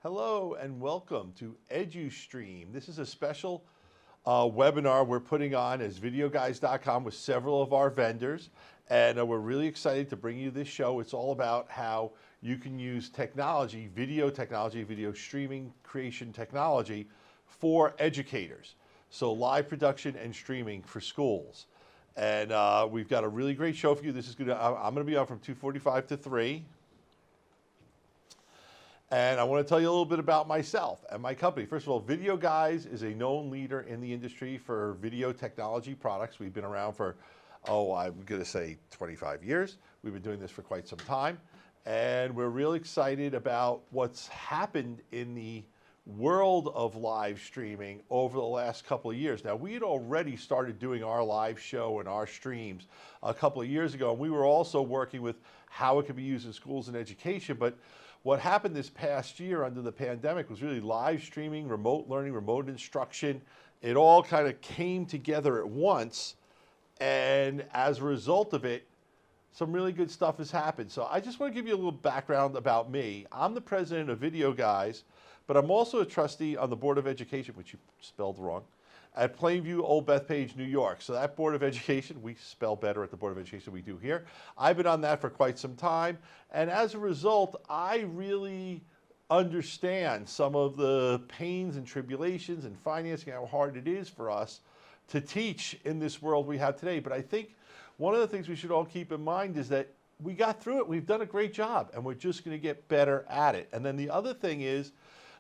Hello and welcome to eduStream. This is a special webinar we're putting on as videoguys.com with several of our vendors, and we're really excited to bring you this show. It's all about how you can use technology, video streaming creation technology for educators. So live production and streaming for schools. And we've got a really great show for you. This is I'm gonna be on from 2:45 to 3. And I want to tell you a little bit about myself and my company. First of all, Video Guys is a known leader in the industry for video technology products. We've been around for, I'm going to say 25 years. We've been doing this for quite some time. And we're really excited about what's happened in the world of live streaming over the last couple of years. Now, we had already started doing our live show and our streams a couple of years ago. And we were also working with how it could be used in schools and education. But what happened this past year under the pandemic was really live streaming, remote learning, remote instruction. It all kind of came together at once. And as a result of it, some really good stuff has happened. So I just want to give you a little background about me. I'm the president of Video Guys, but I'm also a trustee on the Board of Education, which you spelled wrong, at Plainview, Old Bethpage, New York. So that Board of Education, we spell better at the Board of Education than we do here. I've been on that for quite some time. And as a result, I really understand some of the pains and tribulations and financing, how hard it is for us to teach in this world we have today. But I think one of the things we should all keep in mind is that we got through it. We've done a great job, and we're just going to get better at it. And then the other thing is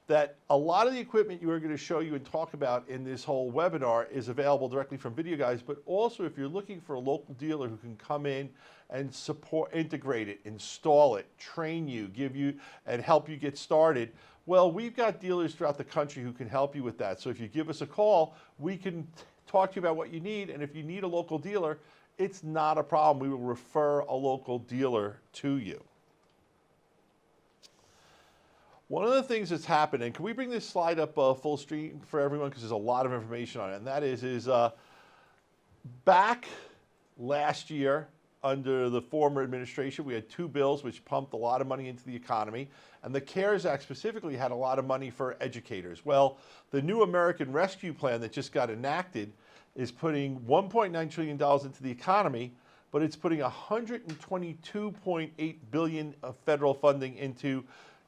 that a lot of the equipment you are going to show you and talk about in this whole webinar is available directly from Video Guys, but also if you're looking for a local dealer who can come in and support, integrate it, install it, train you, give you, and help you get started, well, we've got dealers throughout the country who can help you with that. So if you give us a call, we can talk to you about what you need, and if you need a local dealer, it's not a problem. We will refer a local dealer to you. One of the things that's happened, and can we bring this slide up full screen for everyone, because there's a lot of information on it, and that is back last year under the former administration, we had two bills which pumped a lot of money into the economy, and the CARES Act specifically had a lot of money for educators. Well, the new American Rescue Plan that just got enacted is putting $1.9 trillion into the economy, but it's putting $122.8 billion of federal funding into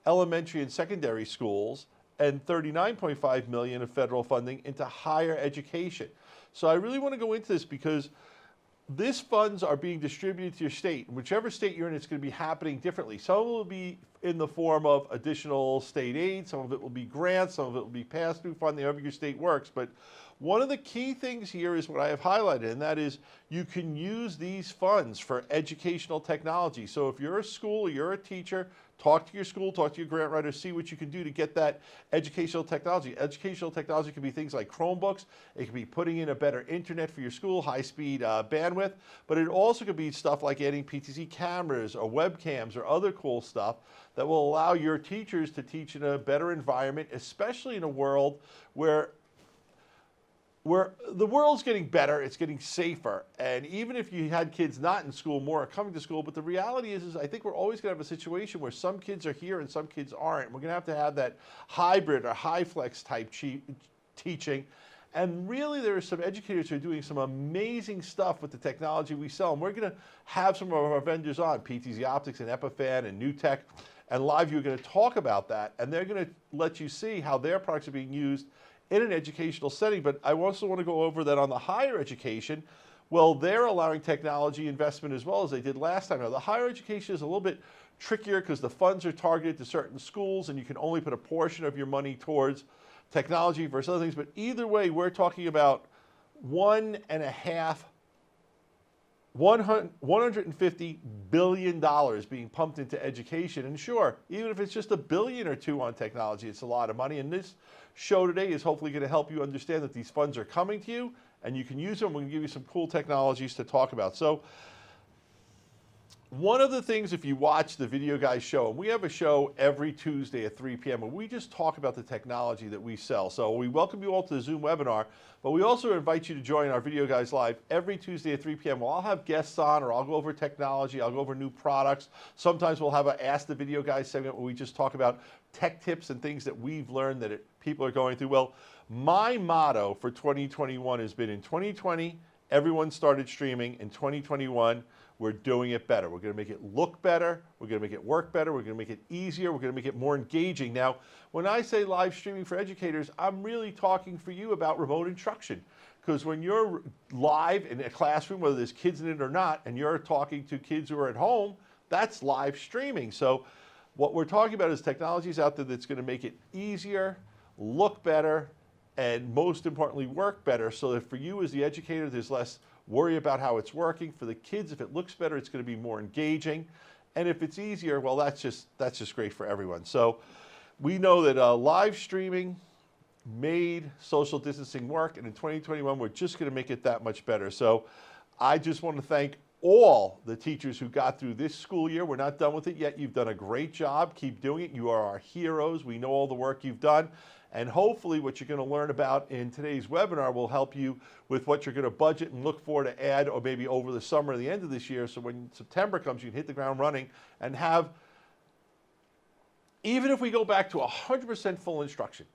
elementary and secondary schools, and $39.5 million of federal funding into higher education. So I really want to go into this because these funds are being distributed to your state. Whichever state you're in, it's going to be happening differently. Some of it will be in the form of additional state aid, some of it will be grants, some of it will be pass-through funding, however your state works. But one of the key things here is what I have highlighted, and that is you can use these funds for educational technology. So if you're a school or you're a teacher, talk to your school, talk to your grant writer, see what you can do to get that educational technology. Educational technology can be things like Chromebooks. It can be putting in a better internet for your school, high-speed bandwidth, but it also could be stuff like adding PTZ cameras or webcams or other cool stuff that will allow your teachers to teach in a better environment, especially in a world where the world's getting better, it's getting safer. And even if you had kids not in school, more are coming to school, but the reality is I think we're always gonna have a situation where some kids are here and some kids aren't. We're gonna have that hybrid or HyFlex type teaching. And really there are some educators who are doing some amazing stuff with the technology we sell. And we're gonna have some of our vendors on, PTZOptics and Epiphan and NewTek and LiveU are gonna talk about that. And they're gonna let you see how their products are being used in an educational setting. But I also want to go over that on the higher education. Well, they're allowing technology investment as well as they did last time. Now, the higher education is a little bit trickier because the funds are targeted to certain schools and you can only put a portion of your money towards technology versus other things. But either way, we're talking about $150 billion being pumped into education. And sure, even if it's just $1 billion or $2 billion on technology, it's a lot of money. And this show today is hopefully going to help you understand that these funds are coming to you and you can use them. We're going to give you some cool technologies to talk about. So One of the things, if you watch the Video Guys show, and we have a show every Tuesday at 3 p.m. and we just talk about the technology that we sell. So we welcome you all to the Zoom webinar, but we also invite you to join our Video Guys Live every Tuesday at 3 p.m. Well, I'll have guests on, or I'll go over technology, I'll go over new products. Sometimes we'll have an Ask the Video Guys segment where we just talk about tech tips and things that we've learned that people are going through. Well, my motto for 2021 has been, in 2020, everyone started streaming. In 2021, we're doing it better. We're going to make it look better. We're going to make it work better. We're going to make it easier. We're going to make it more engaging. Now, when I say live streaming for educators, I'm really talking for you about remote instruction. Because when you're live in a classroom, whether there's kids in it or not, and you're talking to kids who are at home, that's live streaming. So what we're talking about is technologies out there that's going to make it easier, look better, and most importantly, work better, so that for you as the educator, there's less worry about how it's working. For the kids, if it looks better, it's going to be more engaging. And if it's easier, well, that's just great for everyone. So we know that live streaming made social distancing work, and in 2021, we're just going to make it that much better. So I just want to thank all the teachers who got through this school year. We're not done with it yet. You've done a great job. Keep doing it. You are our heroes. We know all the work you've done. And hopefully what you're going to learn about in today's webinar will help you with what you're going to budget and look for to add, or maybe over the summer or the end of this year. So when September comes, you can hit the ground running and have, even if we go back to 100% full instruction,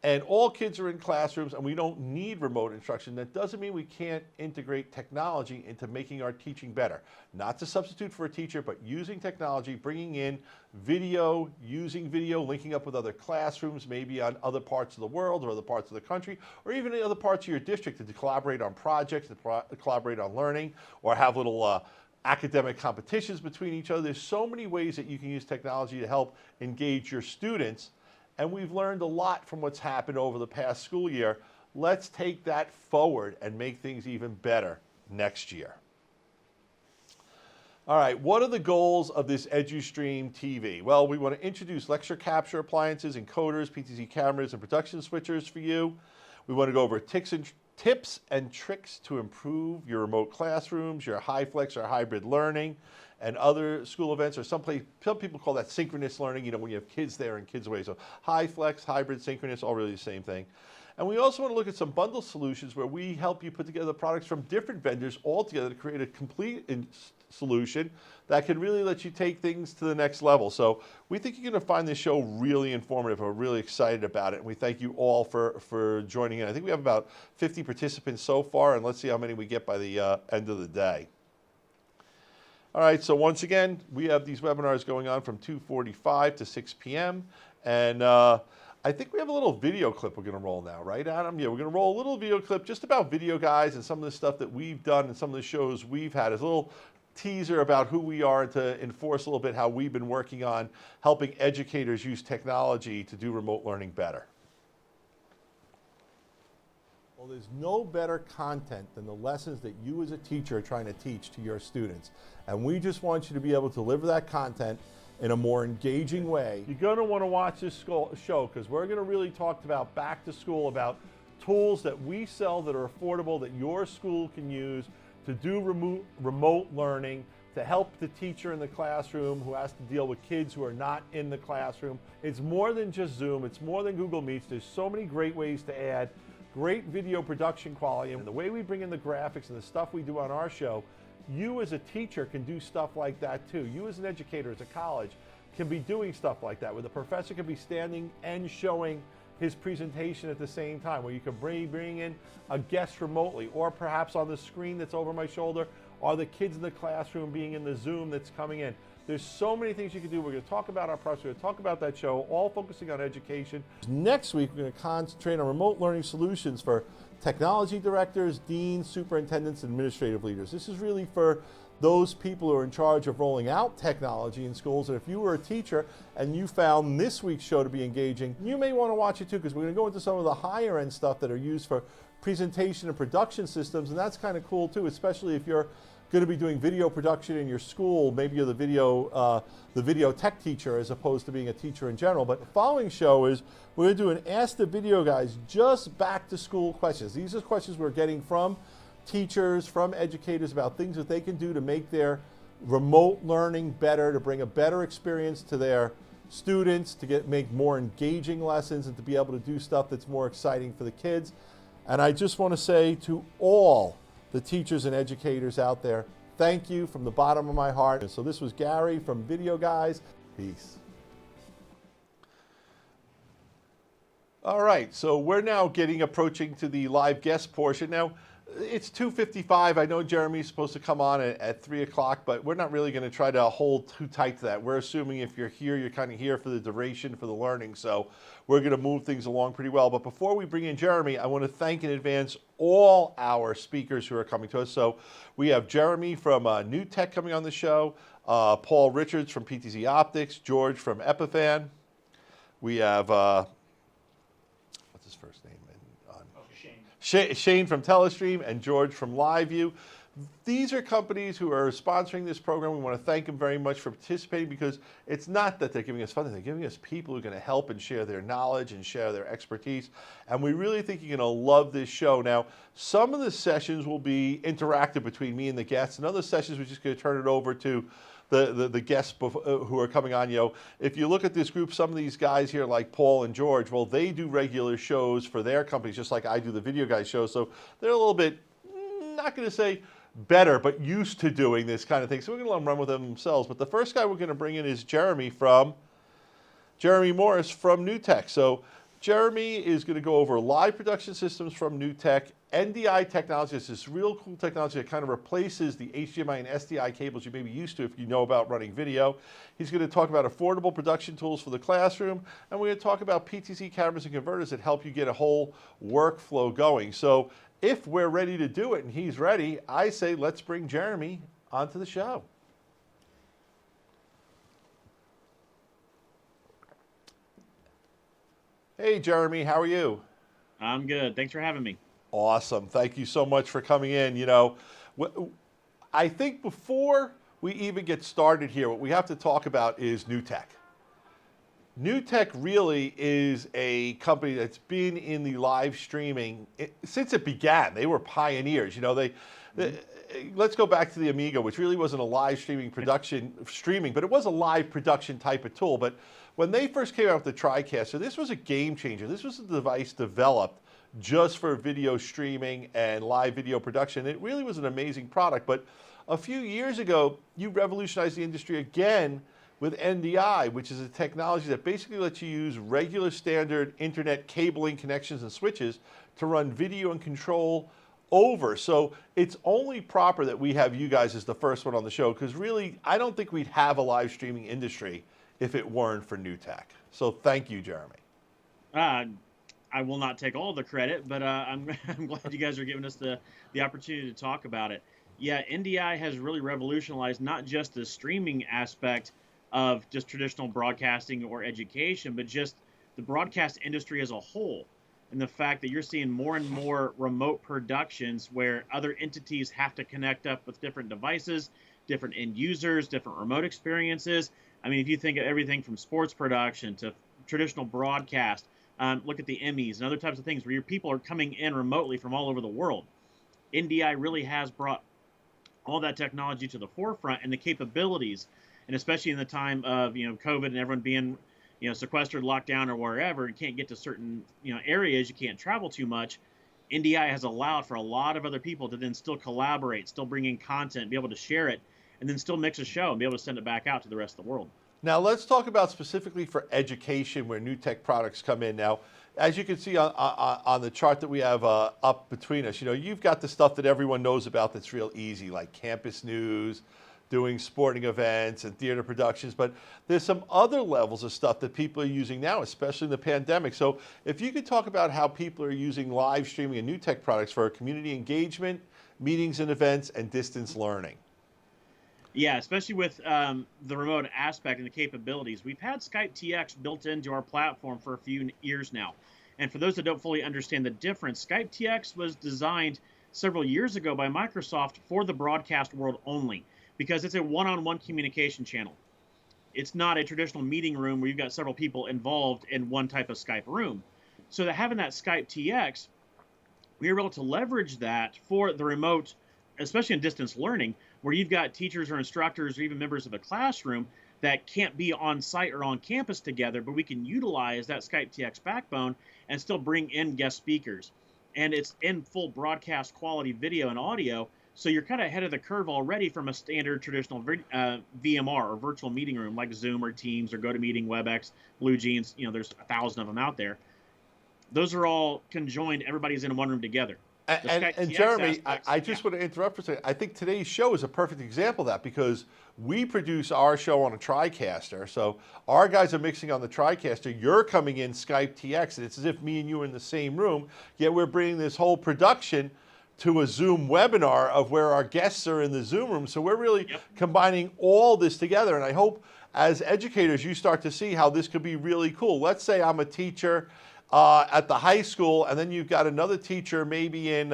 and all kids are in classrooms and we don't need remote instruction, that doesn't mean we can't integrate technology into making our teaching better. Not to substitute for a teacher, but using technology, bringing in video, using video, linking up with other classrooms, maybe on other parts of the world or other parts of the country, or even in other parts of your district, to collaborate on projects, to collaborate on learning, or have little academic competitions between each other. There's so many ways that you can use technology to help engage your students. And we've learned a lot from what's happened over the past school year. Let's take that forward and make things even better next year. All right, what are the goals of this eduStreamTV? Well, we want to introduce lecture capture appliances, encoders, PTZ cameras, and production switchers for you. We want to go over tips and tricks to improve your remote classrooms, your HyFlex or hybrid learning, and other school events, or some people call that synchronous learning, you know, when you have kids there and kids away. So HyFlex, hybrid, synchronous, all really the same thing. And we also want to look at some bundle solutions where we help you put together products from different vendors all together to create a complete solution that can really let you take things to the next level. So we think you're going to find this show really informative. We're really excited about it, and we thank you all for joining in. I think we have about 50 participants so far, and let's see how many we get by the end of the day. All right, so once again, we have these webinars going on from 2:45 to 6 p.m. And I think we have a little video clip we're going to roll now, right, Adam? Yeah, we're going to roll a little video clip just about Video Guys and some of the stuff that we've done and some of the shows we've had. As a little teaser about who we are, to enforce a little bit how we've been working on helping educators use technology to do remote learning better. Well, there's no better content than the lessons that you as a teacher are trying to teach to your students. And we just want you to be able to deliver that content in a more engaging way. You're going to want to watch this show, because we're going to really talk about back to school, about tools that we sell that are affordable, that your school can use to do remote learning, to help the teacher in the classroom who has to deal with kids who are not in the classroom. It's more than just Zoom. It's more than Google Meets. There's so many great ways to add great video production quality, and the way we bring in the graphics and the stuff we do on our show, you as a teacher can do stuff like that too. You as an educator, as a college, can be doing stuff like that, where the professor can be standing and showing his presentation at the same time, where you can bring in a guest remotely, or perhaps on the screen that's over my shoulder, or the kids in the classroom being in the Zoom that's coming in. There's so many things you can do. We're going to talk about our products. We're going to talk about that show, all focusing on education. Next week, we're going to concentrate on remote learning solutions for technology directors, deans, superintendents, and administrative leaders. This is really for those people who are in charge of rolling out technology in schools. And if you were a teacher and you found this week's show to be engaging, you may want to watch it too, because we're going to go into some of the higher end stuff that are used for presentation and production systems. And that's kind of cool too, especially if you're going to be doing video production in your school. Maybe you're the video tech teacher as opposed to being a teacher in general. But the following show is, we're going to do an Ask the Video Guys just back to school questions. These are questions we're getting from teachers, from educators, about things that they can do to make their remote learning better, to bring a better experience to their students, to make more engaging lessons, and to be able to do stuff that's more exciting for the kids. And I just want to say to all the teachers and educators out there, thank you from the bottom of my heart. And so this was Gary from Video Guys. Peace. All right, so we're now approaching to the live guest portion. Now, it's 2:55. I know Jeremy's supposed to come on at 3 o'clock, but we're not really going to try to hold too tight to that. We're assuming if you're here, you're kind of here for the duration, for the learning. So we're going to move things along pretty well. But before we bring in Jeremy, I want to thank in advance all our speakers who are coming to us. So we have Jeremy from NewTek coming on the show, Paul Richards from PTZOptics, George from Epiphan. We have... what's his first name? Shane from Telestream, and George from LiveU. These are companies who are sponsoring this program. We want to thank them very much for participating, because it's not that they're giving us funding, they're giving us people who are going to help and share their knowledge and share their expertise. And we really think you're going to love this show. Now, some of the sessions will be interactive between me and the guests, and other sessions we're just going to turn it over to the guests who are coming on. You know, if you look at this group, some of these guys here, like Paul and George, well, they do regular shows for their companies, just like I do the Video Guys show. So they're a little bit, not going to say better, but used to doing this kind of thing. So we're going to let them run with them themselves. But the first guy we're going to bring in is Jeremy Morris from NewTek. So Jeremy is going to go over live production systems from NewTek. NDI technology is this real cool technology that kind of replaces the HDMI and SDI cables you may be used to if you know about running video. He's going to talk about affordable production tools for the classroom, and we're going to talk about PTZ cameras and converters that help you get a whole workflow going. So if we're ready to do it and he's ready, I say let's bring Jeremy onto the show. Hey, Jeremy, how are you? I'm good. Thanks for having me. Awesome. Thank you so much for coming in. You know, I think before we even get started here, what we have to talk about is NewTek. NewTek really is a company that's been in the live streaming since it began. They were pioneers. You know, let's go back to the Amiga, which really wasn't a live streaming but it was a live production type of tool. But when they first came out with the TriCaster, this was a game changer. This was a device developed just for video streaming and live video production. It really was an amazing product. But a few years ago, you revolutionized the industry again with NDI, which is a technology that basically lets you use regular standard internet cabling connections and switches to run video and control over. So it's only proper that we have you guys as the first one on the show, because really, I don't think we'd have a live streaming industry if it weren't for NewTek. So thank you, Jeremy. I will not take all the credit, but I'm glad you guys are giving us the opportunity to talk about it. Yeah, NDI has really revolutionized not just the streaming aspect of just traditional broadcasting or education, but just the broadcast industry as a whole. And the fact that you're seeing more and more remote productions where other entities have to connect up with different devices, different end users, different remote experiences. I mean, if you think of everything from sports production to traditional broadcast, look at the Emmys and other types of things where your people are coming in remotely from all over the world. NDI really has brought all that technology to the forefront, and the capabilities, and especially in the time of COVID and everyone being sequestered, locked down, or wherever, you can't get to certain areas, you can't travel too much. NDI has allowed for a lot of other people to then still collaborate, still bring in content, be able to share it, and then still mix a show and be able to send it back out to the rest of the world. Now let's talk about specifically for education where NewTek products come in. Now, as you can see on the chart that we have up between us, you've got the stuff that everyone knows about that's real easy, like campus news, doing sporting events and theater productions, but there's some other levels of stuff that people are using now, especially in the pandemic. So if you could talk about how people are using live streaming and NewTek products for community engagement, meetings and events, and distance learning. Yeah, especially with the remote aspect and the capabilities. We've had Skype TX built into our platform for a few years now. And for those that don't fully understand the difference, Skype TX was designed several years ago by Microsoft for the broadcast world only, because it's a one-on-one communication channel. It's not a traditional meeting room where you've got several people involved in one type of Skype room. So that having that Skype TX, we were able to leverage that for the remote, especially in distance learning, where you've got teachers or instructors or even members of a classroom that can't be on site or on campus together, but we can utilize that Skype TX backbone and still bring in guest speakers. And it's in full broadcast quality video and audio, so you're kind of ahead of the curve already from a standard traditional VMR or virtual meeting room like Zoom or Teams or GoToMeeting, WebEx, BlueJeans. You know, there's 1,000 of them out there. Those are all conjoined. Everybo's in one room together. And Jeremy, I just want to interrupt for a second. I think today's show is a perfect example of that, because we produce our show on a TriCaster. So our guys are mixing on the TriCaster. You're coming in Skype TX, and it's as if me and you are in the same room, yet we're bringing this whole production to a Zoom webinar of where our guests are in the Zoom room. So we're really combining all this together. And I hope as educators, you start to see how this could be really cool. Let's say I'm a teacher at the high school, and then you've got another teacher maybe in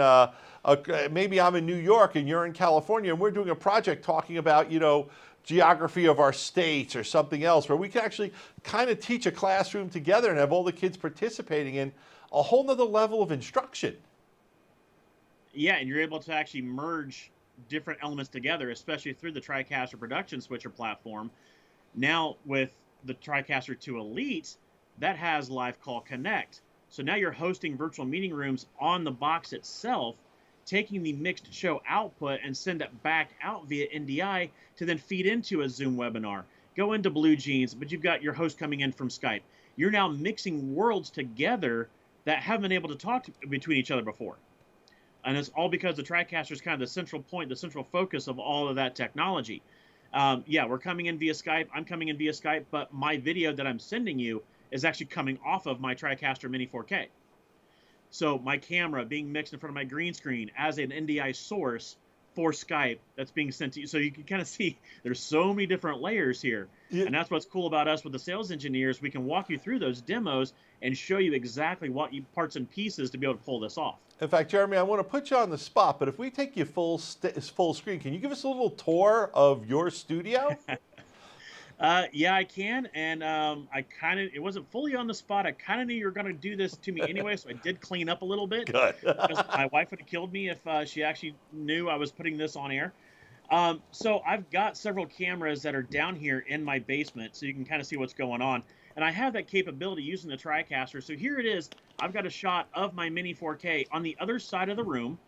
maybe I'm in New York and you're in California, and we're doing a project talking about, you know, geography of our states or something else, where we can actually kind of teach a classroom together and have all the kids participating in a whole nother level of instruction. Yeah, and you're able to actually merge different elements together, especially through the TriCaster production switcher platform. Now with the TriCaster 2 Elite, that has Live Call Connect. So now you're hosting virtual meeting rooms on the box itself, taking the mixed show output and send it back out via NDI to then feed into a Zoom webinar, go into BlueJeans, but you've got your host coming in from Skype. You're now mixing worlds together that haven't been able to talk between each other before. And it's all because the TriCaster is kind of the central point, the central focus of all of that technology. Yeah, we're coming in via Skype. I'm coming in via Skype, but my video that I'm sending you is actually coming off of my TriCaster Mini 4K. So my camera being mixed in front of my green screen as an NDI source for Skype that's being sent to you. So you can kind of see there's so many different layers here. Yeah. And that's what's cool about us with the sales engineers. We can walk you through those demos and show you exactly what parts and pieces to be able to pull this off. In fact, Jeremy, I want to put you on the spot, but if we take you full screen, can you give us a little tour of your studio? Yeah, I can. And it wasn't fully on the spot. I kind of knew you were going to do this to me anyway, so I did clean up a little bit. Good. Because my wife would have killed me if she actually knew I was putting this on air. So I've got several cameras that are down here in my basement, so you can kind of see what's going on. And I have that capability using the TriCaster. So here it is. I've got a shot of my Mini 4K on the other side of the room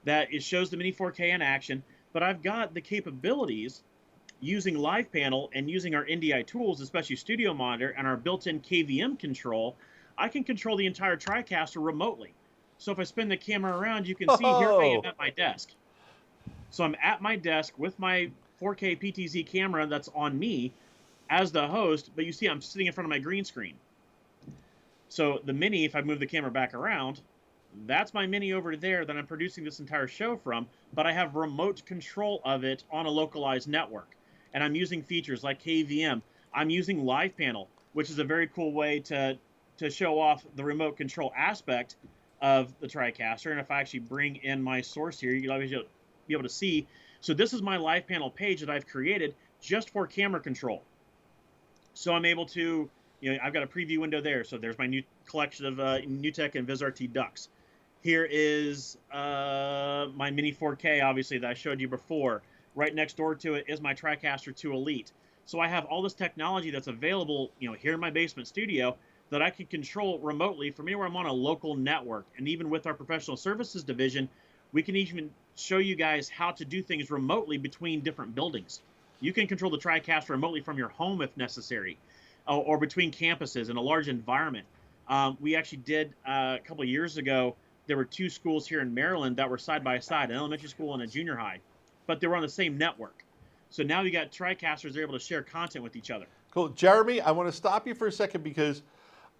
that it shows the Mini 4K in action. But I've got the capabilities using Live Panel and using our NDI tools, especially Studio Monitor and our built-in KVM control. I can control the entire TriCaster remotely. So if I spin the camera around, you can see here I am at my desk. So I'm at my desk with my 4K PTZ camera that's on me as the host, but you see I'm sitting in front of my green screen. So the Mini, if I move the camera back around, that's my Mini over there that I'm producing this entire show from, but I have remote control of it on a localized network. And I'm using features like KVM. I'm using Live Panel, which is a very cool way to show off the remote control aspect of the TriCaster. And if I actually bring in my source here, you'll be able to see. So this is my Live Panel page that I've created just for camera control. So I'm able to, I've got a preview window there. So there's my new collection of NewTek and VizRT ducks. Here is my Mini 4K, obviously, that I showed you before. Right next door to it is my TriCaster 2 Elite. So I have all this technology that's available, here in my basement studio that I can control remotely from anywhere I'm on a local network. And even with our professional services division, we can even show you guys how to do things remotely between different buildings. You can control the TriCaster remotely from your home if necessary, or between campuses in a large environment. We actually did a couple of years ago, there were two schools here in Maryland that were side by side, an elementary school and a junior high, but they were on the same network. So now you got TriCasters, they're able to share content with each other. Cool. Jeremy, I want to stop you for a second because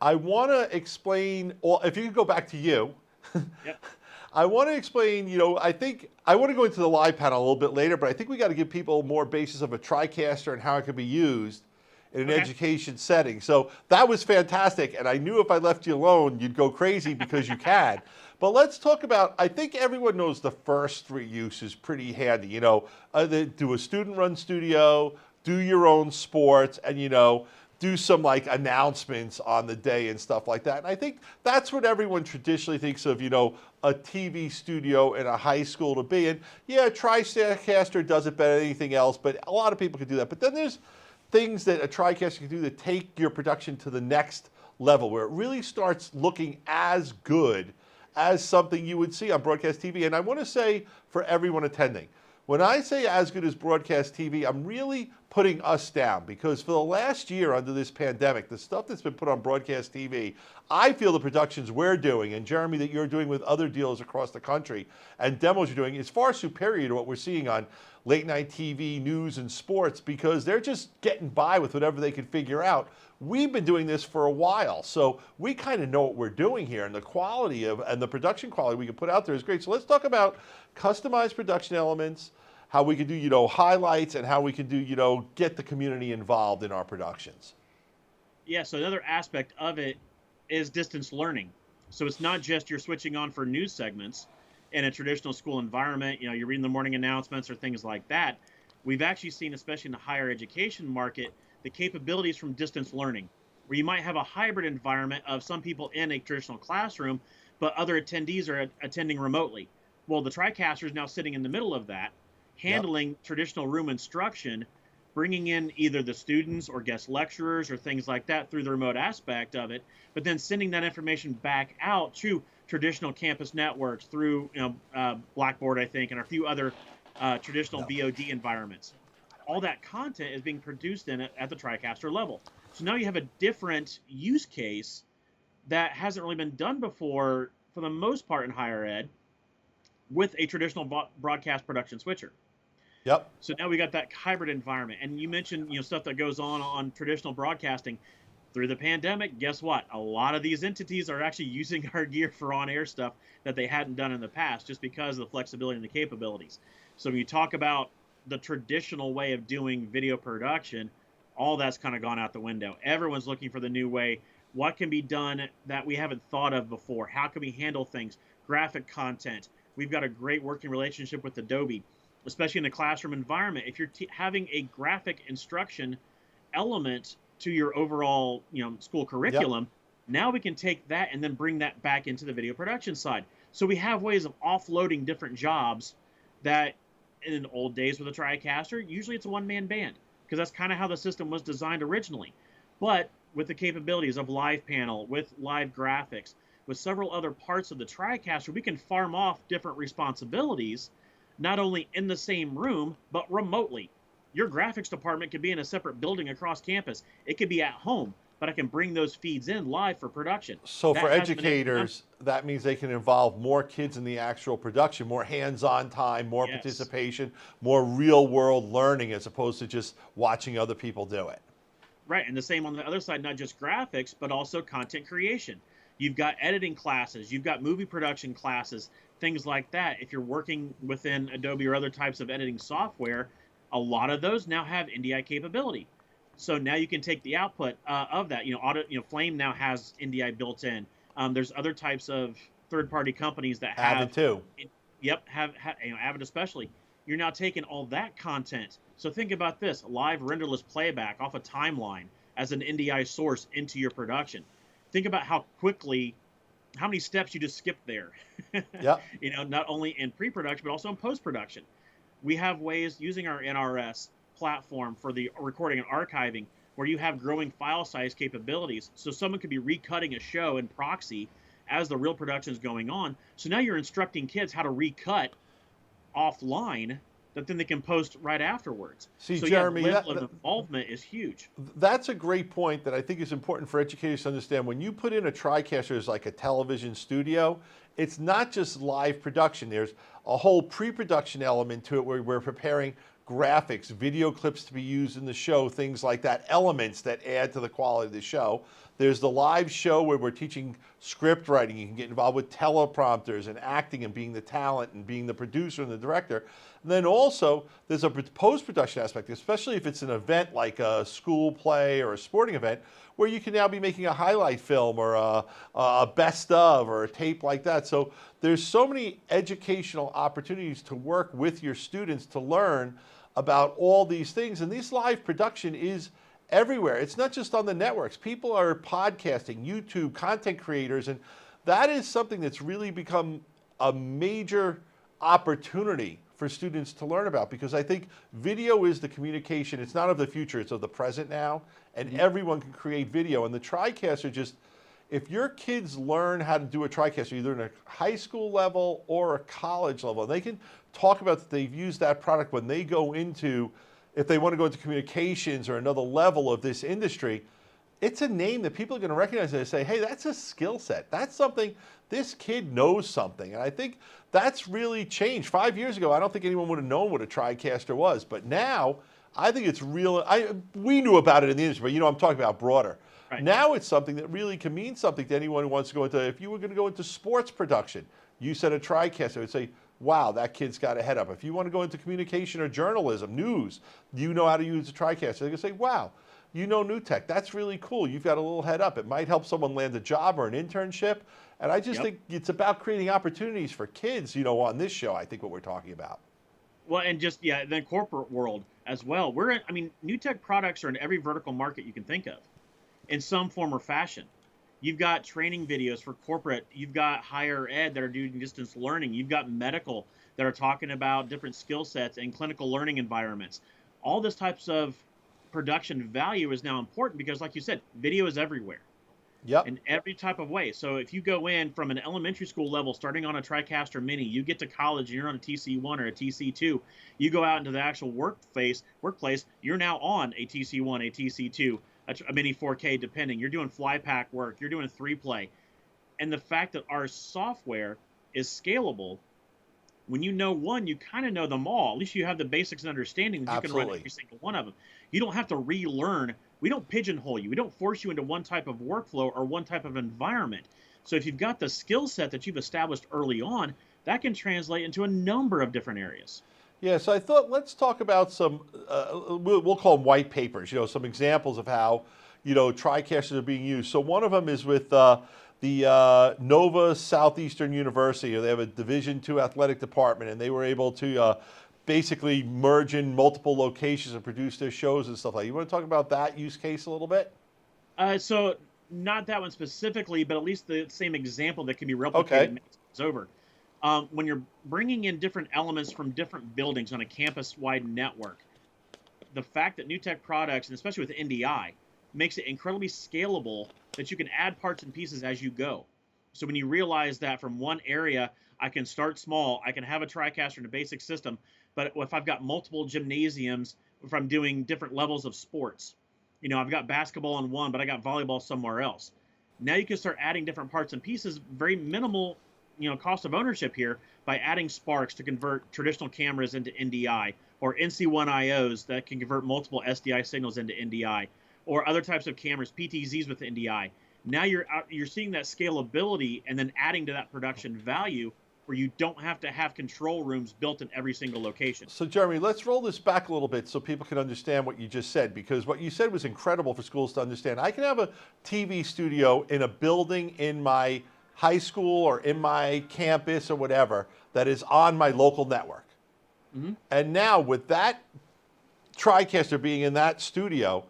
I want to explain, or if you could go back to you. Yep. I want to explain, I think, I want to go into the Live Panel a little bit later, but I think we got to give people more basis of a TriCaster and how it can be used in an education setting. So that was fantastic, and I knew if I left you alone, you'd go crazy because you can. But let's talk about, I think everyone knows the first three uses pretty handy. Do a student-run studio, do your own sports, and, do some like announcements on the day and stuff like that. And I think that's what everyone traditionally thinks of, you know, a TV studio in a high school to be. And yeah, TriCaster does it better than anything else, but a lot of people can do that. But then there's things that a TriCaster can do that take your production to the next level, where it really starts looking as good as something you would see on broadcast TV. And I want to say for everyone attending, when I say as good as broadcast TV, I'm really putting us down, because for the last year under this pandemic, the stuff that's been put on broadcast TV, I feel the productions we're doing, and Jeremy, that you're doing with other dealers across the country, and demos you're doing, is far superior to what we're seeing on late night TV, news, and sports, because they're just getting by with whatever they can figure out. We've been doing this for a while, so we kind of know what we're doing here, and the quality of, and the production quality we can put out there is great. So let's talk about customized production elements, how we can do, you know, highlights, and how we can do, you know, get the community involved in our productions. Yeah, so another aspect of it is distance learning. So it's not just you're switching on for news segments in a traditional school environment, you know, you're reading the morning announcements or things like that. We've actually seen, especially in the higher education market, the capabilities from distance learning, where you might have a hybrid environment of some people in a traditional classroom, but other attendees are attending remotely. Well, the TriCaster is now sitting in the middle of that, handling traditional room instruction, bringing in either the students or guest lecturers or things like that through the remote aspect of it, but then sending that information back out to traditional campus networks through, you know, Blackboard, I think, and a few other traditional VOD environments. All that content is being produced in it at the TriCaster level. So now you have a different use case that hasn't really been done before, for the most part in higher ed, with a traditional broadcast production switcher. Yep. So now we got that hybrid environment. And you mentioned, you know, stuff that goes on traditional broadcasting. Through the pandemic, guess what? A lot of these entities are actually using our gear for on-air stuff that they hadn't done in the past, just because of the flexibility and the capabilities. So when you talk about the traditional way of doing video production, all that's kind of gone out the window. Everyone's looking for the new way. What can be done that we haven't thought of before? How can we handle things? Graphic content. We've got a great working relationship with Adobe, especially in the classroom environment. If you're having a graphic instruction element to your overall, you know, school curriculum, now we can take that and then bring that back into the video production side. So we have ways of offloading different jobs that in old days with a TriCaster, usually it's a one-man band, because that's kind of how the system was designed originally. But with the capabilities of live panel, with live graphics, with several other parts of the TriCaster, we can farm off different responsibilities, not only in the same room, but remotely. Your graphics department could be in a separate building across campus. It could be at home, but I can bring those feeds in live for production. So for educators, that means they can involve more kids in the actual production, more hands-on time, more participation, more real-world learning, as opposed to just watching other people do it. Right, and the same on the other side, not just graphics, but also content creation. You've got editing classes, you've got movie production classes, things like that. If you're working within Adobe or other types of editing software, a lot of those now have NDI capability. So now you can take the output of that. You know, Flame now has NDI built in. There's other types of third-party companies that have Avid too. Yep, have you know, Avid especially. You're now taking all that content. So think about this: live renderless playback off a timeline as an NDI source into your production. Think about how many steps you just skipped there. Yep. You know, not only in pre-production but also in post-production. We have ways using our NRS platform for the recording and archiving where you have growing file size capabilities. So someone could be recutting a show in proxy as the real production is going on. So now you're instructing kids how to recut offline that then they can post right afterwards. See, so Jeremy, the level of involvement is huge. That's a great point that I think is important for educators to understand. When you put in a TriCaster as like a television studio, it's not just live production. There's a whole pre-production element to it where we're preparing graphics, video clips to be used in the show, things like that, elements that add to the quality of the show. There's the live show where we're teaching script writing. You can get involved with teleprompters and acting and being the talent and being the producer and the director. And then also there's a post-production aspect, especially if it's an event like a school play or a sporting event, where you can now be making a highlight film or a best of or a tape like that. So there's so many educational opportunities to work with your students to learn about all these things. And this live production is everywhere. It's not just on the networks. People are podcasting, YouTube, content creators, and that is something that's really become a major opportunity for students to learn about, because I think video is the communication. It's not of the future, it's of the present now, and everyone can create video. And the TriCaster just, if your kids learn how to do a TriCaster, either in a high school level or a college level, they can talk about that they've used that product when they go into, if they want to go into communications or another level of this industry, it's a name that people are going to recognize and say, hey, that's a skill set. That's something, this kid knows something. And I think that's really changed. 5 years ago, I don't think anyone would have known what a TriCaster was. But now, I think it's real. We knew about it in the industry, but I'm talking about broader. Right. Now it's something that really can mean something to anyone who wants to go into, if you were going to go into sports production, you said a TriCaster, I would say, wow, that kid's got a head up. If you want to go into communication or journalism, news, you know how to use a TriCaster. They can say, wow, you know NewTek. That's really cool. You've got a little head up. It might help someone land a job or an internship. And I just think it's about creating opportunities for kids, on this show, I think what we're talking about. Well, and just, the corporate world as well. NewTek products are in every vertical market you can think of in some form or fashion. You've got training videos for corporate. You've got higher ed that are doing distance learning. You've got medical that are talking about different skill sets and clinical learning environments. All this types of production value is now important because, like you said, video is everywhere. Yep. In every type of way. So if you go in from an elementary school level, starting on a TriCaster Mini, you get to college and you're on a TC1 or a TC2. You go out into the actual workplace, you're now on a TC1, a TC2, a Mini 4K, depending. You're doing fly pack work. You're doing a 3-play. And the fact that our software is scalable, when you know one, you kind of know them all. At least you have the basics and understanding that you can run every single one of them. You don't have to relearn. We don't pigeonhole you. We don't force you into one type of workflow or one type of environment. So if you've got the skill set that you've established early on, that can translate into a number of different areas. Yeah, so I thought let's talk about some, we'll call them white papers, some examples of how, TriCasters are being used. So one of them is with the Nova Southeastern University. They have a Division II athletic department, and they were able to basically merge in multiple locations and produce their shows and stuff like that. You want to talk about that use case a little bit? So not that one specifically, but at least the same example that can be replicated over. When you're bringing in different elements from different buildings on a campus-wide network, the fact that NewTek products, and especially with NDI, makes it incredibly scalable that you can add parts and pieces as you go. So when you realize that from one area, I can start small, I can have a TriCaster in a basic system, but if I've got multiple gymnasiums, if I'm doing different levels of sports, I've got basketball on one, but I got volleyball somewhere else. Now you can start adding different parts and pieces, very minimal, cost of ownership here by adding sparks to convert traditional cameras into NDI, or NC1IOs that can convert multiple SDI signals into NDI, or other types of cameras, PTZs with NDI. Now you're seeing that scalability and then adding to that production value where you don't have to have control rooms built in every single location. So Jeremy, let's roll this back a little bit so people can understand what you just said, because what you said was incredible for schools to understand. I can have a TV studio in a building in my high school or in my campus or whatever that is on my local network. Mm-hmm. And now with that TriCaster being in that studio,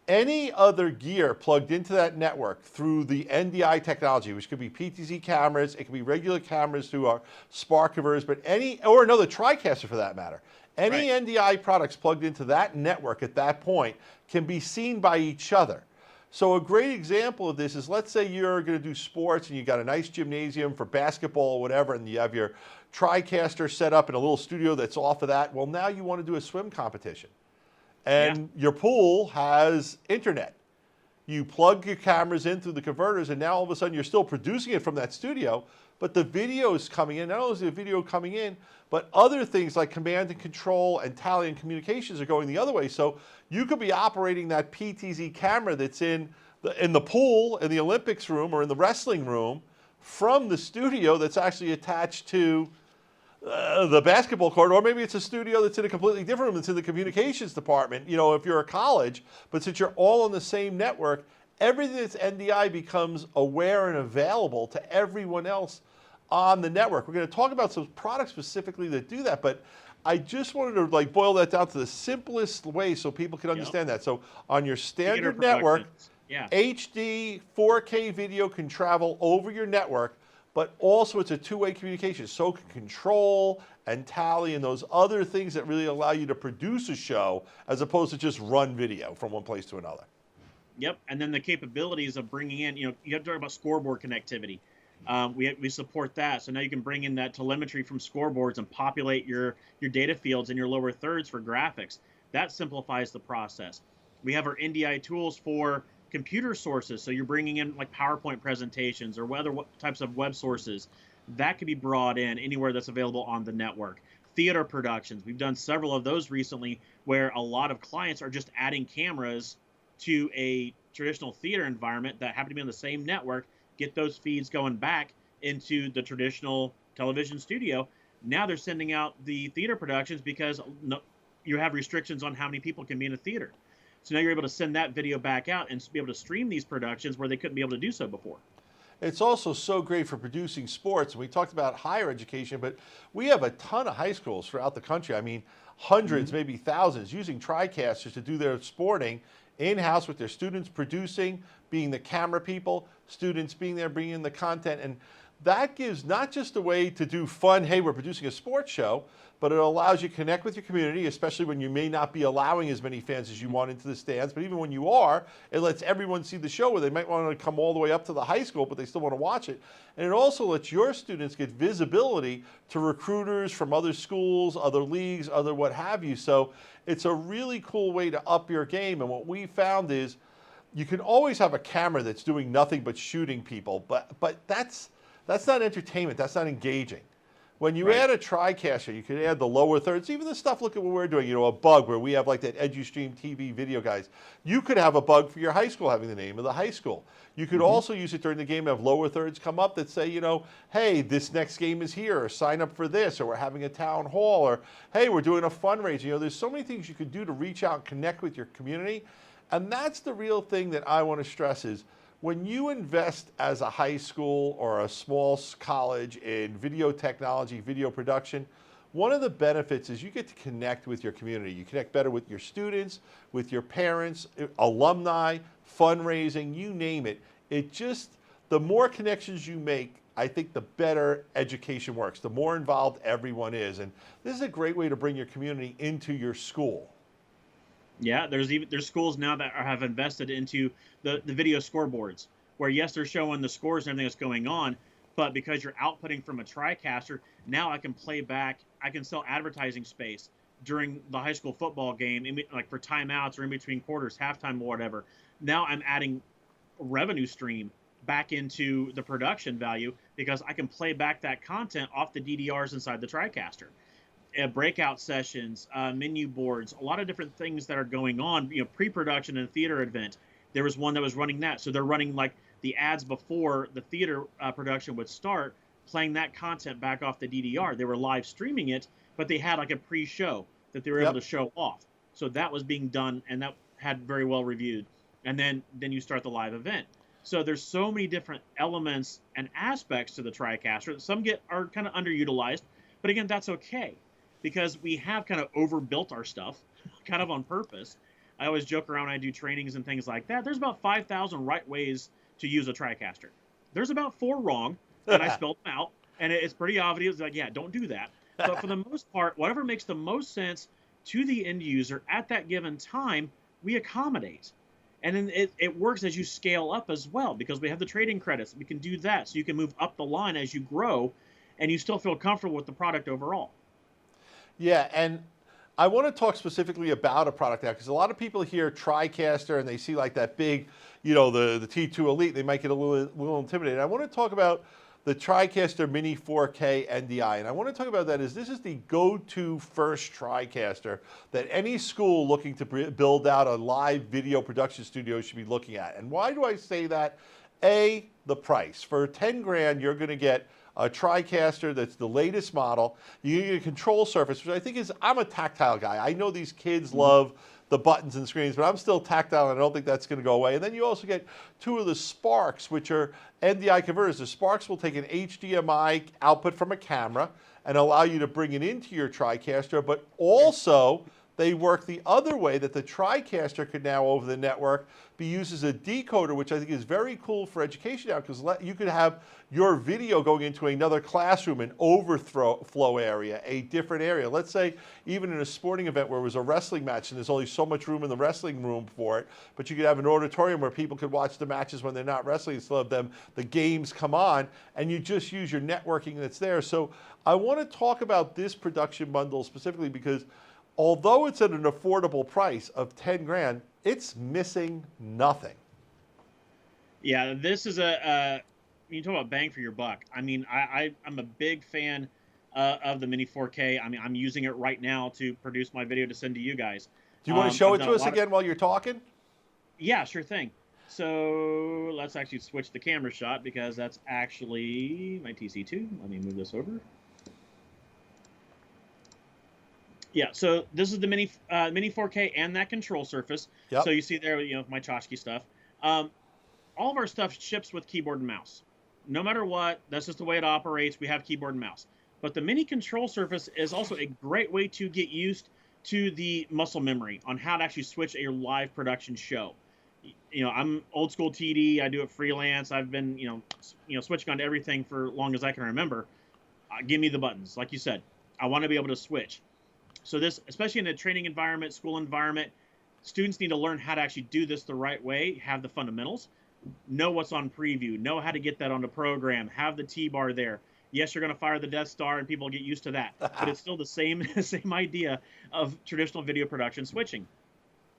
any other gear plugged into that network through the NDI technology, which could be PTZ cameras, it could be regular cameras through our spark converters, but or another TriCaster for that matter, any NDI products plugged into that network at that point can be seen by each other. So a great example of this is, let's say you're going to do sports and you got a nice gymnasium for basketball or whatever, and you have your TriCaster set up in a little studio that's off of that. Well, now you want to do a swim competition. And your pool has internet. You plug your cameras in through the converters, and now all of a sudden you're still producing it from that studio, but the video is coming in. Not only is the video coming in, but other things like command and control and tally and communications are going the other way. So you could be operating that PTZ camera that's in the pool, in the Olympics room, or in the wrestling room from the studio that's actually attached to the basketball court, or maybe it's a studio that's in a completely different room that's in the communications department, if you're a college. But since you're all on the same network, everything that's NDI becomes aware and available to everyone else on the network. We're going to talk about some products specifically that do that, but I just wanted to like boil that down to the simplest way so people can understand that. So on your standard network, yeah, HD 4K video can travel over your network, but also it's a two-way communication. So can control and tally and those other things that really allow you to produce a show as opposed to just run video from one place to another. Yep, and then the capabilities of bringing in, you have to talk about scoreboard connectivity. We support that, so now you can bring in that telemetry from scoreboards and populate your data fields in your lower thirds for graphics. That simplifies the process. We have our NDI tools for computer sources, so you're bringing in like PowerPoint presentations or what types of web sources. That can be brought in anywhere that's available on the network. Theater productions, we've done several of those recently where a lot of clients are just adding cameras to a traditional theater environment that happen to be on the same network, get those feeds going back into the traditional television studio. Now they're sending out the theater productions because you have restrictions on how many people can be in a theater. So now you're able to send that video back out and be able to stream these productions where they couldn't be able to do so before. It's also so great for producing sports. We talked about higher education, but we have a ton of high schools throughout the country. I mean, hundreds, maybe thousands, using TriCasters to do their sporting in-house with their students producing, being the camera people, students being there, bringing in the content. And that gives not just a way to do fun, hey, we're producing a sports show, but it allows you to connect with your community, especially when you may not be allowing as many fans as you want into the stands. But even when you are, it lets everyone see the show where they might want to come all the way up to the high school, but they still want to watch it. And it also lets your students get visibility to recruiters from other schools, other leagues, other what have you. So it's a really cool way to up your game. And what we found is you can always have a camera that's doing nothing but shooting people, but that's not entertainment, that's not engaging. When you add a TriCaster, you can add the lower thirds, even the stuff, look at what we're doing, a bug where we have like that eduStreamTV video guys. You could have a bug for your high school having the name of the high school. You could also use it during the game, have lower thirds come up that say, hey, this next game is here, or sign up for this, or we're having a town hall, or hey, we're doing a fundraiser. There's so many things you could do to reach out and connect with your community. And that's the real thing that I want to stress is, when you invest as a high school or a small college in video technology, video production, one of the benefits is you get to connect with your community. You connect better with your students, with your parents, alumni, fundraising, you name it. The more connections you make, I think the better education works, the more involved everyone is. And this is a great way to bring your community into your school. Yeah, there's schools now that have invested into the video scoreboards, where yes, they're showing the scores and everything that's going on, but because you're outputting from a TriCaster, now I can play back, I can sell advertising space during the high school football game, like for timeouts or in between quarters, halftime or whatever. Now I'm adding a revenue stream back into the production value because I can play back that content off the DDRs inside the TriCaster. Breakout sessions, menu boards, a lot of different things that are going on, pre-production and theater event. There was one that was running that. So they're running like the ads before the theater production would start, playing that content back off the DDR. They were live streaming it, but they had like a pre-show that they were able to show off. So that was being done, and that had very well reviewed. And then you start the live event. So there's so many different elements and aspects to the TriCaster. Some are kind of underutilized, but again, that's okay, because we have kind of overbuilt our stuff kind of on purpose. I always joke around when I do trainings and things like that. There's about 5,000 right ways to use a TriCaster. There's about 4 wrong, and I spelled them out, and it's pretty obvious, like, yeah, don't do that. But for the most part, whatever makes the most sense to the end user at that given time, we accommodate. And then it works as you scale up as well, because we have the trading credits. We can do that, so you can move up the line as you grow, and you still feel comfortable with the product overall. Yeah, and I want to talk specifically about a product now, because a lot of people hear TriCaster and they see like that big, the T2 Elite, they might get a little intimidated. I want to talk about the TriCaster Mini 4K NDI, and I want to talk about that as this is the go-to first TriCaster that any school looking to build out a live video production studio should be looking at. And why do I say that? A, the price. For 10 grand, you're going to get a TriCaster that's the latest model. You get a control surface, which I think is, I'm a tactile guy. I know these kids love the buttons and screens, but I'm still tactile, and I don't think that's going to go away. And then you also get two of the Sparks, which are NDI converters. The Sparks will take an HDMI output from a camera and allow you to bring it into your TriCaster, but also they work the other way, that the TriCaster could now, over the network, be used as a decoder, which I think is very cool for education now, because you could have your video going into another classroom, an overflow area, a different area. Let's say even in a sporting event where it was a wrestling match and there's only so much room in the wrestling room for it, but you could have an auditorium where people could watch the matches when they're not wrestling and still have the games come on, and you just use your networking that's there. So I want to talk about this production bundle specifically because although it's at an affordable price of 10 grand, it's missing nothing. Yeah, this is you talk about bang for your buck. I mean, I'm a big fan of the Mini 4K. I mean, I'm using it right now to produce my video to send to you guys. Do you want to show it to us again while you're talking? Yeah, sure thing. So let's actually switch the camera shot, because that's actually my TC2. Let me move this over. Yeah, so this is the Mini 4K and that control surface. Yep. So you see there, my tchotchke stuff. All of our stuff ships with keyboard and mouse. No matter what, that's just the way it operates. We have keyboard and mouse. But the Mini control surface is also a great way to get used to the muscle memory on how to actually switch a live production show. I'm old school TD. I do it freelance. I've been, switching on to everything for as long as I can remember. Give me the buttons. Like you said, I want to be able to switch. So this, especially in a training environment, school environment, students need to learn how to actually do this the right way, have the fundamentals, know what's on preview, know how to get that on the program, have the T-bar there. Yes, you're going to fire the Death Star and people get used to that, but it's still the same idea of traditional video production switching.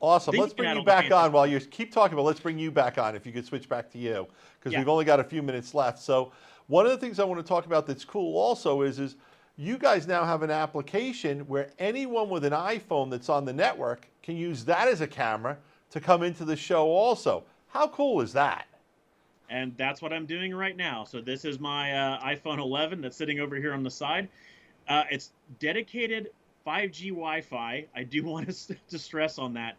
Awesome. Let's bring you back on while you keep talking about. Let's bring you back on if you could switch back to you, because we've only got a few minutes left. So one of the things I want to talk about that's cool also is you guys now have an application where anyone with an iPhone that's on the network can use that as a camera to come into the show also. How cool is that? And that's what I'm doing right now. So this is my iPhone 11 that's sitting over here on the side. It's dedicated 5G Wi-Fi. I do want to stress on that.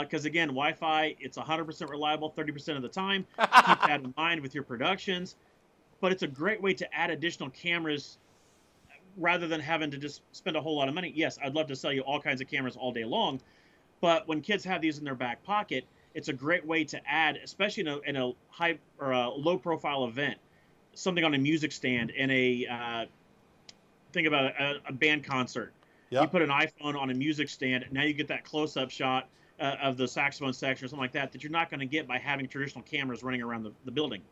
Because again, Wi-Fi, it's 100% reliable 30% of the time. Keep that in mind with your productions. But it's a great way to add additional cameras rather than having to just spend a whole lot of money. Yes, I'd love to sell you all kinds of cameras all day long, but when kids have these in their back pocket, it's a great way to add, especially in a high or a low profile event, something on a music stand in think about a band concert. Yep. You put an iPhone on a music stand, now you get that close-up shot of the saxophone section or something like that you're not going to get by having traditional cameras running around the building.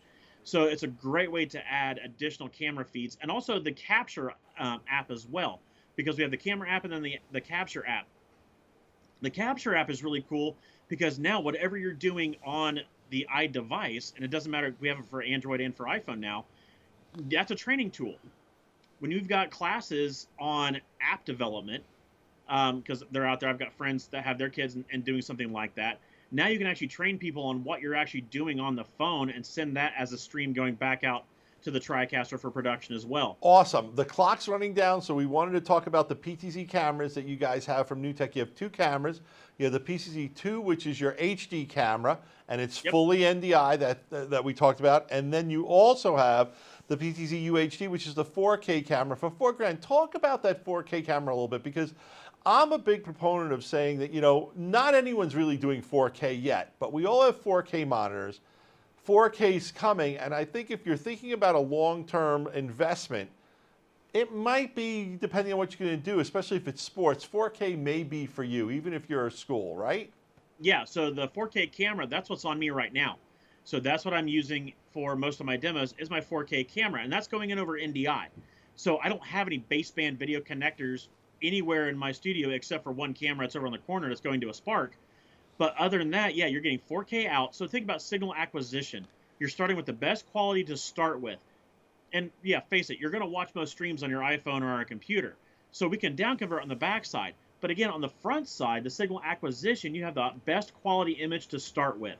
So it's a great way to add additional camera feeds, and also the capture app as well, because we have the camera app and then the capture app. The capture app is really cool because now whatever you're doing on the iDevice, and it doesn't matter if we have it for Android and for iPhone now, that's a training tool. When you've got classes on app development, because they're out there, I've got friends that have their kids and doing something like that. Now you can actually train people on what you're actually doing on the phone and send that as a stream going back out to the TriCaster for production as well. Awesome. The clock's running down, so we wanted to talk about the PTZ cameras that you guys have from NewTek. You have two cameras. You have the PTZ2, which is your HD camera, and it's fully NDI that we talked about. And then you also have the PTZ UHD, which is the 4K camera for $4,000. Talk about that 4K camera a little bit, because I'm a big proponent of saying that, not anyone's really doing 4K yet, but we all have 4K monitors. 4K's coming, and I think if you're thinking about a long-term investment, it might be, depending on what you're going to do, especially if it's sports, 4K may be for you, even if you're a school, right? Yeah, so the 4K camera, that's what's on me right now. So that's what I'm using for most of my demos is my 4K camera, and that's going in over NDI. So I don't have any baseband video connectors anywhere in my studio except for one camera that's over on the corner that's going to a Spark. But other than that, yeah, you're getting 4K out. So think about signal acquisition. You're starting with the best quality to start with. And yeah, face it, you're going to watch most streams on your iPhone or on a computer. So we can down convert on the back side. But again, on the front side, the signal acquisition, you have the best quality image to start with.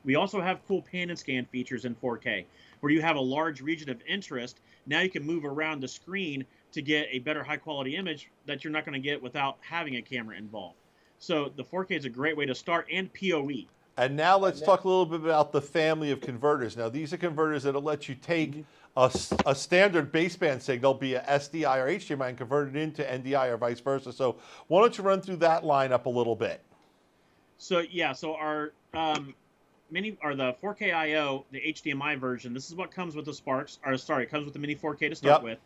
We also have cool pan and scan features in 4K, where you have a large region of interest. Now you can move around the screen to get a better high quality image that you're not going to get without having a camera involved. So the 4K is a great way to start, and PoE. And now let's talk a little bit about the family of converters. Now these are converters that'll let you take a standard baseband signal, be a SDI or HDMI, and convert it into NDI or vice versa. So why don't you run through that lineup a little bit? So yeah, so our the 4K IO, the HDMI version, this is what comes with the Sparks, or sorry, it comes with the Mini 4K to start with.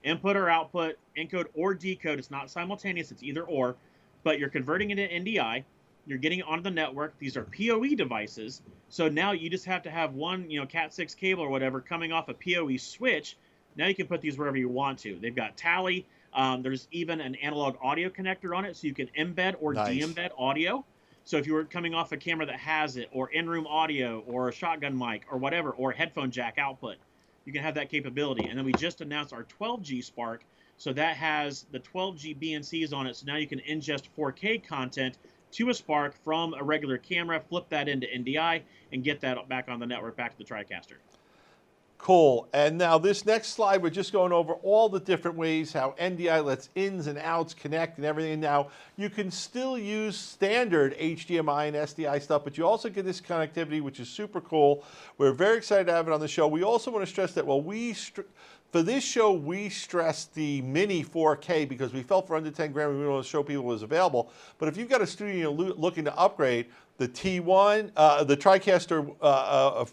Input or output, encode or decode. It's not simultaneous, it's either or, but you're converting it into NDI. You're getting it onto the network. These are PoE devices. So now you just have to have one, Cat6 cable or whatever coming off a PoE switch. Now you can put these wherever you want to. They've got tally. There's even an analog audio connector on it, so you can embed or de-embed audio. So if you were coming off a camera that has it, or in-room audio, or a shotgun mic, or whatever, or headphone jack output, you can have that capability. And then we just announced our 12G Spark, so that has the 12G BNCs on it, so now you can ingest 4K content to a Spark from a regular camera, flip that into NDI, and get that back on the network, back to the TriCaster. Cool. And now this next slide, we're just going over all the different ways how NDI lets ins and outs connect and everything. Now, you can still use standard HDMI and SDI stuff, but you also get this connectivity, which is super cool. We're very excited to have it on the show. We also want to stress that for this show, we stressed the Mini 4K because we felt for under 10 grand, we want to show people what was available. But if you've got a studio looking to upgrade, the T1, the TriCaster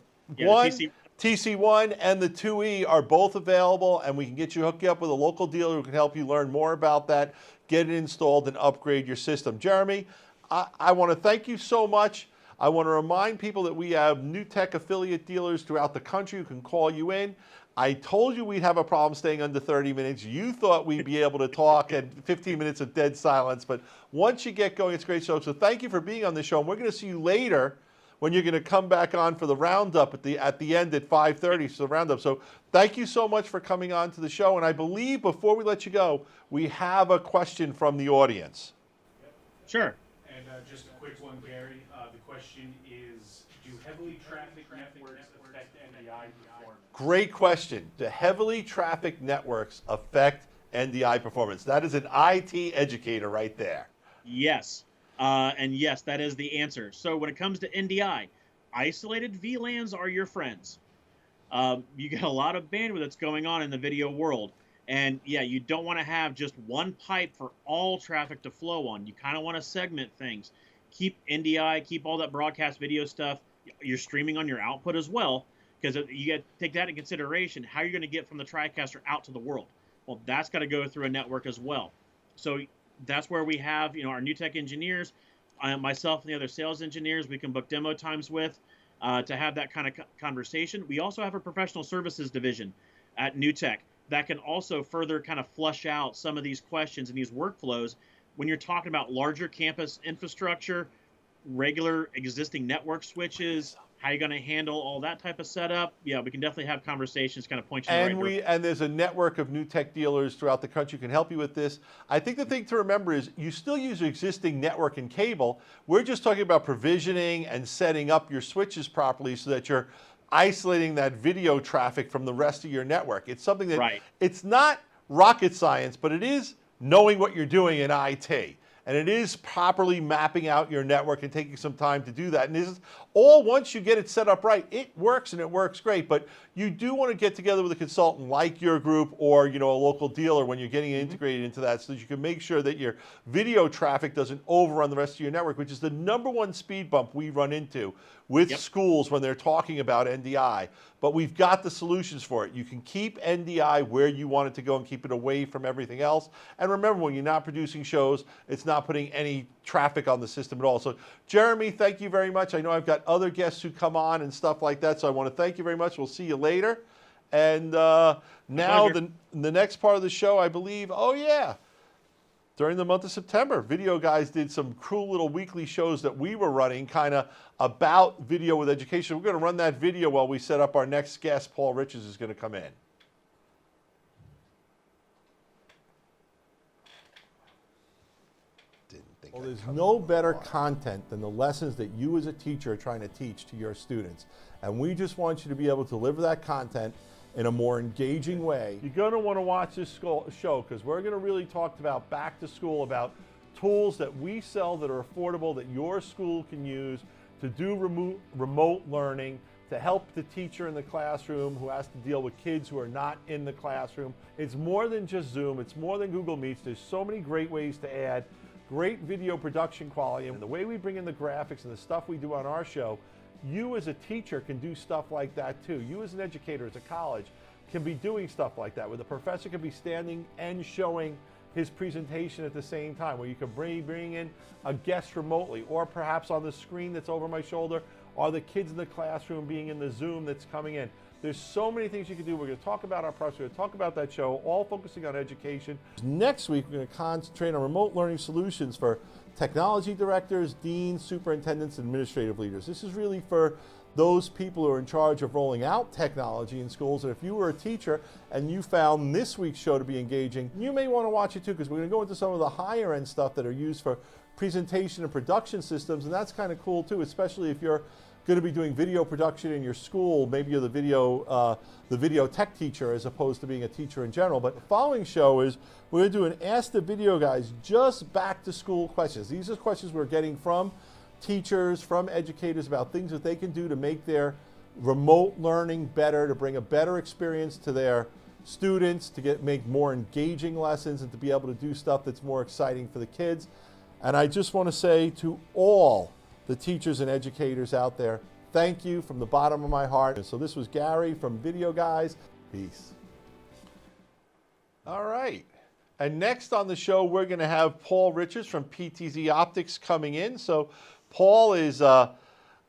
TC1 and the 2E are both available, and we can get you hooked up with a local dealer who can help you learn more about that, get it installed, and upgrade your system. Jeremy, I want to thank you so much. I want to remind people that we have NewTek affiliate dealers throughout the country who can call you in. I told you we'd have a problem staying under 30 minutes. You thought we'd be able to talk at 15 minutes of dead silence, but once you get going, it's a great show. So thank you for being on the show, and we're going to see you later when you're going to come back on for the roundup at the end at 5:30, so the roundup. So thank you so much for coming on to the show, and I believe before we let you go, we have a question from the audience. Sure. And just a quick one, Gary. The question is, do heavily trafficked networks affect NDI performance? Great question. Do heavily trafficked networks affect NDI performance? That is an IT educator right there. Yes. And yes, that is the answer. So when it comes to NDI, isolated VLANs are your friends. You get a lot of bandwidth that's going on in the video world. And yeah, you don't want to have just one pipe for all traffic to flow on. You kind of want to segment things. Keep NDI, keep all that broadcast video stuff. You're streaming on your output as well, because you got to take that in consideration. How you're going to get from the TriCaster out to the world. Well, that's got to go through a network as well. So that's where we have, our NewTek engineers, myself and the other sales engineers, we can book demo times with to have that kind of conversation. We also have a professional services division at NewTek that can also further kind of flush out some of these questions and these workflows when you're talking about larger campus infrastructure, regular existing network switches, how you're going to handle all that type of setup. Yeah, we can definitely have conversations, kind of point you in the right direction. And there's a network of NewTek dealers throughout the country who can help you with this. I think the thing to remember is you still use your existing network and cable. We're just talking about provisioning and setting up your switches properly so that you're isolating that video traffic from the rest of your network. It's something that it's not rocket science, but it is knowing what you're doing in IT. And it is properly mapping out your network and taking some time to do that. And this is all, once you get it set up right, it works and it works great. But you do want to get together with a consultant like your group or a local dealer when you're getting integrated into that, so that you can make sure that your video traffic doesn't overrun the rest of your network, which is the #1 speed bump we run into with schools when they're talking about NDI. But we've got the solutions for it. You can keep NDI where you want it to go and keep it away from everything else. And remember, when you're not producing shows, it's not putting any traffic on the system at all. So Jeremy, thank you very much. I know I've got other guests who come on and stuff like that, so I want to thank you very much. We'll see you later. And now the next part of the show, I believe, during the month of September, Video Guys did some cool little weekly shows that we were running kind of about video with education. We're going to run that video while we set up our next guest. Paul Riches is going to come in. Didn't think Well, there's no better content than the lessons that you as a teacher are trying to teach to your students. And we just want you to be able to deliver that content in a more engaging way. You're going to want to watch this show because we're going to really talk about back to school, about tools that we sell that are affordable that your school can use to do remote learning, to help the teacher in the classroom who has to deal with kids who are not in the classroom. It's more than just Zoom, it's more than Google Meets. There's so many great ways to add great video production quality, and the way we bring in the graphics and the stuff we do on our show, you as a teacher can do stuff like that too. You as an educator, as a college, can be doing stuff like that, where the professor can be standing and showing his presentation at the same time, where you can bring in a guest remotely, or perhaps on the screen that's over my shoulder, or the kids in the classroom being in the Zoom that's coming in. There's so many things you can do. We're going to talk about our products. We're going to talk about that show, all focusing on education. Next week, we're going to concentrate on remote learning solutions for technology directors, deans, superintendents, and administrative leaders. This is really for those people who are in charge of rolling out technology in schools. And if you were a teacher and you found this week's show to be engaging, you may want to watch it too, because we're going to go into some of the higher end stuff that are used for presentation and production systems. And that's kind of cool too, especially if you're going to be doing video production in your school. Maybe you're the video tech teacher as opposed to being a teacher in general. But the following show is we're going to do an Ask the Video Guys just back to school questions. These are questions we're getting from teachers, from educators about things that they can do to make their remote learning better, to bring a better experience to their students, to make more engaging lessons, and to be able to do stuff that's more exciting for the kids. And I just want to say to all the teachers and educators out there, thank you from the bottom of my heart. And so this was Gary from Video Guys. Peace. All right. And next on the show, we're going to have Paul Richards from PTZOptics coming in. So Paul is, I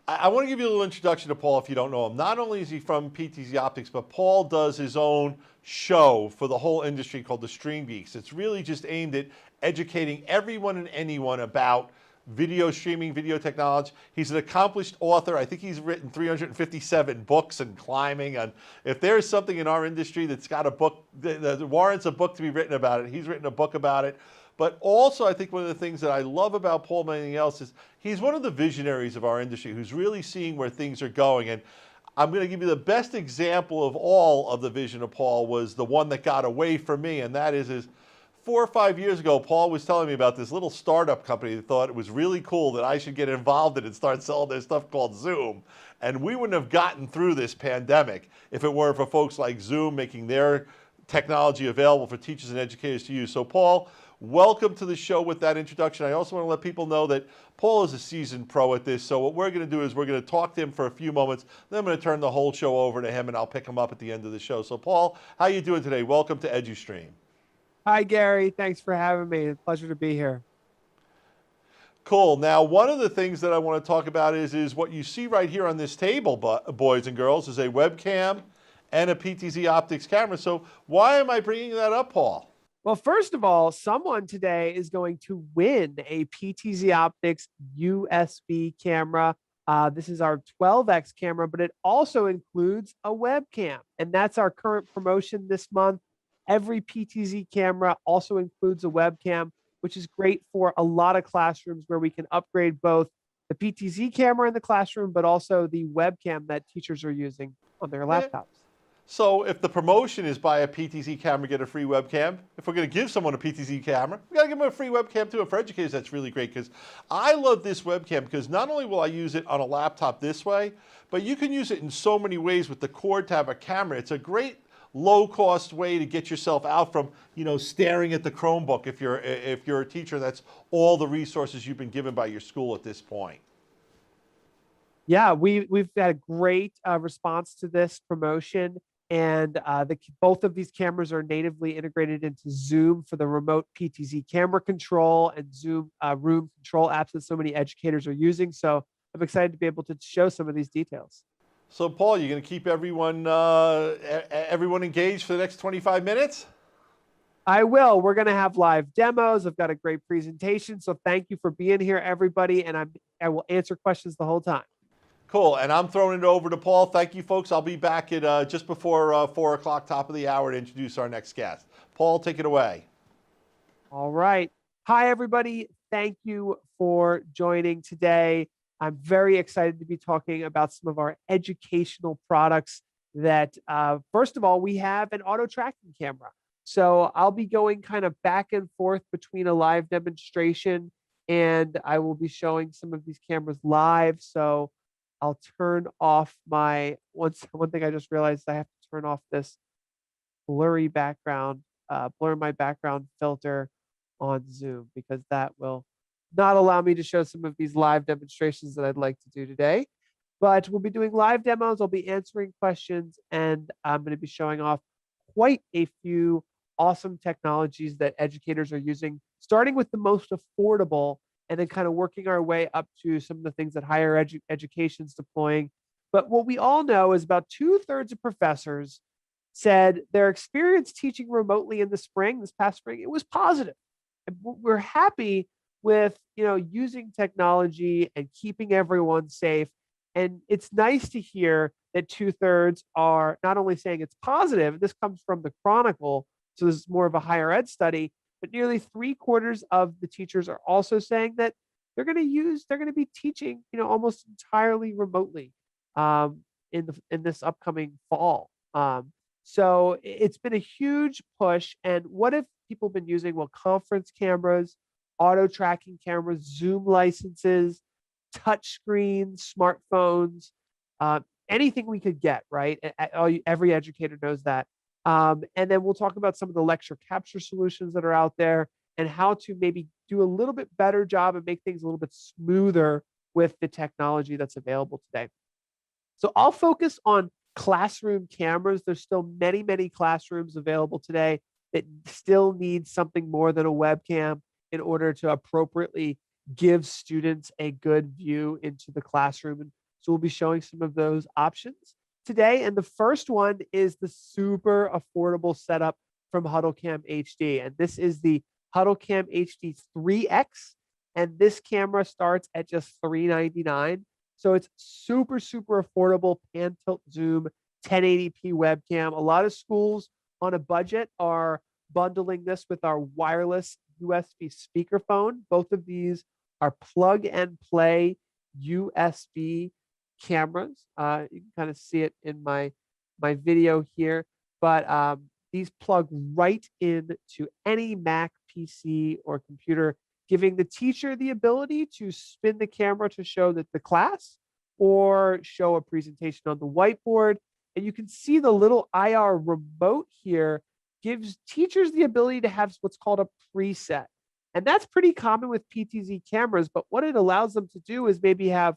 want to give you a little introduction to Paul if you don't know him. Not only is he from PTZOptics, but Paul does his own show for the whole industry called the Stream Geeks. It's really just aimed at educating everyone and anyone about video streaming, video technology. He's an accomplished author. I think he's written 357 books and climbing. And if there's something in our industry that's got a book, that warrants a book to be written about it, he's written a book about it. But also, I think one of the things that I love about Paul more than anything else is he's one of the visionaries of our industry who's really seeing where things are going. And I'm going to give you the best example of all of the vision of Paul was the one that got away from me, and that is 4 or 5 years ago, Paul was telling me about this little startup company that thought it was really cool that I should get involved in and start selling their stuff called Zoom. And we wouldn't have gotten through this pandemic if it weren't for folks like Zoom making their technology available for teachers and educators to use. So Paul, welcome to the show with that introduction. I also want to let people know that Paul is a seasoned pro at this. So what we're going to do is we're going to talk to him for a few moments. Then I'm going to turn the whole show over to him and I'll pick him up at the end of the show. So Paul, how you doing today? Welcome to eduStream. Hi, Gary. Thanks for having me. It's a pleasure to be here. Cool. Now, one of the things that I want to talk about is what you see right here on this table, boys and girls, is a webcam and a PTZOptics camera. So why am I bringing that up, Paul? Well, first of all, someone today is going to win a PTZOptics USB camera. This is our 12X camera, but it also includes a webcam. And that's our current promotion this month. Every PTZ camera also includes a webcam, which is great for a lot of classrooms where we can upgrade both the PTZ camera in the classroom, but also the webcam that teachers are using on their laptops. So if the promotion is buy a PTZ camera, get a free webcam, if we're going to give someone a PTZ camera, we got to give them a free webcam too. And for educators, that's really great because I love this webcam because not only will I use it on a laptop this way, but you can use it in so many ways with the cord to have a camera. It's a great low-cost way to get yourself out from, staring at the Chromebook if you're a teacher. That's all the resources you've been given by your school at this point. Yeah, we've had a great response to this promotion, and both of these cameras are natively integrated into Zoom for the remote PTZ camera control and Zoom room control apps that so many educators are using. So I'm excited to be able to show some of these details. So, Paul, you're going to keep everyone engaged for the next 25 minutes? I will. We're going to have live demos. I've got a great presentation. So thank you for being here, everybody. And I will answer questions the whole time. Cool. And I'm throwing it over to Paul. Thank you, folks. I'll be back at just before 4 o'clock, top of the hour, to introduce our next guest. Paul, take it away. All right. Hi, everybody. thank you for joining today. I'm very excited to be talking about some of our educational products that, first of all, we have an auto tracking camera. So I'll be going kind of back and forth between a live demonstration, and I will be showing some of these cameras live. So I'll turn off my, one thing I just realized, I have to turn off this blurry background, blur my background filter on Zoom, because that will not allow me to show some of these live demonstrations that I'd like to do today. But we'll be doing live demos. I'll be answering questions, and I'm going to be showing off quite a few awesome technologies that educators are using, starting with the most affordable and then kind of working our way up to some of the things that higher education is deploying. But what we all know is about 2/3 of professors said their experience teaching remotely in the spring, this past spring, it was positive. And we're happy with, using technology and keeping everyone safe. And it's nice to hear that 2/3 are not only saying it's positive, this comes from the Chronicle, so this is more of a higher ed study, but nearly 3/4 of the teachers are also saying that they're going to be teaching, almost entirely remotely in this upcoming fall. So it's been a huge push. And what have people been using? Well, conference cameras, auto tracking cameras, Zoom licenses, touch screens, smartphones, anything we could get, right? Every educator knows that. And then we'll talk about some of the lecture capture solutions that are out there and how to maybe do a little bit better job and make things a little bit smoother with the technology that's available today. So I'll focus on classroom cameras. There's still many, many classrooms available today that still need something more than a webcam in order to appropriately give students a good view into the classroom. And so we'll be showing some of those options today. And the first one is the super affordable setup from HuddleCamHD. And this is the HuddleCamHD 3X. And this camera starts at just $399. So it's super, super affordable, pan tilt zoom, 1080p webcam. A lot of schools on a budget are bundling this with our wireless USB speakerphone. Both of these are plug and play USB cameras. You can kind of see it in my video here, but these plug right into any Mac, PC, or computer, giving the teacher the ability to spin the camera to show that the class or show a presentation on the whiteboard. And you can see the little IR remote here gives teachers the ability to have what's called a preset. And that's pretty common with PTZ cameras, but what it allows them to do is maybe have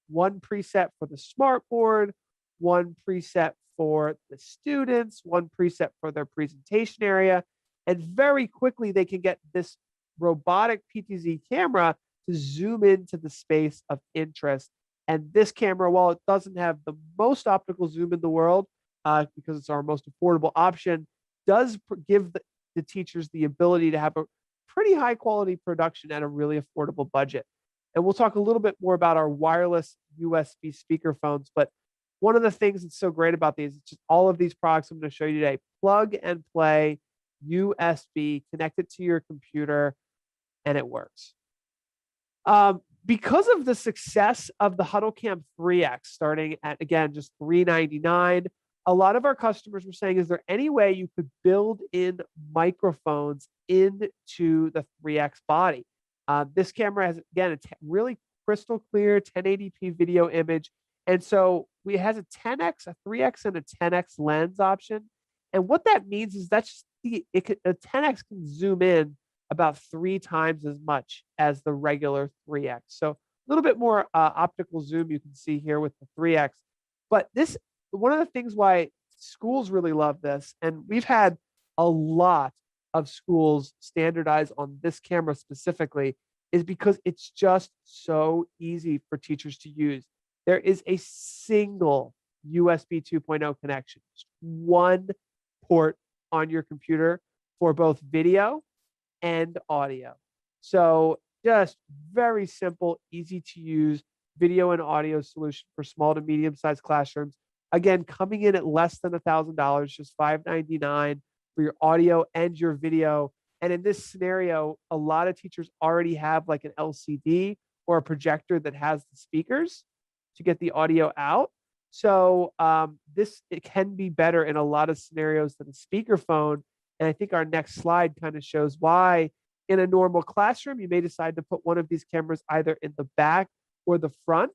one preset for the smartboard, one preset for the students, one preset for their presentation area. And very quickly, they can get this robotic PTZ camera to zoom into the space of interest. And this camera, while it doesn't have the most optical zoom in the world, because it's our most affordable option, does give the teachers the ability to have a pretty high quality production at a really affordable budget. And we'll talk a little bit more about our wireless USB speakerphones. But one of the things that's so great about these is just all of these products I'm going to show you today, plug and play, USB, connect it to your computer, and it works. Because of the success of the HuddleCam 3X, starting at, again, just $399, a lot of our customers were saying, is there any way you could build in microphones into the 3X body? This camera has, again, a really crystal clear 1080p video image. And so it has a 10X, a 3X, and a 10X lens option. And what that means is that's a 10X can zoom in about 3 times as much as the regular 3X. So a little bit more optical zoom you can see here with the 3X. But this, one of the things why schools really love this, and we've had a lot of schools standardize on this camera specifically, is because it's just so easy for teachers to use. There is a single USB 2.0 connection, just one port on your computer for both video and audio. So just very simple, easy to use video and audio solution for small to medium sized classrooms. Again, coming in at less than $1,000, just $599 for your audio and your video. And in this scenario, a lot of teachers already have like an LCD or a projector that has the speakers to get the audio out. So it can be better in a lot of scenarios than a speakerphone. And I think our next slide kind of shows why. In a normal classroom, you may decide to put one of these cameras either in the back or the front.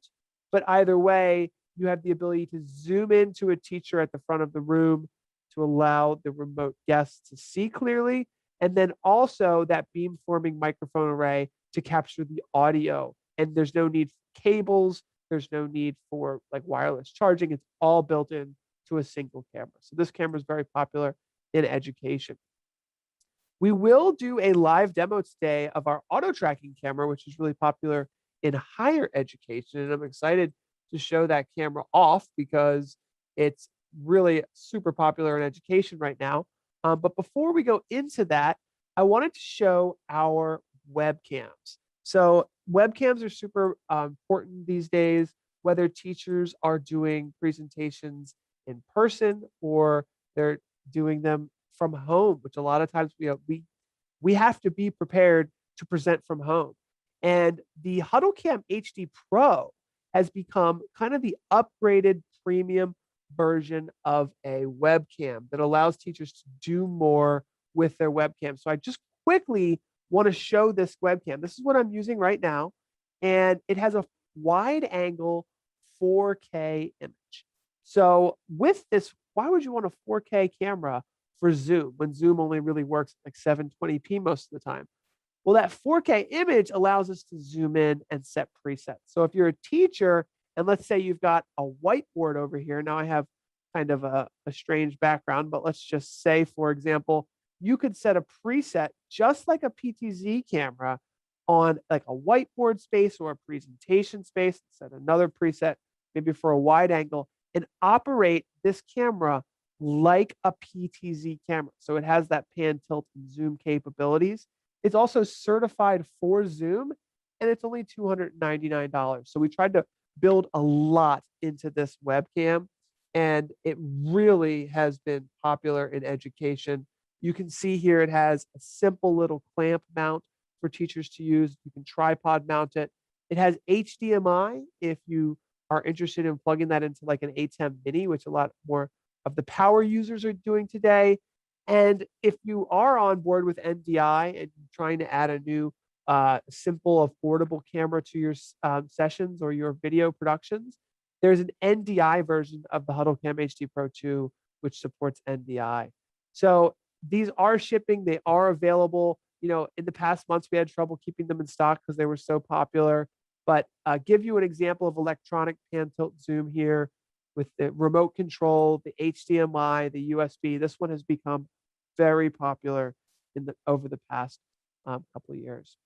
But either way, you have the ability to zoom into a teacher at the front of the room to allow the remote guests to see clearly. And then also that beamforming microphone array to capture the audio. And there's no need for cables. There's no need for like wireless charging. It's all built in to a single camera. So this camera is very popular in education. We will do a live demo today of our auto tracking camera, which is really popular in higher education. And I'm excited to show that camera off because it's really super popular in education right now. But before we go into that, I wanted to show our webcams. So webcams are super important these days, whether teachers are doing presentations in person or they're doing them from home, which a lot of times we have to be prepared to present from home. And the HuddleCamHD Pro has become kind of the upgraded premium version of a webcam that allows teachers to do more with their webcam. So I just quickly want to show this webcam. This is what I'm using right now, and it has a wide angle 4K image. So with this, why would you want a 4K camera for Zoom when Zoom only really works like 720p most of the time? Well, that 4K image allows us to zoom in and set presets. So if you're a teacher, and let's say you've got a whiteboard over here. Now I have kind of a strange background, but let's just say, for example, you could set a preset just like a PTZ camera on like a whiteboard space or a presentation space, set another preset maybe for a wide angle, and operate this camera like a PTZ camera. So it has that pan, tilt, and zoom capabilities. It's also certified for Zoom, and it's only $299. So we tried to build a lot into this webcam, and it really has been popular in education. You can see here it has a simple little clamp mount for teachers to use. You can tripod mount it. It has HDMI if you are interested in plugging that into like an ATEM mini, which a lot more of the power users are doing today. And if you are on board with NDI and trying to add a new simple, affordable camera to your sessions or your video productions, there's an NDI version of the HuddleCamHD Pro 2, which supports NDI. So these are shipping. They are available. You know, in the past months, we had trouble keeping them in stock because they were so popular. But give you an example of electronic pan tilt zoom here with the remote control, the HDMI, the USB. This one has become very popular over the past couple of years.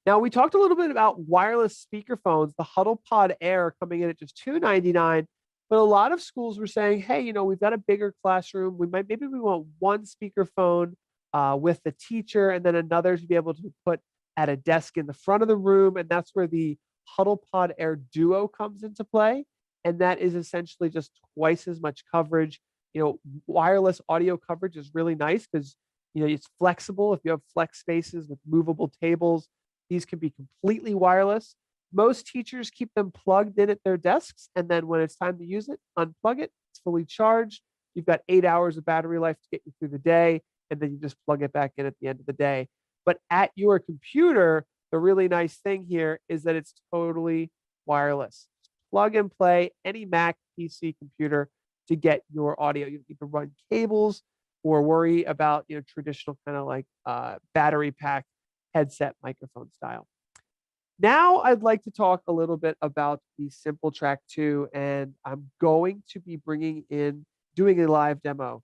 Now, we talked a little bit about wireless speakerphones, the HuddlePod Air coming in at just $299. But a lot of schools were saying, hey, you know, we've got a bigger classroom. Maybe we want one speakerphone with the teacher and then another to be able to put at a desk in the front of the room. And that's where the HuddlePod Air Duo comes into play. And that is essentially just twice as much coverage. You know, wireless audio coverage is really nice because, you know, it's flexible. If you have flex spaces with movable tables, these can be completely wireless. Most teachers keep them plugged in at their desks. And then when it's time to use it, unplug it. It's fully charged. You've got 8 hours of battery life to get you through the day. And then you just plug it back in at the end of the day. But at your computer, the really nice thing here is that it's totally wireless. Plug and play any Mac, PC, computer to get your audio. You don't need to run cables or worry about, you know, traditional kind of like battery pack headset microphone style. Now I'd like to talk a little bit about the Simple Track 2, and I'm going to be doing a live demo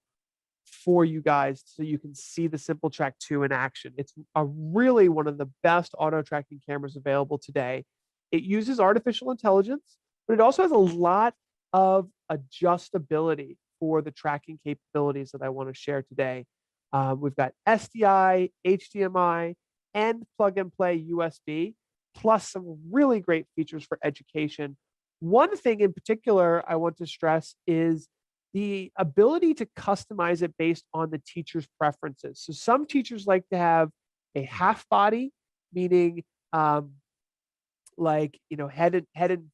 for you guys so you can see the Simple Track 2 in action. It's really one of the best auto tracking cameras available today. It uses artificial intelligence, but it also has a lot of adjustability for the tracking capabilities that I want to share today. We've got SDI, HDMI, and plug and play USB, plus some really great features for education. One thing in particular I want to stress is the ability to customize it based on the teacher's preferences. So some teachers like to have a half body, meaning um, like, head and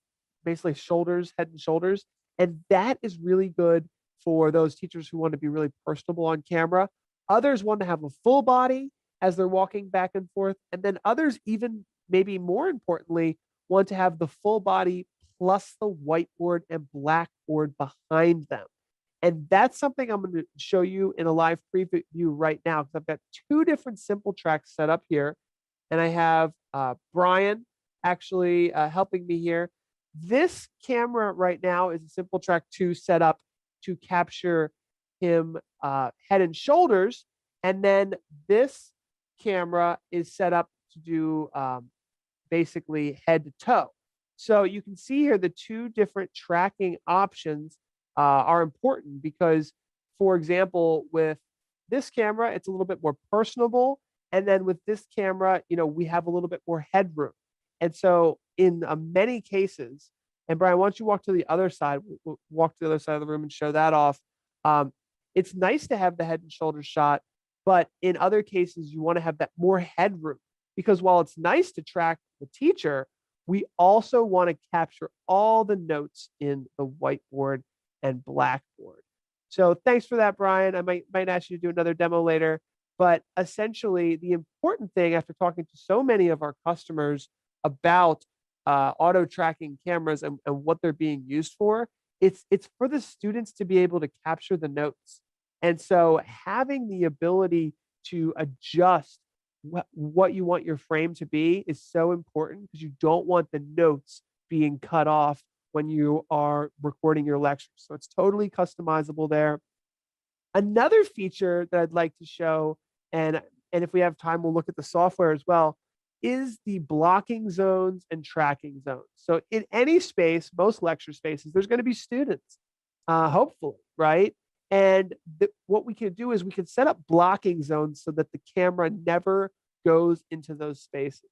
basically shoulders, head and shoulders. And that is really good for those teachers who want to be really personable on camera. Others want to have a full body as they're walking back and forth. And then others, even maybe more importantly, want to have the full body plus the whiteboard and blackboard behind them. And that's something I'm going to show you in a live preview right now, because I've got two different simple tracks set up here. And I have Brian actually helping me here. This camera right now is a Simple Track 2 set up to capture him head and shoulders. And then this camera is set up to do basically head to toe. So you can see here the two different tracking options are important because, for example, with this camera, it's a little bit more personable. And then with this camera, we have a little bit more headroom. And so in many cases, and Brian, why don't you walk to the other side, walk to the other side of the room and show that off. It's nice to have the head and shoulders shot, but in other cases, you want to have that more headroom because while it's nice to track the teacher, we also want to capture all the notes in the whiteboard and blackboard. So thanks for that, Brian. I might ask you to do another demo later. But essentially, the important thing after talking to so many of our customers about auto tracking cameras and what they're being used for, it's for the students to be able to capture the notes. And so having the ability to adjust what you want your frame to be is so important because you don't want the notes being cut off when you are recording your lectures. So it's totally customizable there. Another feature that I'd like to show, and if we have time, we'll look at the software as well, is the blocking zones and tracking zones. So in any space, most lecture spaces, there's going to be students, hopefully, right? And what we can do is we can set up blocking zones so that the camera never goes into those spaces.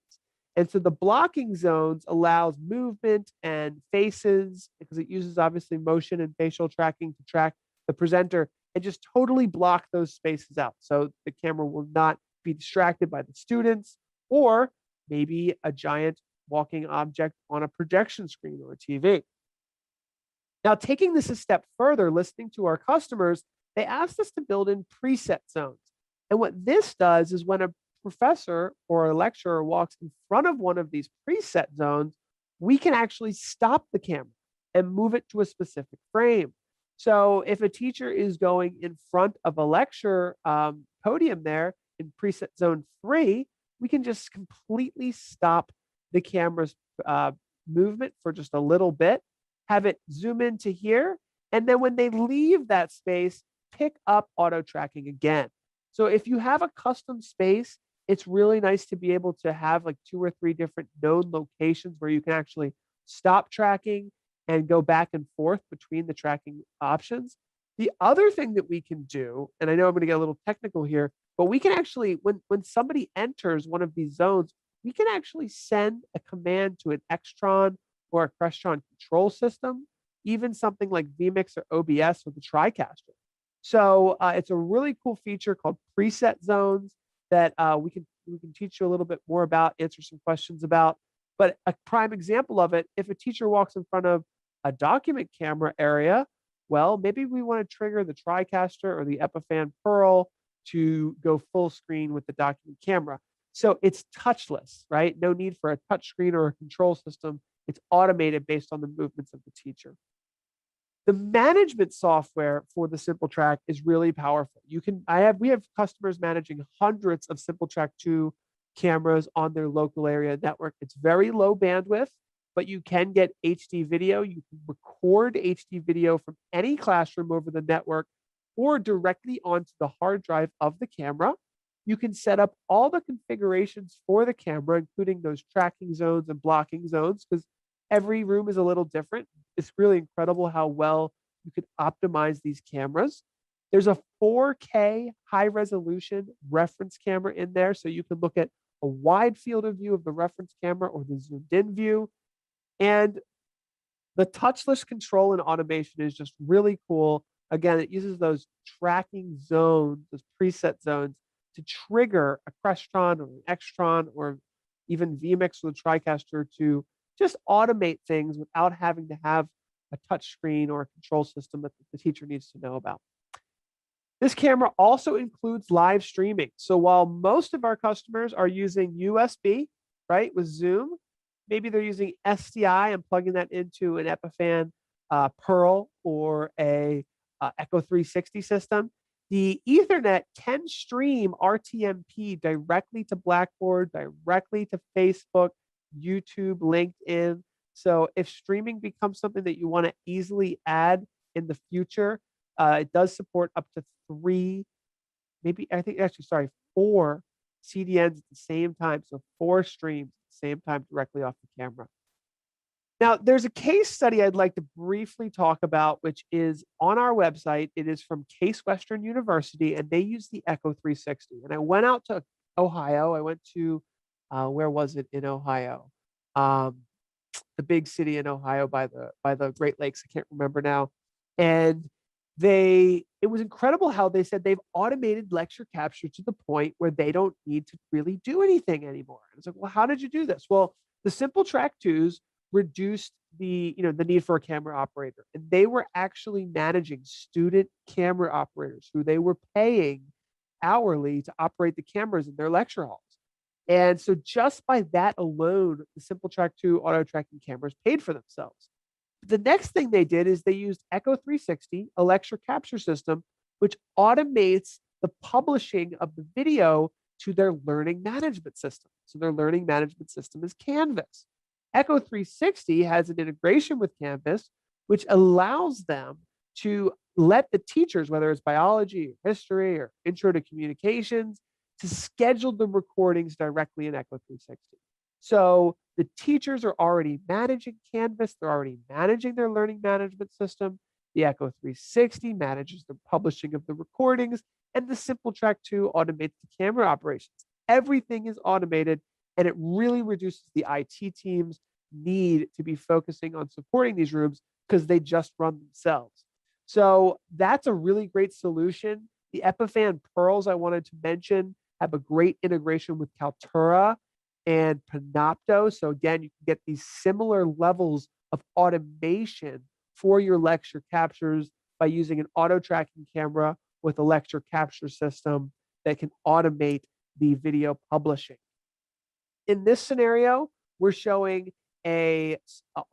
And so the blocking zones allows movement and faces because it uses obviously motion and facial tracking to track the presenter and just totally block those spaces out. So the camera will not be distracted by the students or maybe a giant walking object on a projection screen or a TV. Now, taking this a step further, listening to our customers, they asked us to build in preset zones. And what this does is when a professor or a lecturer walks in front of one of these preset zones, we can actually stop the camera and move it to a specific frame. So if a teacher is going in front of a lecture podium there in preset zone 3, we can just completely stop the camera's movement for just a little bit, have it zoom into here, and then when they leave that space, pick up auto tracking again. So if you have a custom space, it's really nice to be able to have like 2 or 3 different known locations where you can actually stop tracking and go back and forth between the tracking options. The other thing that we can do, and I know I'm going to get a little technical here, but we can actually, when somebody enters one of these zones, we can actually send a command to an Extron or a Crestron control system, even something like vMix or OBS or the TriCaster. So it's a really cool feature called preset zones that we can teach you a little bit more about, answer some questions about. But a prime example of it, if a teacher walks in front of a document camera area, well, maybe we want to trigger the TriCaster or the Epiphan Pearl to go full screen with the document camera. So it's touchless, right? No need for a touch screen or a control system. It's automated based on the movements of the teacher. The management software for the Simple Track is really powerful. We have customers managing hundreds of Simple Track 2 cameras on their local area network. It's very low bandwidth, but you can get HD video. You can record HD video from any classroom over the network or directly onto the hard drive of the camera. You can set up all the configurations for the camera, including those tracking zones and blocking zones, because every room is a little different. It's really incredible how well you could optimize these cameras. There's a 4K high resolution reference camera in there, so you can look at a wide field of view of the reference camera or the zoomed in view. And the touchless control and automation is just really cool. Again, it uses those tracking zones, those preset zones, to trigger a Crestron or an Extron or even vMix with a TriCaster to just automate things without having to have a touch screen or a control system that the teacher needs to know about. This camera also includes live streaming. So while most of our customers are using USB, right, with Zoom, maybe they're using SDI and plugging that into an Epiphan Pearl or a Echo 360 system. The Ethernet can stream RTMP directly to Blackboard, directly to Facebook, YouTube, LinkedIn. So if streaming becomes something that you want to easily add in the future, it does support up to 3, maybe I think actually, sorry, 4 CDNs at the same time. So 4 streams at the same time directly off the camera. Now, there's a case study I'd like to briefly talk about, which is on our website. It is from Case Western University, and they use the Echo 360. And I went out to Ohio. I went to, where was it in Ohio? The big city in Ohio by the Great Lakes. I can't remember now. And it was incredible how they said they've automated lecture capture to the point where they don't need to really do anything anymore. And it's like, well, how did you do this? Well, the Simple Track 2s reduced the need for a camera operator, and they were actually managing student camera operators who they were paying hourly to operate the cameras in their lecture halls. And so just by that alone, the Simple Track 2 auto tracking cameras paid for themselves. The next thing they did is they used Echo 360, a lecture capture system, which automates the publishing of the video to their learning management system. So their learning management system is Canvas. Echo 360 has an integration with Canvas, which allows them to let the teachers, whether it's biology, or history, or intro to communications, to schedule the recordings directly in Echo 360. So the teachers are already managing Canvas. They're already managing their learning management system. The Echo 360 manages the publishing of the recordings, and the Simple Track 2 automates the camera operations. Everything is automated, and it really reduces the IT team's need to be focusing on supporting these rooms because they just run themselves. So that's a really great solution. The Epiphan Pearls I wanted to mention have a great integration with Kaltura and Panopto. So again, you can get these similar levels of automation for your lecture captures by using an auto tracking camera with a lecture capture system that can automate the video publishing. In this scenario, we're showing a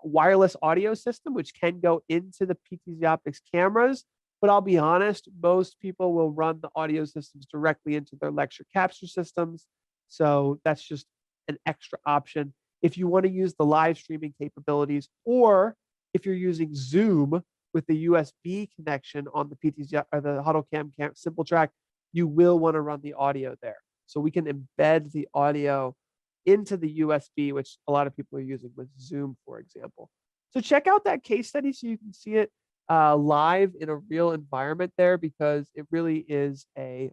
wireless audio system, which can go into the PTZOptics cameras. But I'll be honest, most people will run the audio systems directly into their lecture capture systems. So that's just an extra option. If you want to use the live streaming capabilities, or if you're using Zoom with the USB connection on the PTZ or the HuddleCam Simple Track, you will want to run the audio there. So we can embed the audio into the USB, which a lot of people are using with Zoom, for example. So check out that case study so you can see it live in a real environment there, because it really is a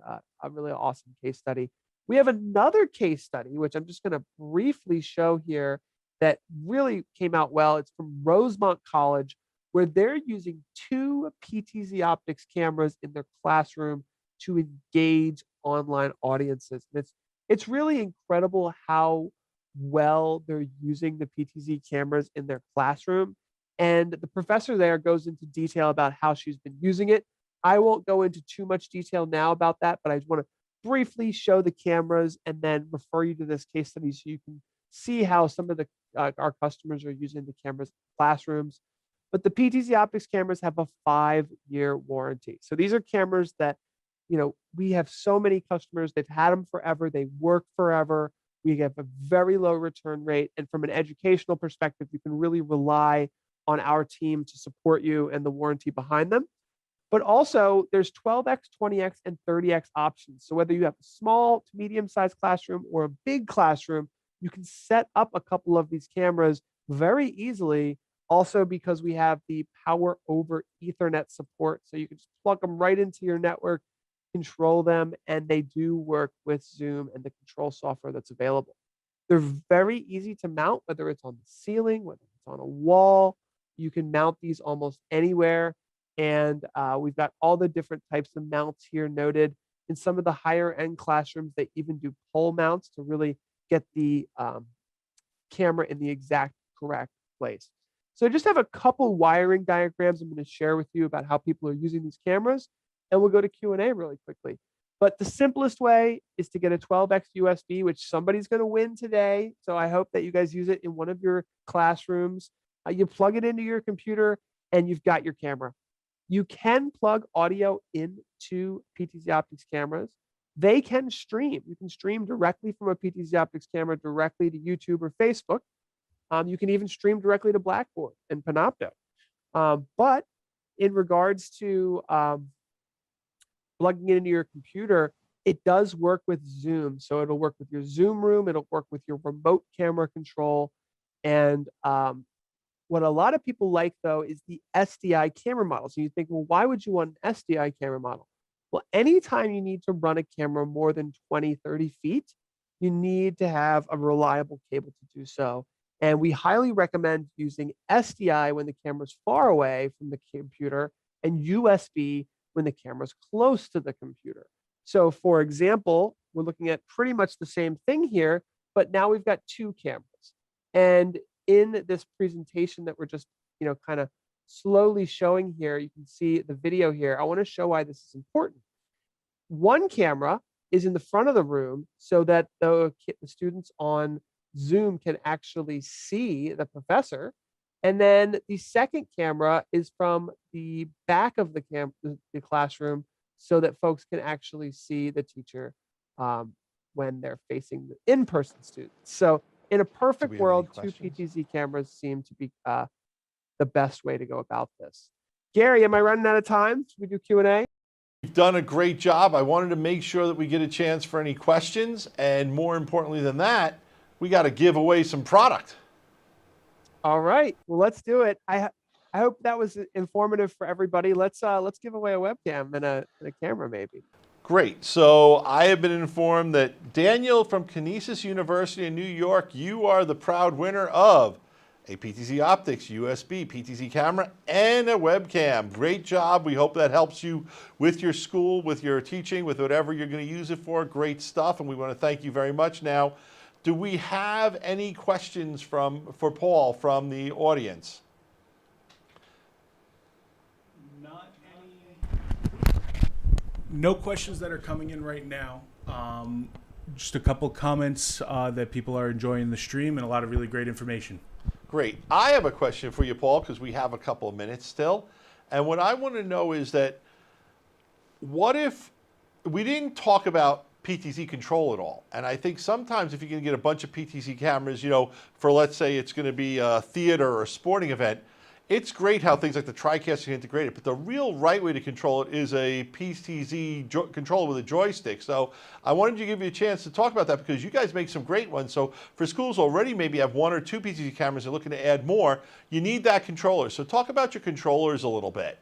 really awesome case study. We have another case study, which I'm just going to briefly show here, that really came out well. It's from Rosemont College, where they're using 2 PTZOptics cameras in their classroom to engage online audiences. And it's really incredible how well they're using the PTZ cameras in their classroom. And the professor there goes into detail about how she's been using it. I won't go into too much detail now about that, but I just want to briefly show the cameras and then refer you to this case study so you can see how some of our customers are using the cameras in classrooms. But the PTZOptics cameras have a 5-year warranty. So these are cameras that, we have so many customers, they've had them forever, they work forever. We have a very low return rate. And from an educational perspective, you can really rely on our team to support you and the warranty behind them. But also there's 12x, 20x, and 30x options. So whether you have a small to medium-sized classroom or a big classroom, you can set up a couple of these cameras very easily. Also, because we have the power over Ethernet support. So you can just plug them right into your network, control them, and they do work with Zoom and the control software that's available. They're very easy to mount, whether it's on the ceiling, whether it's on a wall. You can mount these almost anywhere. And we've got all the different types of mounts here noted. In some of the higher end classrooms, they even do pole mounts to really get the camera in the exact correct place. So I just have a couple wiring diagrams I'm going to share with you about how people are using these cameras, and we'll go to Q&A really quickly. But the simplest way is to get a 12x USB, which somebody's going to win today. So I hope that you guys use it in one of your classrooms. You plug it into your computer and you've got your camera. You can plug audio into PTZOptics cameras. They can stream. You can stream directly from a PTZOptics camera directly to YouTube or Facebook. You can even stream directly to Blackboard and Panopto. But in regards to plugging it into your computer, it does work with Zoom. So it'll work with your Zoom room. It'll work with your remote camera control. And what a lot of people like, though, is the SDI camera model. So you think, well, why would you want an SDI camera model? Well, anytime you need to run a camera more than 20, 30 feet, you need to have a reliable cable to do so. And we highly recommend using SDI when the camera's far away from the computer and USB when the camera's close to the computer. So for example, we're looking at pretty much the same thing here, but now we've got two cameras. And in this presentation that we're just, kind of slowly showing here, you can see the video here. I want to show why this is important. One camera is in the front of the room so that the students on Zoom can actually see the professor. And then the second camera is from the back of the classroom so that folks can actually see the teacher when they're facing the in-person students. So in a perfect world, two PTZ cameras seem to be the best way to go about this. Gary, am I running out of time? Should we do Q&A? You've done a great job. I wanted to make sure that we get a chance for any questions. And more importantly than that, we got to give away some product. All right. Well, let's do it. I hope that was informative for everybody. Let's give away a webcam and a camera maybe. Great. So I have been informed that Daniel from Canisius University in New York, you are the proud winner of a PTZOptics USB PTZ camera and a webcam. Great job. We hope that helps you with your school, with your teaching, with whatever you're going to use it for. Great stuff. And we want to thank you very much. Now, do we have any questions for Paul from the audience? No questions that are coming in right now. Just a couple comments that people are enjoying the stream and a lot of really great information. Great. I have a question for you, Paul, because we have a couple of minutes still. And what I want to know is that what if we didn't talk about PTZ control at all? And I think sometimes if you can get a bunch of PTZ cameras, for let's say it's going to be a theater or a sporting event, it's great how things like the TriCast can integrate it, but the real right way to control it is a PTZ controller with a joystick. So I wanted to give you a chance to talk about that because you guys make some great ones. So for schools already maybe have one or two PTZ cameras and looking to add more, you need that controller. So talk about your controllers a little bit.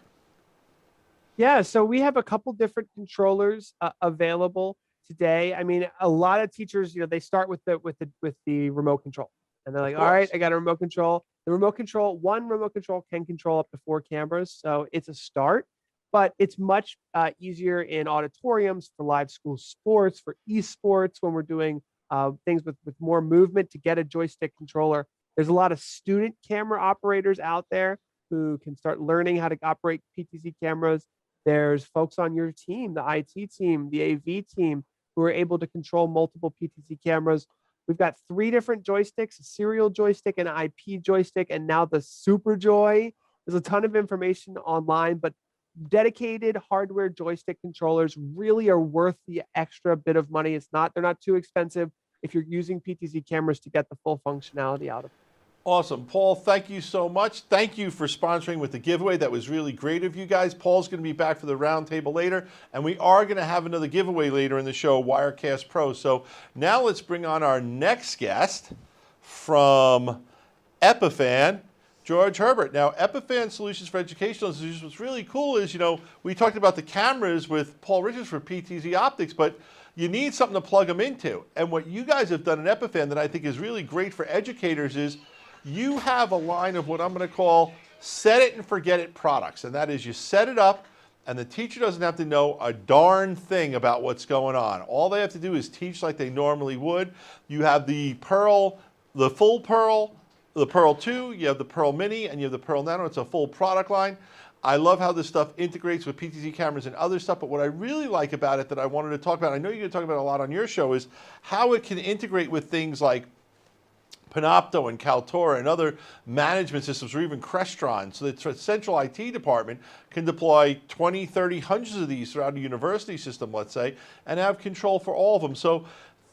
Yeah, so we have a couple different controllers available today. I mean, a lot of teachers, they start with the remote control. And they're like, all right, I got a remote control. One remote control can control up to 4 cameras. So it's a start, but it's much easier in auditoriums, for live school sports, for esports, when we're doing things with more movement to get a joystick controller. There's a lot of student camera operators out there who can start learning how to operate PTZ cameras. There's folks on your team, the IT team, the AV team, who are able to control multiple PTZ cameras. We've got 3 different joysticks, a serial joystick, an IP joystick, and now the Super Joy. There's a ton of information online, but dedicated hardware joystick controllers really are worth the extra bit of money. They're not too expensive if you're using PTZ cameras to get the full functionality out of it. Awesome. Paul, thank you so much. Thank you for sponsoring with the giveaway. That was really great of you guys. Paul's going to be back for the roundtable later, and we are going to have another giveaway later in the show, Wirecast Pro. So now let's bring on our next guest from Epiphan, George Herbert. Now, Epiphan Solutions for Educational Institutions, what's really cool is, we talked about the cameras with Paul Richards for PTZOptics, but you need something to plug them into. And what you guys have done in Epiphan that I think is really great for educators is you have a line of what I'm going to call set it and forget it products. And that is, you set it up and the teacher doesn't have to know a darn thing about what's going on. All they have to do is teach like they normally would. You have the Pearl, the full Pearl, the Pearl 2, you have the Pearl Mini, and you have the Pearl Nano. It's a full product line. I love how this stuff integrates with PTZ cameras and other stuff, but what I really like about it that I wanted to talk about, I know you're going to talk about it a lot on your show, is how it can integrate with things like Panopto and Kaltura and other management systems, or even Crestron, so that the central IT department can deploy 20, 30, hundreds of these throughout a university system, let's say, and have control for all of them. So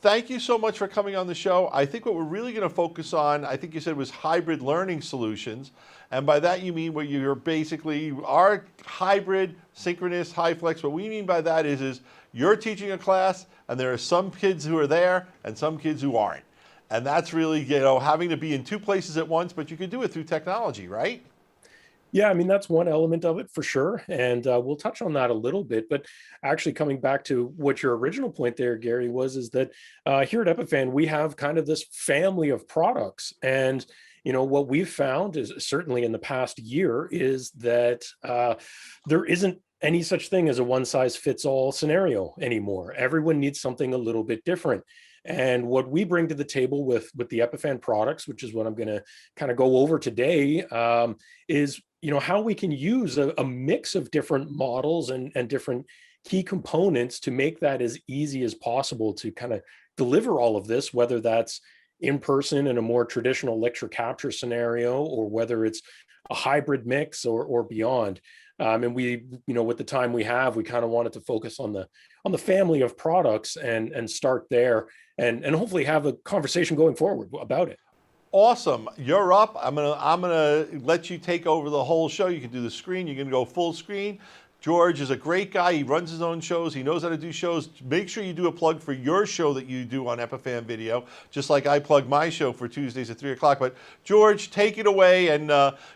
thank you so much for coming on the show. I think what we're really going to focus on, I think you said, was hybrid learning solutions. And by that you mean what you're basically are hybrid, synchronous, HyFlex. What we mean by that is you're teaching a class and there are some kids who are there and some kids who aren't. And that's really, having to be in two places at once, but you can do it through technology, right? Yeah, I mean, that's one element of it for sure. And we'll touch on that a little bit. But actually coming back to what your original point there, Gary, is that here at Epiphan, we have kind of this family of products. And what we've found is certainly in the past year is that there isn't any such thing as a one-size-fits-all scenario anymore. Everyone needs something a little bit different. And what we bring to the table with the Epiphan products, which is what I'm going to kind of go over today, is how we can use a mix of different models and different key components to make that as easy as possible to kind of deliver all of this, whether that's in person in a more traditional lecture capture scenario, or whether it's a hybrid mix or beyond. And we, with the time we have, we kind of wanted to focus on the family of products and start there and hopefully have a conversation going forward about it. Awesome. You're up. I'm gonna let you take over the whole show. You can do the screen. You can go full screen. George is a great guy. He runs his own shows. He knows how to do shows. Make sure you do a plug for your show that you do on Epiphan Video, just like I plug my show for Tuesdays at 3 o'clock. But George, take it away. And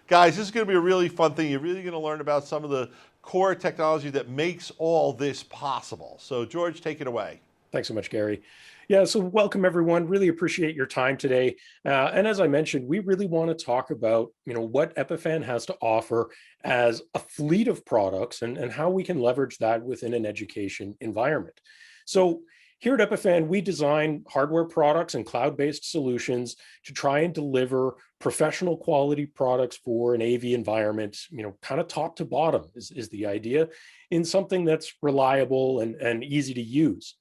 guys, this is going to be a really fun thing. You're really going to learn about some of the core technology that makes all this possible. So George, take it away. Thanks so much, Gary. Yeah, so welcome everyone. Really appreciate your time today. And as I mentioned, we really want to talk about, what Epiphan has to offer as a fleet of products and how we can leverage that within an education environment. So here at Epiphan, we design hardware products and cloud-based solutions to try and deliver professional quality products for an AV environment, kind of top to bottom is the idea, in something that's reliable and easy to use.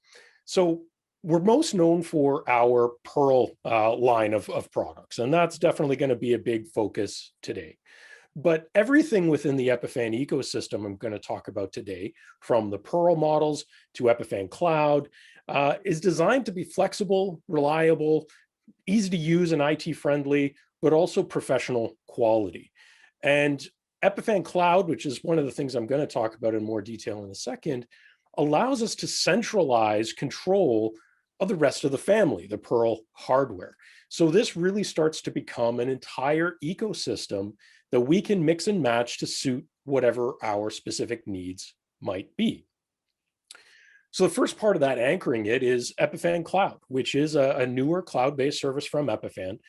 So we're most known for our Pearl line of products, and that's definitely going to be a big focus today. But everything within the Epiphan ecosystem I'm going to talk about today, from the Pearl models to Epiphan Cloud, is designed to be flexible, reliable, easy to use and IT friendly, but also professional quality. And Epiphan Cloud, which is one of the things I'm going to talk about in more detail in a second, allows us to centralize control of the rest of the family, the Pearl hardware. So this really starts to become an entire ecosystem that we can mix and match to suit whatever our specific needs might be. So the first part of that anchoring it is Epiphan Cloud, which is a newer cloud-based service from Epiphan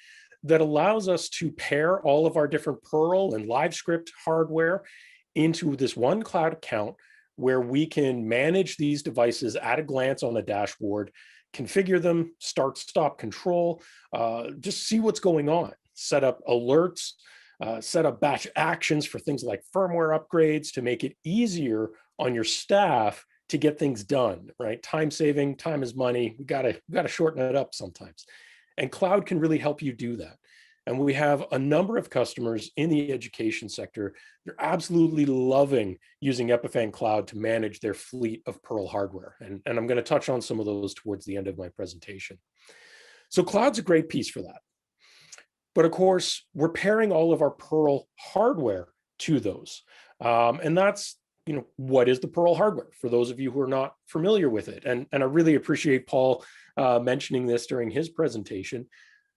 that allows us to pair all of our different Pearl and LiveScript hardware into this one cloud account where we can manage these devices at a glance on a dashboard, configure them, start, stop, control, just see what's going on, set up alerts, set up batch actions for things like firmware upgrades to make it easier on your staff to get things done, right? Time saving, time is money. We gotta shorten it up sometimes. And cloud can really help you do that. And we have a number of customers in the education sector. They're absolutely loving using Epiphan Cloud to manage their fleet of Pearl hardware. And I'm going to touch on some of those towards the end of my presentation. So cloud's a great piece for that. But of course, we're pairing all of our Pearl hardware to those. And that's, what is the Pearl hardware for those of you who are not familiar with it? And I really appreciate Paul mentioning this during his presentation.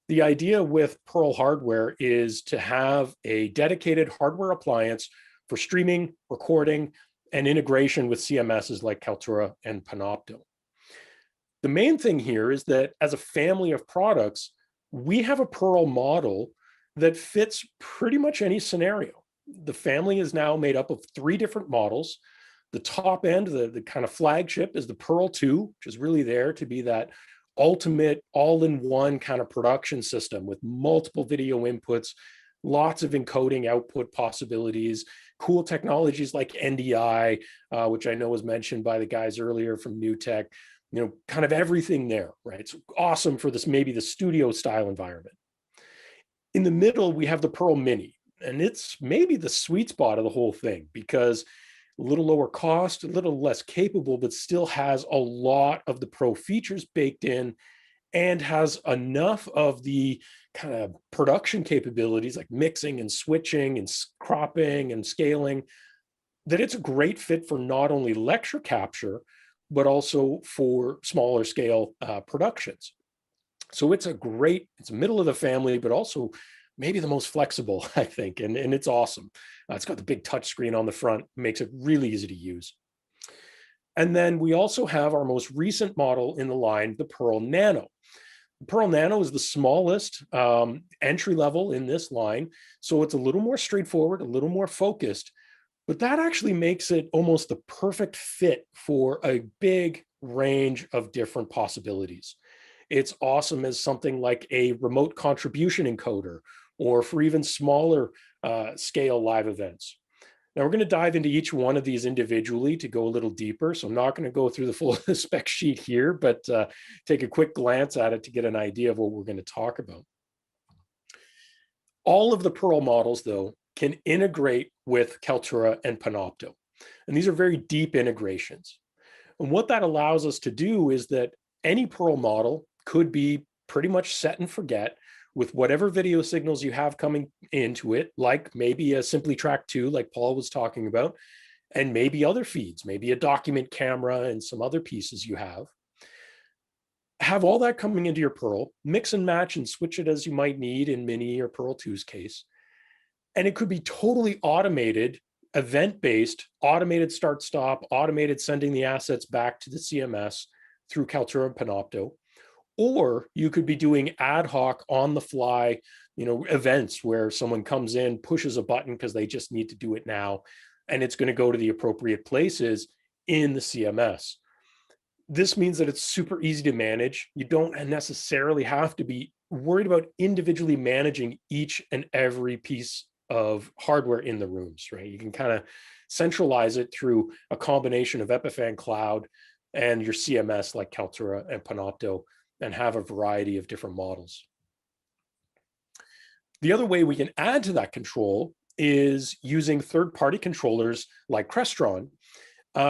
The idea with Pearl hardware is to have a dedicated hardware appliance for streaming, recording, and integration with CMSs like Kaltura and Panopto. The main thing here is that as a family of products, we have a Pearl model that fits pretty much any scenario. The family is now made up of 3 different models. The top end, the kind of flagship, is the Pearl 2, which is really there to be that ultimate all-in-one kind of production system with multiple video inputs, lots of encoding output possibilities, cool technologies like NDI, which I know was mentioned by the guys earlier from NewTek, kind of everything there, right? It's awesome for this, maybe the studio style environment. In the middle, we have the Pearl Mini, and it's maybe the sweet spot of the whole thing because a little lower cost, a little less capable, but still has a lot of the pro features baked in and has enough of the kind of production capabilities like mixing and switching and cropping and scaling that it's a great fit for not only lecture capture, but also for smaller scale productions. So it's middle of the family, but also maybe the most flexible, I think, and it's awesome. It's got the big touch screen on the front, makes it really easy to use. And then we also have our most recent model in the line, the Pearl Nano. The Pearl Nano is the smallest entry level in this line, so it's a little more straightforward, a little more focused, but that actually makes it almost the perfect fit for a big range of different possibilities. It's awesome as something like a remote contribution encoder or for even smaller scale live events. Now we're going to dive into each one of these individually to go a little deeper. So I'm not going to go through the full spec sheet here, but take a quick glance at it to get an idea of what we're going to talk about. All of the Pearl models, though, can integrate with Kaltura and Panopto. And these are very deep integrations. And what that allows us to do is that any Pearl model could be pretty much set and forget with whatever video signals you have coming into it, like maybe a Simply Track 2, like Paul was talking about, and maybe other feeds, maybe a document camera and some other pieces you have. Have all that coming into your Pearl, mix and match and switch it as you might need in Mini or Pearl 2's case. And it could be totally automated, event-based, automated start-stop, automated sending the assets back to the CMS through Kaltura and Panopto. Or you could be doing ad hoc on the fly, events where someone comes in, pushes a button because they just need to do it now, and it's going to go to the appropriate places in the CMS. This means that it's super easy to manage. You don't necessarily have to be worried about individually managing each and every piece of hardware in the rooms, right? You can kind of centralize it through a combination of Epiphan Cloud and your CMS like Kaltura and Panopto, and have a variety of different models. The other way we can add to that control is using third-party controllers like Crestron,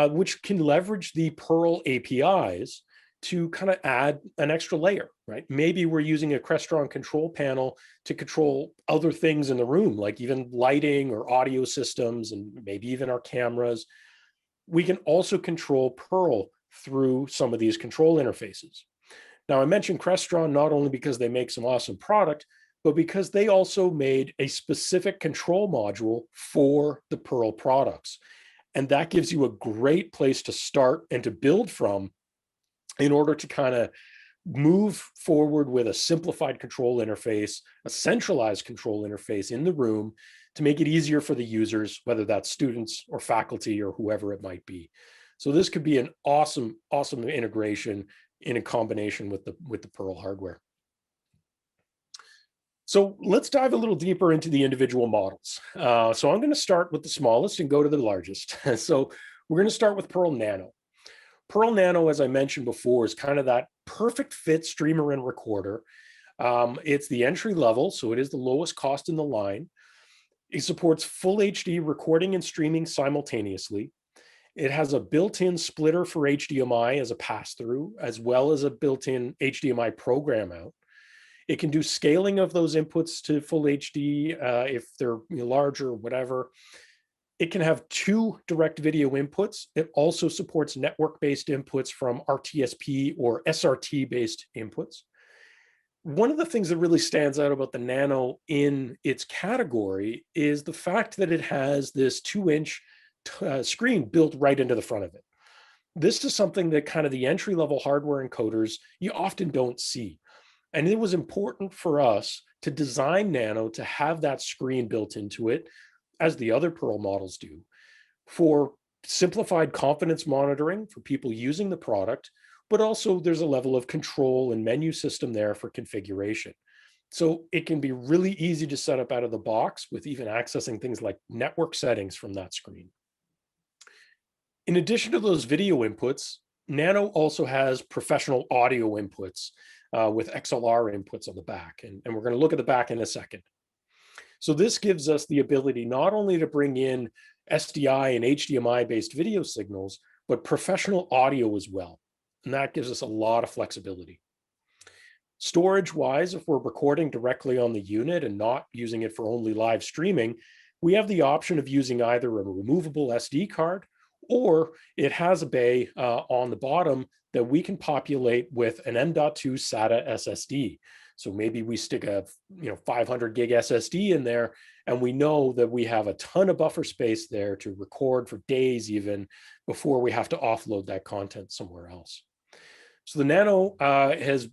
which can leverage the Pearl APIs to kind of add an extra layer, right? Maybe we're using a Crestron control panel to control other things in the room, like even lighting or audio systems, and maybe even our cameras. We can also control Pearl through some of these control interfaces. Now, I mentioned Crestron not only because they make some awesome product, but because they also made a specific control module for the Pearl products. And that gives you a great place to start and to build from in order to kind of move forward with a simplified control interface, a centralized control interface in the room to make it easier for the users, whether that's students or faculty or whoever it might be. So this could be an awesome integration in a combination with the Pearl hardware. So let's dive a little deeper into the individual models. So I'm going to start with the smallest and go to the largest. So we're going to start with Pearl Nano. Pearl Nano, as I mentioned before, is kind of that perfect fit streamer and recorder. It's the entry level, so it is the lowest cost in the line. It supports full HD recording and streaming simultaneously. It has a built-in splitter for HDMI as a pass-through, as well as a built-in HDMI program out. It can do scaling of those inputs to full HD if they're larger or whatever. It can have 2 direct video inputs. It also supports network-based inputs from RTSP or SRT-based inputs. One of the things that really stands out about the Nano in its category is the fact that it has this 2-inch screen built right into the front of it. This is something that kind of the entry-level hardware encoders you often don't see. And it was important for us to design Nano to have that screen built into it, as the other Pearl models do, for simplified confidence monitoring for people using the product, but also there's a level of control and menu system there for configuration. So it can be really easy to set up out of the box with even accessing things like network settings from that screen. In addition to those video inputs, Nano also has professional audio inputs with XLR inputs on the back. And we're going to look at the back in a second. So this gives us the ability not only to bring in SDI and HDMI-based video signals, but professional audio as well. And that gives us a lot of flexibility. Storage-wise, if we're recording directly on the unit and not using it for only live streaming, we have the option of using either a removable SD card, or it has a bay on the bottom that we can populate with an M.2 SATA SSD. So maybe we stick a 500 gig SSD in there, and we know that we have a ton of buffer space there to record for days even before we have to offload that content somewhere else. So the Nano has,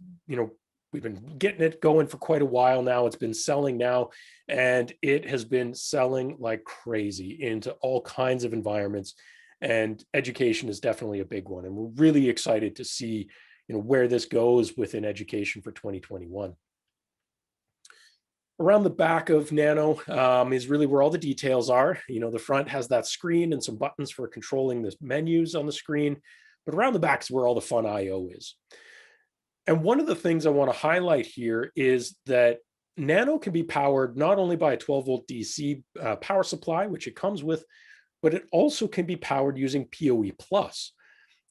we've been getting it going for quite a while now. It's been selling now, and it has been selling like crazy into all kinds of environments. And education is definitely a big one. And we're really excited to see, where this goes within education for 2021. Around the back of Nano is really where all the details are. The front has that screen and some buttons for controlling the menus on the screen, but around the back is where all the fun I/O is. And one of the things I want to highlight here is that Nano can be powered not only by a 12-volt DC power supply, which it comes with, but it also can be powered using PoE+.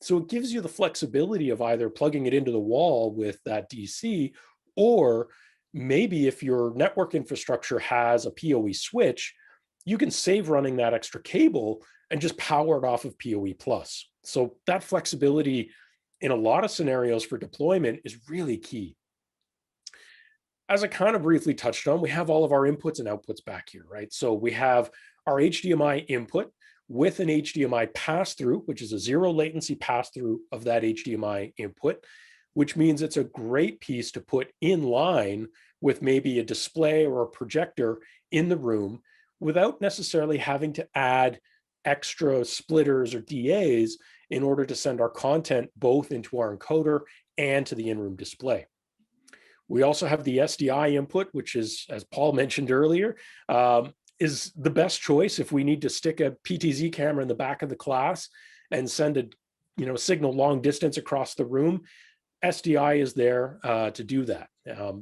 So it gives you the flexibility of either plugging it into the wall with that DC, or maybe if your network infrastructure has a PoE switch, you can save running that extra cable and just power it off of PoE+. So that flexibility in a lot of scenarios for deployment is really key. As I kind of briefly touched on, we have all of our inputs and outputs back here, right? So we have our HDMI input with an HDMI pass-through, which is a zero latency pass-through of that HDMI input, which means it's a great piece to put in line with maybe a display or a projector in the room without necessarily having to add extra splitters or DAs in order to send our content both into our encoder and to the in-room display. We also have the SDI input, which is, as Paul mentioned earlier, is the best choice if we need to stick a PTZ camera in the back of the class and send a signal long distance across the room. SDI is there to do that.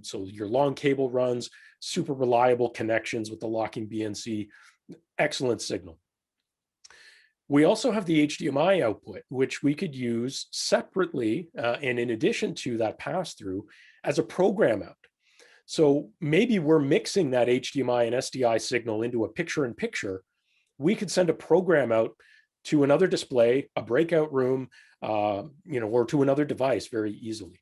So your long cable runs, super reliable connections with the locking BNC, excellent signal. We also have the HDMI output, which we could use separately and in addition to that pass-through as a program out. So maybe we're mixing that HDMI and SDI signal into a picture-in-picture. We could send a program out to another display, a breakout room, or to another device very easily.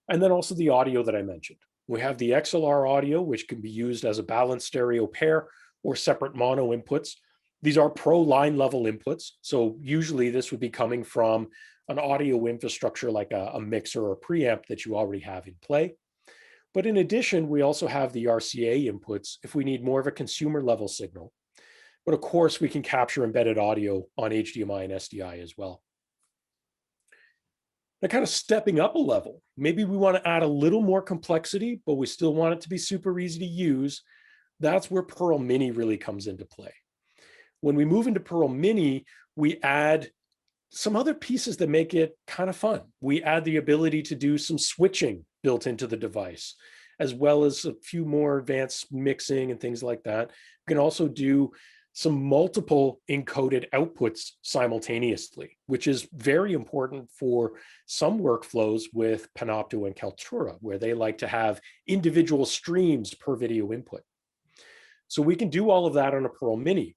And then also the audio that I mentioned. We have the XLR audio, which can be used as a balanced stereo pair or separate mono inputs. These are pro line level inputs. So usually this would be coming from an audio infrastructure like a mixer or preamp that you already have in play. But in addition, we also have the RCA inputs if we need more of a consumer level signal. But of course, we can capture embedded audio on HDMI and SDI as well. Now, kind of stepping up a level, maybe we want to add a little more complexity, but we still want it to be super easy to use. That's where Pearl Mini really comes into play. When we move into Pearl Mini, we add some other pieces that make it kind of fun. We add the ability to do some switching built into the device, as well as a few more advanced mixing and things like that. We can also do some multiple encoded outputs simultaneously, which is very important for some workflows with Panopto and Kaltura, where they like to have individual streams per video input. So we can do all of that on a Pearl Mini.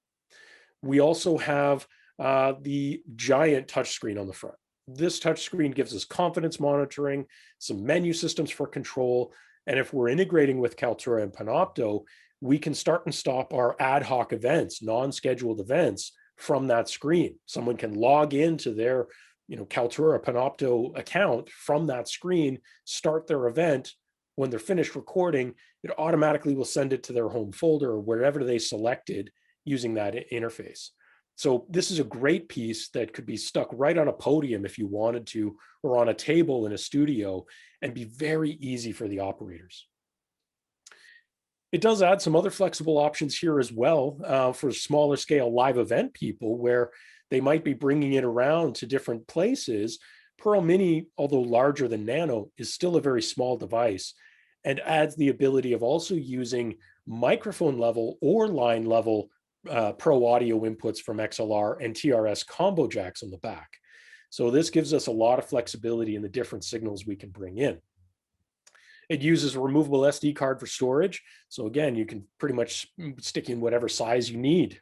We also have the giant touchscreen on the front. This touchscreen gives us confidence monitoring, some menu systems for control, and if we're integrating with Kaltura and Panopto, we can start and stop our ad hoc events, non-scheduled events from that screen. Someone can log into their Kaltura Panopto account from that screen, start their event. When they're finished recording, it automatically will send it to their home folder or wherever they selected using that interface. So this is a great piece that could be stuck right on a podium if you wanted to, or on a table in a studio, and be very easy for the operators. It does add some other flexible options here as well for smaller scale live event people, where they might be bringing it around to different places. Pearl Mini, although larger than Nano, is still a very small device and adds the ability of also using microphone level or line level Pro audio inputs from XLR and TRS combo jacks on the back. So this gives us a lot of flexibility in the different signals we can bring in. It uses a removable SD card for storage. So again, you can pretty much stick in whatever size you need.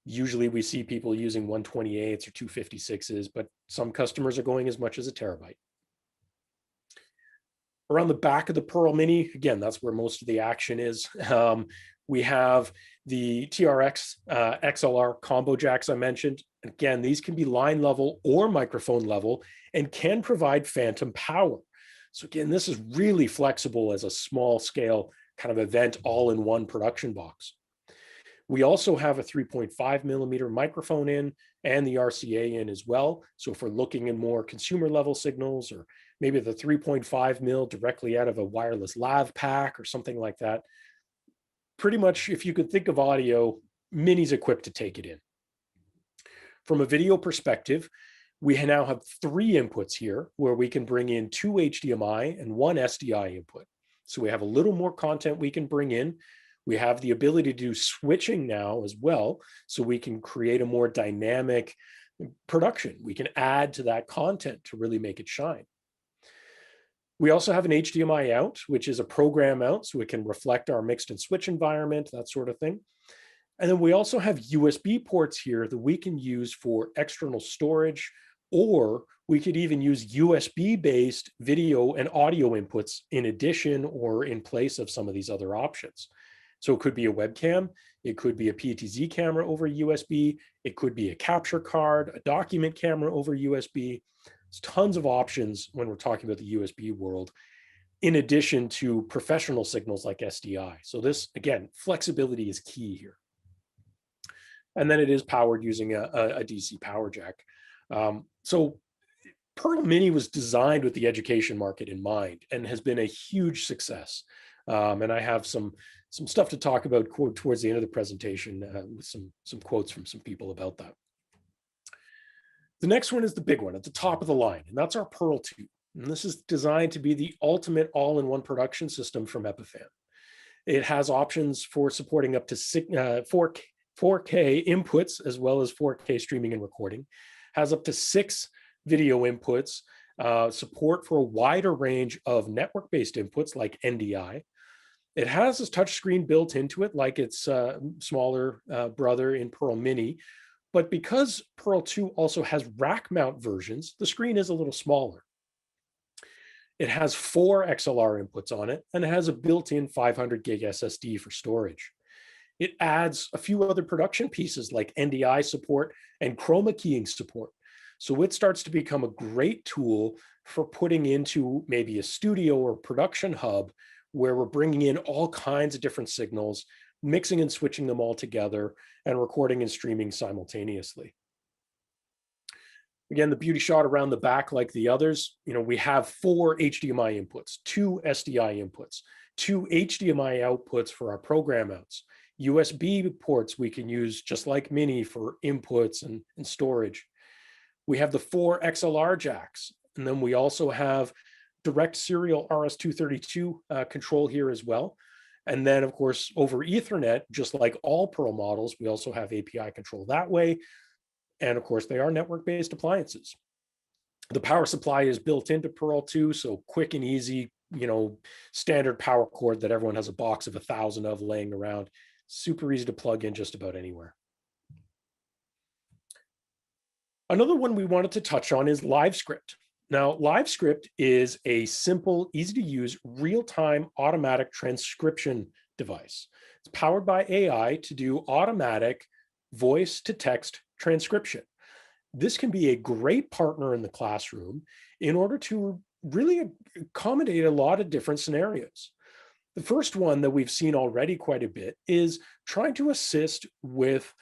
Usually we see people using 128s or 256s, but some customers are going as much as a terabyte. Around the back of the Pearl Mini, again, that's where most of the action is. We have the TRX XLR combo jacks I mentioned. Again, these can be line level or microphone level and can provide phantom power. So again, this is really flexible as a small scale kind of event all-in-one production box. We also have a 3.5 millimeter microphone in and the RCA in as well. So if we're looking in more consumer level signals, or maybe the 3.5 mil directly out of a wireless lav pack or something like that, pretty much if you could think of audio, Mini's equipped to take it in. From a video perspective, we now have 3 inputs here where we can bring in 2 HDMI and 1 SDI input. So we have a little more content we can bring in. We have the ability to do switching now as well, so we can create a more dynamic production. We can add to that content to really make it shine. We also have an HDMI out, which is a program out, so it can reflect our mixed and switch environment, that sort of thing. And then we also have USB ports here that we can use for external storage, or we could even use USB-based video and audio inputs in addition or in place of some of these other options. So it could be a webcam, it could be a PTZ camera over USB, it could be a capture card, a document camera over USB. There's tons of options when we're talking about the USB world, in addition to professional signals like SDI. So this, again, flexibility is key here. And then it is powered using a DC power jack. So Pearl Mini was designed with the education market in mind and has been a huge success. And I have some stuff to talk about towards the end of the presentation with some quotes from some people about that. The next one is the big one at the top of the line, and that's our Pearl 2. And this is designed to be the ultimate all-in-one production system from Epiphan. It has options for supporting up to 4K inputs as well as 4K streaming and recording, has up to 6 video inputs, support for a wider range of network-based inputs like NDI. It has a touchscreen built into it like its smaller brother in Pearl Mini, but because Pearl 2 also has rack mount versions, the screen is a little smaller. It has 4 XLR inputs on it, and it has a built-in 500 gig SSD for storage. It adds a few other production pieces like NDI support and chroma keying support. So it starts to become a great tool for putting into maybe a studio or production hub where we're bringing in all kinds of different signals, mixing and switching them all together, and recording and streaming simultaneously. Again, the beauty shot around the back, like the others, we have 4 HDMI inputs, 2 SDI inputs, 2 HDMI outputs for our program outs, USB ports we can use just like Mini for inputs and storage. We have the 4 XLR jacks, and then we also have direct serial RS-232 control here as well. And then, of course, over Ethernet, just like all Pearl models, we also have API control that way. And of course, they are network-based appliances. The power supply is built into Pearl 2, so quick and easy, standard power cord that everyone has a box of 1,000 of laying around. Super easy to plug in just about anywhere. Another one we wanted to touch on is LiveScript. Now, LiveScript is a simple, easy to use, real-time automatic transcription device. It's powered by AI to do automatic voice-to-text transcription. This can be a great partner in the classroom in order to really accommodate a lot of different scenarios. The first one that we've seen already quite a bit is trying to assist with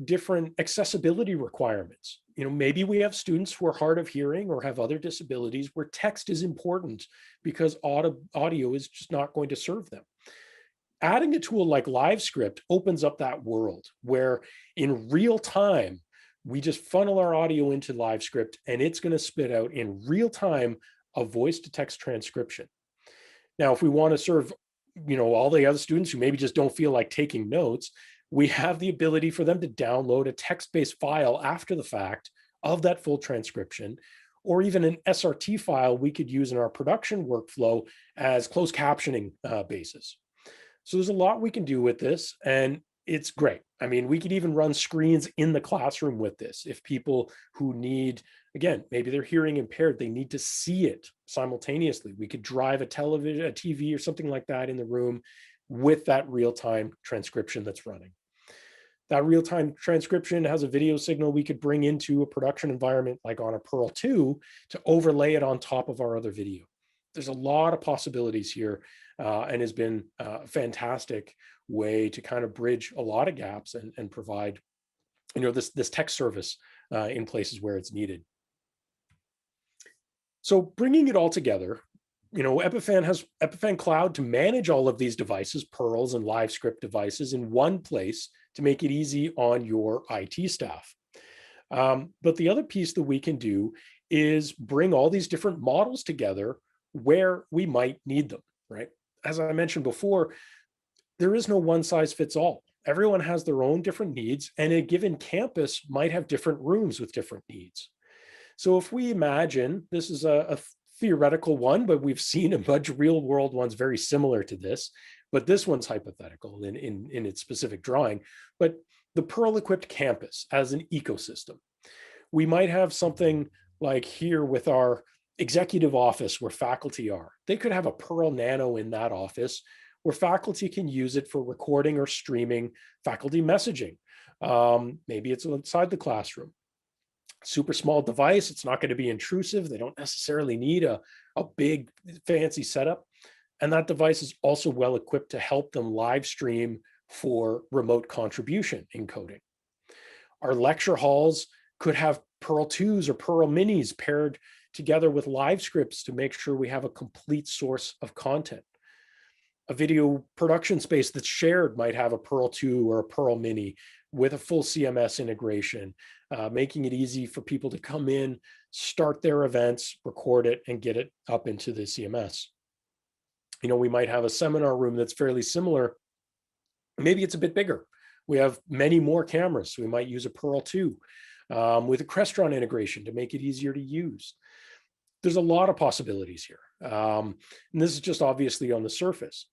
different accessibility requirements. Maybe we have students who are hard of hearing or have other disabilities where text is important because audio is just not going to serve them. Adding a tool like LiveScript opens up that world where in real time, we just funnel our audio into LiveScript and it's going to spit out in real time a voice to text transcription. Now, if we want to serve, all the other students who maybe just don't feel like taking notes, we have the ability for them to download a text-based file after the fact of that full transcription, or even an SRT file we could use in our production workflow as closed captioning basis. So there's a lot we can do with this, and it's great. I mean, we could even run screens in the classroom with this. If people who need, again, maybe they're hearing impaired, they need to see it simultaneously. We could drive a television, a TV or something like that in the room with that real-time transcription that's running. That real-time transcription has a video signal we could bring into a production environment like on a Pearl 2 to overlay it on top of our other video. There's a lot of possibilities here and has been a fantastic way to kind of bridge a lot of gaps and provide, this tech service in places where it's needed. So bringing it all together, Epiphan has Epiphan Cloud to manage all of these devices, Pearls and LiveScript devices in one place to make it easy on your IT staff. But the other piece that we can do is bring all these different models together where we might need them, right? As I mentioned before, there is no one size fits all. Everyone has their own different needs, and a given campus might have different rooms with different needs. So if we imagine, this is a theoretical one, but we've seen a bunch of real world ones very similar to this, but this one's hypothetical in its specific drawing, but the Pearl equipped campus as an ecosystem. We might have something like here with our executive office where faculty are. They could have a Pearl Nano in that office where faculty can use it for recording or streaming faculty messaging. Maybe it's outside the classroom. Super small device, it's not going to be intrusive. They don't necessarily need a big fancy setup. And that device is also well equipped to help them live stream for remote contribution encoding. Our lecture halls could have Pearl 2s or Pearl Minis paired together with live scripts to make sure we have a complete source of content. A video production space that's shared might have a Pearl 2 or a Pearl Mini with a full CMS integration, making it easy for people to come in, start their events, record it, and get it up into the CMS. We might have a seminar room that's fairly similar. Maybe it's a bit bigger. We have many more cameras, so we might use a Pearl 2 with a Crestron integration to make it easier to use. There's a lot of possibilities here. And this is just obviously on the surface.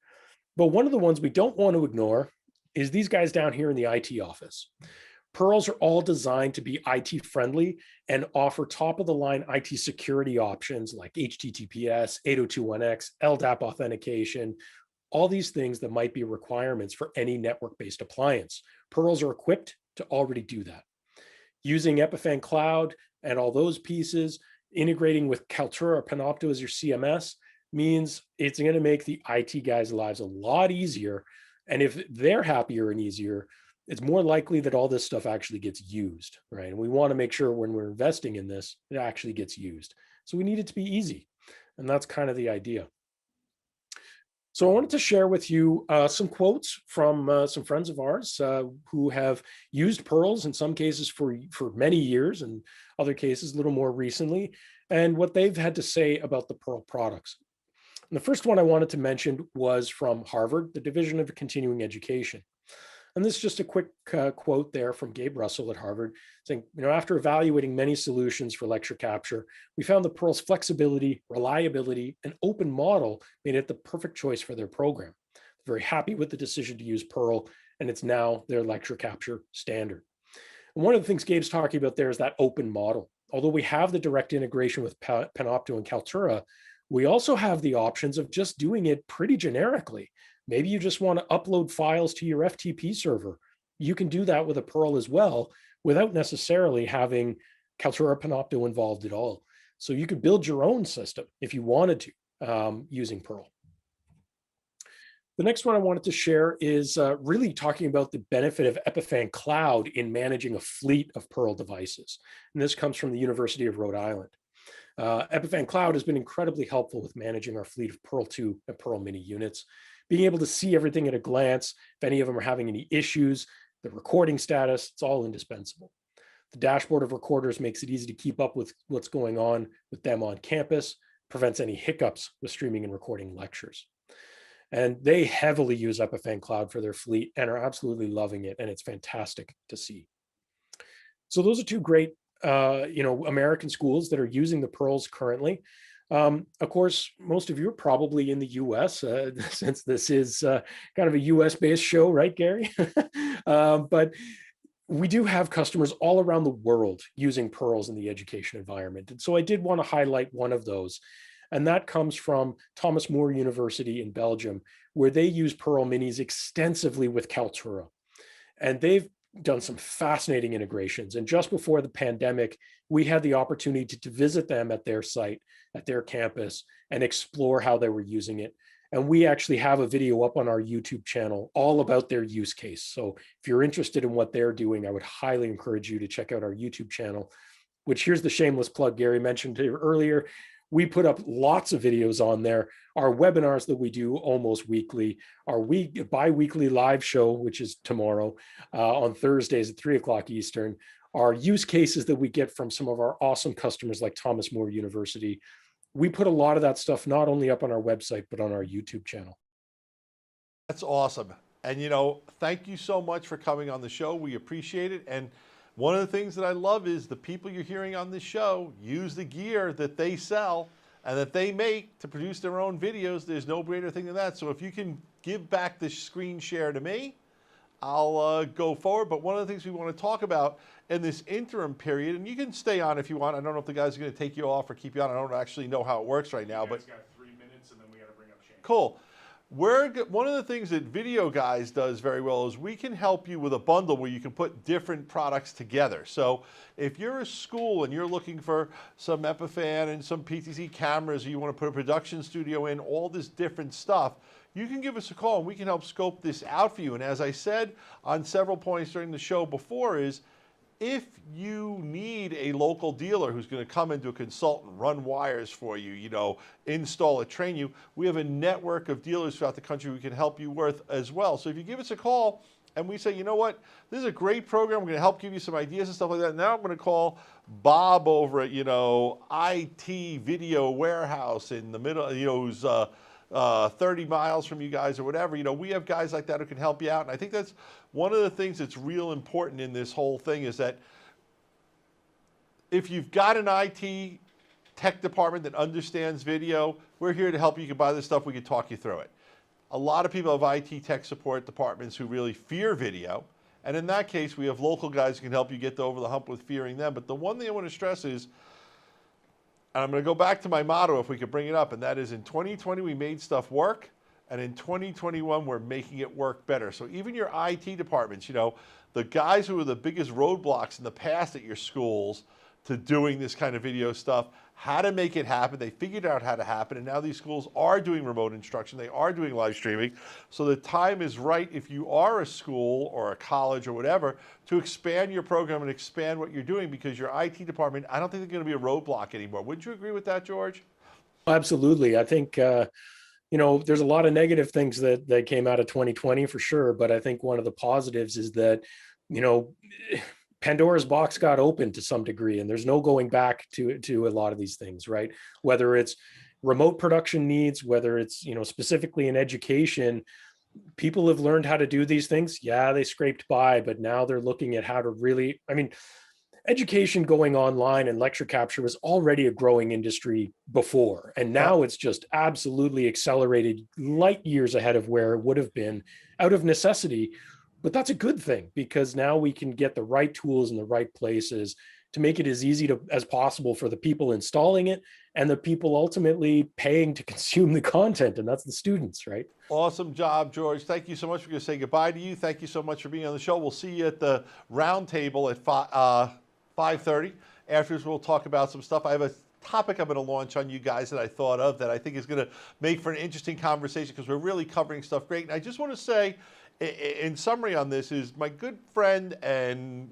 But one of the ones we don't want to ignore is these guys down here in the IT office. Pearls are all designed to be IT friendly and offer top of the line IT security options like HTTPS, 802.1x, LDAP authentication, all these things that might be requirements for any network-based appliance. Pearls are equipped to already do that. Using Epiphan Cloud and all those pieces, integrating with Kaltura or Panopto as your CMS means it's going to make the IT guys' lives a lot easier. And if they're happier and easier, it's more likely that all this stuff actually gets used, right? And we want to make sure when we're investing in this, it actually gets used. So we need it to be easy. And that's kind of the idea. So I wanted to share with you some quotes from some friends of ours who have used Pearls in some cases for many years and other cases a little more recently, and what they've had to say about the Pearl products. And the first one I wanted to mention was from Harvard, the Division of Continuing Education. And this is just a quick quote there from Gabe Russell at Harvard saying, after evaluating many solutions for lecture capture, we found the Pearl's flexibility, reliability, and open model made it the perfect choice for their program. They're very happy with the decision to use Pearl, and it's now their lecture capture standard. And one of the things Gabe's talking about there is that open model. Although we have the direct integration with Panopto and Kaltura, we also have the options of just doing it pretty generically. Maybe you just want to upload files to your FTP server. You can do that with a Pearl as well without necessarily having Kaltura or Panopto involved at all. So you could build your own system if you wanted to using Pearl. The next one I wanted to share is really talking about the benefit of Epiphan Cloud in managing a fleet of Pearl devices. And this comes from the University of Rhode Island. Epiphan Cloud has been incredibly helpful with managing our fleet of Pearl 2 and Pearl Mini units, being able to see everything at a glance. If any of them are having any issues, the recording status, it's all indispensable. The dashboard of recorders makes it easy to keep up with what's going on with them on campus, prevents any hiccups with streaming and recording lectures. And they heavily use Epiphan Cloud for their fleet and are absolutely loving it. And it's fantastic to see. So those are two great, American schools that are using the Pearls currently. Of course, most of you are probably in the US, since this is kind of a US-based show, right, Gary? But we do have customers all around the world using Pearls in the education environment. And so I did want to highlight one of those. And that comes from Thomas More University in Belgium, where they use Pearl Minis extensively with Kaltura. And they've done some fascinating integrations. And just before the pandemic, we had the opportunity to visit them at their site, at their campus, and explore how they were using it. And we actually have a video up on our YouTube channel all about their use case. So if you're interested in what they're doing, I would highly encourage you to check out our YouTube channel, which, here's the shameless plug Gary mentioned earlier. We put up lots of videos on there. Our webinars that we do almost weekly, our bi-weekly live show, which is tomorrow on Thursdays at 3 o'clock Eastern, our use cases that we get from some of our awesome customers like Thomas More University. We put a lot of that stuff not only up on our website, but on our YouTube channel. That's awesome. And, thank you so much for coming on the show. We appreciate it. And one of the things that I love is the people you're hearing on this show use the gear that they sell and that they make to produce their own videos. There's no greater thing than that. So if you can give back this screen share to me, I'll go forward. But one of the things we want to talk about in this interim period, and you can stay on if you want. I don't know if the guys are going to take you off or keep you on. I don't actually know how it works right now. But got 3 minutes, and then we got to bring up Shane. Cool. One of the things that Video Guys does very well is we can help you with a bundle where you can put different products together. So if you're a school and you're looking for some Epiphan and some PTZ cameras, or you want to put a production studio in, all this different stuff, you can give us a call and we can help scope this out for you. And as I said on several points during the show before, is if you need a local dealer who's going to come and do a consultant, run wires for you, install it, train you, we have a network of dealers throughout the country we can help you with as well. So if you give us a call and we say, you know what, this is a great program, we're going to help give you some ideas and stuff like that. Now I'm going to call Bob over at, IT Video Warehouse in the middle, who's 30 miles from you guys or whatever. We have guys like that who can help you out. And I think that's one of the things that's real important in this whole thing is that if you've got an IT tech department that understands video, we're here to help you. You can buy this stuff. We can talk you through it. A lot of people have IT tech support departments who really fear video. And in that case, we have local guys who can help you get over the hump with fearing them. But the one thing I want to stress is, and I'm going to go back to my motto if we could bring it up, and that is in 2020 we made stuff work, and in 2021 we're making it work better. So even your IT departments, the guys who were the biggest roadblocks in the past at your schools to doing this kind of video stuff, how to make it happen. They figured out how to happen, and now these schools are doing remote instruction. They are doing live streaming. So the time is right, if you are a school or a college or whatever, to expand your program and expand what you're doing, because your IT department, I don't think they're going to be a roadblock anymore. Wouldn't you agree with that, George? Absolutely. I think, there's a lot of negative things that came out of 2020 for sure. But I think one of the positives is that, Pandora's box got opened to some degree, and there's no going back to a lot of these things, right? Whether it's remote production needs, whether it's, specifically in education, people have learned how to do these things. Yeah, they scraped by, but now they're looking at how to really, education going online and lecture capture was already a growing industry before, and now it's just absolutely accelerated light years ahead of where it would have been out of necessity. But that's a good thing, because now we can get the right tools in the right places to make it as easy as possible for the people installing it and the people ultimately paying to consume the content, and that's the students, right? Awesome job, George. Thank you so much. We're going to say goodbye to you. Thank you so much for being on the show. We'll see you at the round table at 5:30. Afterwards, we'll talk about some stuff. I have topic I'm going to launch on you guys that I thought of that I think is going to make for an interesting conversation because we're really covering stuff great. And I just want to say, in summary on this, is my good friend and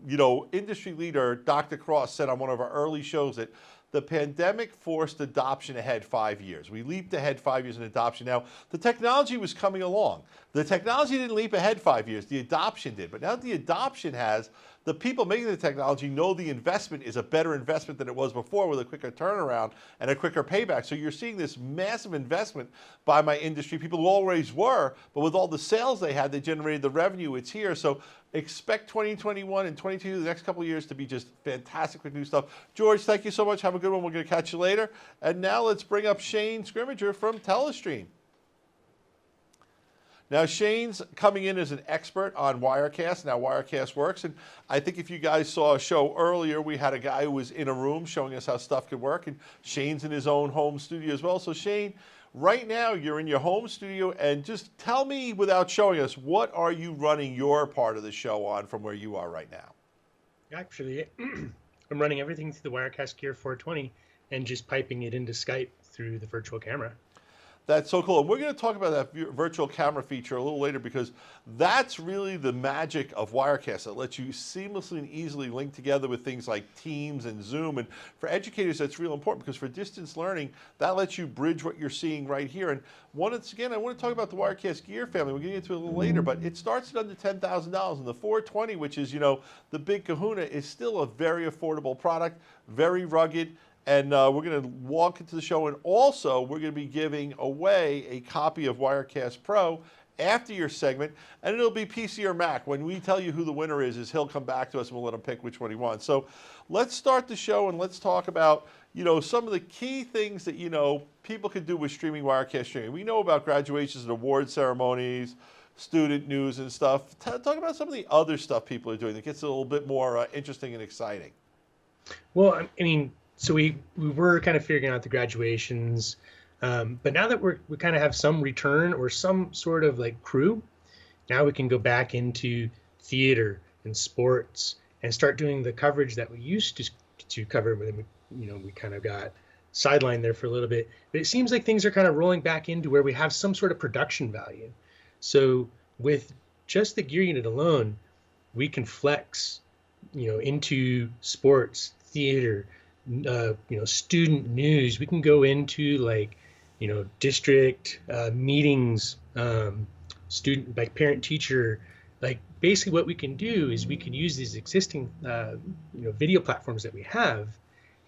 industry leader, Dr. Cross, said on one of our early shows that the pandemic forced adoption ahead 5 years. We leaped ahead 5 years in adoption. Now, the technology was coming along. The technology didn't leap ahead 5 years. The adoption did. But now that the adoption has, the people making the technology know the investment is a better investment than it was before with a quicker turnaround and a quicker payback. So you're seeing this massive investment by my industry, people who always were, but with all the sales they had, they generated the revenue. It's here. So expect 2021 and 22, the next couple of years, to be just fantastic with new stuff. George, thank you so much. Have a good one. We're going to catch you later. And now let's bring up Shane Scrimager from Telestream. Now, Shane's coming in as an expert on Wirecast, now Wirecast works. And I think if you guys saw a show earlier, we had a guy who was in a room showing us how stuff could work. And Shane's in his own home studio as well. So, Shane, right now you're in your home studio. And just tell me, without showing us, what are you running your part of the show on from where you are right now? Actually, I'm running everything through the Wirecast Gear 420 and just piping it into Skype through the virtual camera. That's so cool. And we're going to talk about that virtual camera feature a little later because that's really the magic of Wirecast. It lets you seamlessly and easily link together with things like Teams and Zoom. And for educators, that's real important because for distance learning, that lets you bridge what you're seeing right here. And once again, I want to talk about the Wirecast Gear family. We'll get into it a little later, but it starts at under $10,000. And the 420, which is, the big kahuna, is still a very affordable product, very rugged. And we're going to walk into the show, and also we're going to be giving away a copy of Wirecast Pro after your segment, and it'll be PC or Mac. When we tell you who the winner is he'll come back to us and we'll let him pick which one he wants. So let's start the show and let's talk about some of the key things that people can do with streaming Wirecast streaming. We know about graduations and award ceremonies, student news and stuff. Talk about some of the other stuff people are doing that gets a little bit more interesting and exciting. Well, I mean, so we were kind of figuring out the graduations, but now that we kind of have some return or some sort of like crew, now we can go back into theater and sports and start doing the coverage that we used to cover. But we kind of got sidelined there for a little bit. But it seems like things are kind of rolling back into where we have some sort of production value. So with just the gear unit alone, we can flex, into sports, theater, student news. We can go into district meetings, student, like parent teacher. Like basically what we can do is we can use these existing video platforms that we have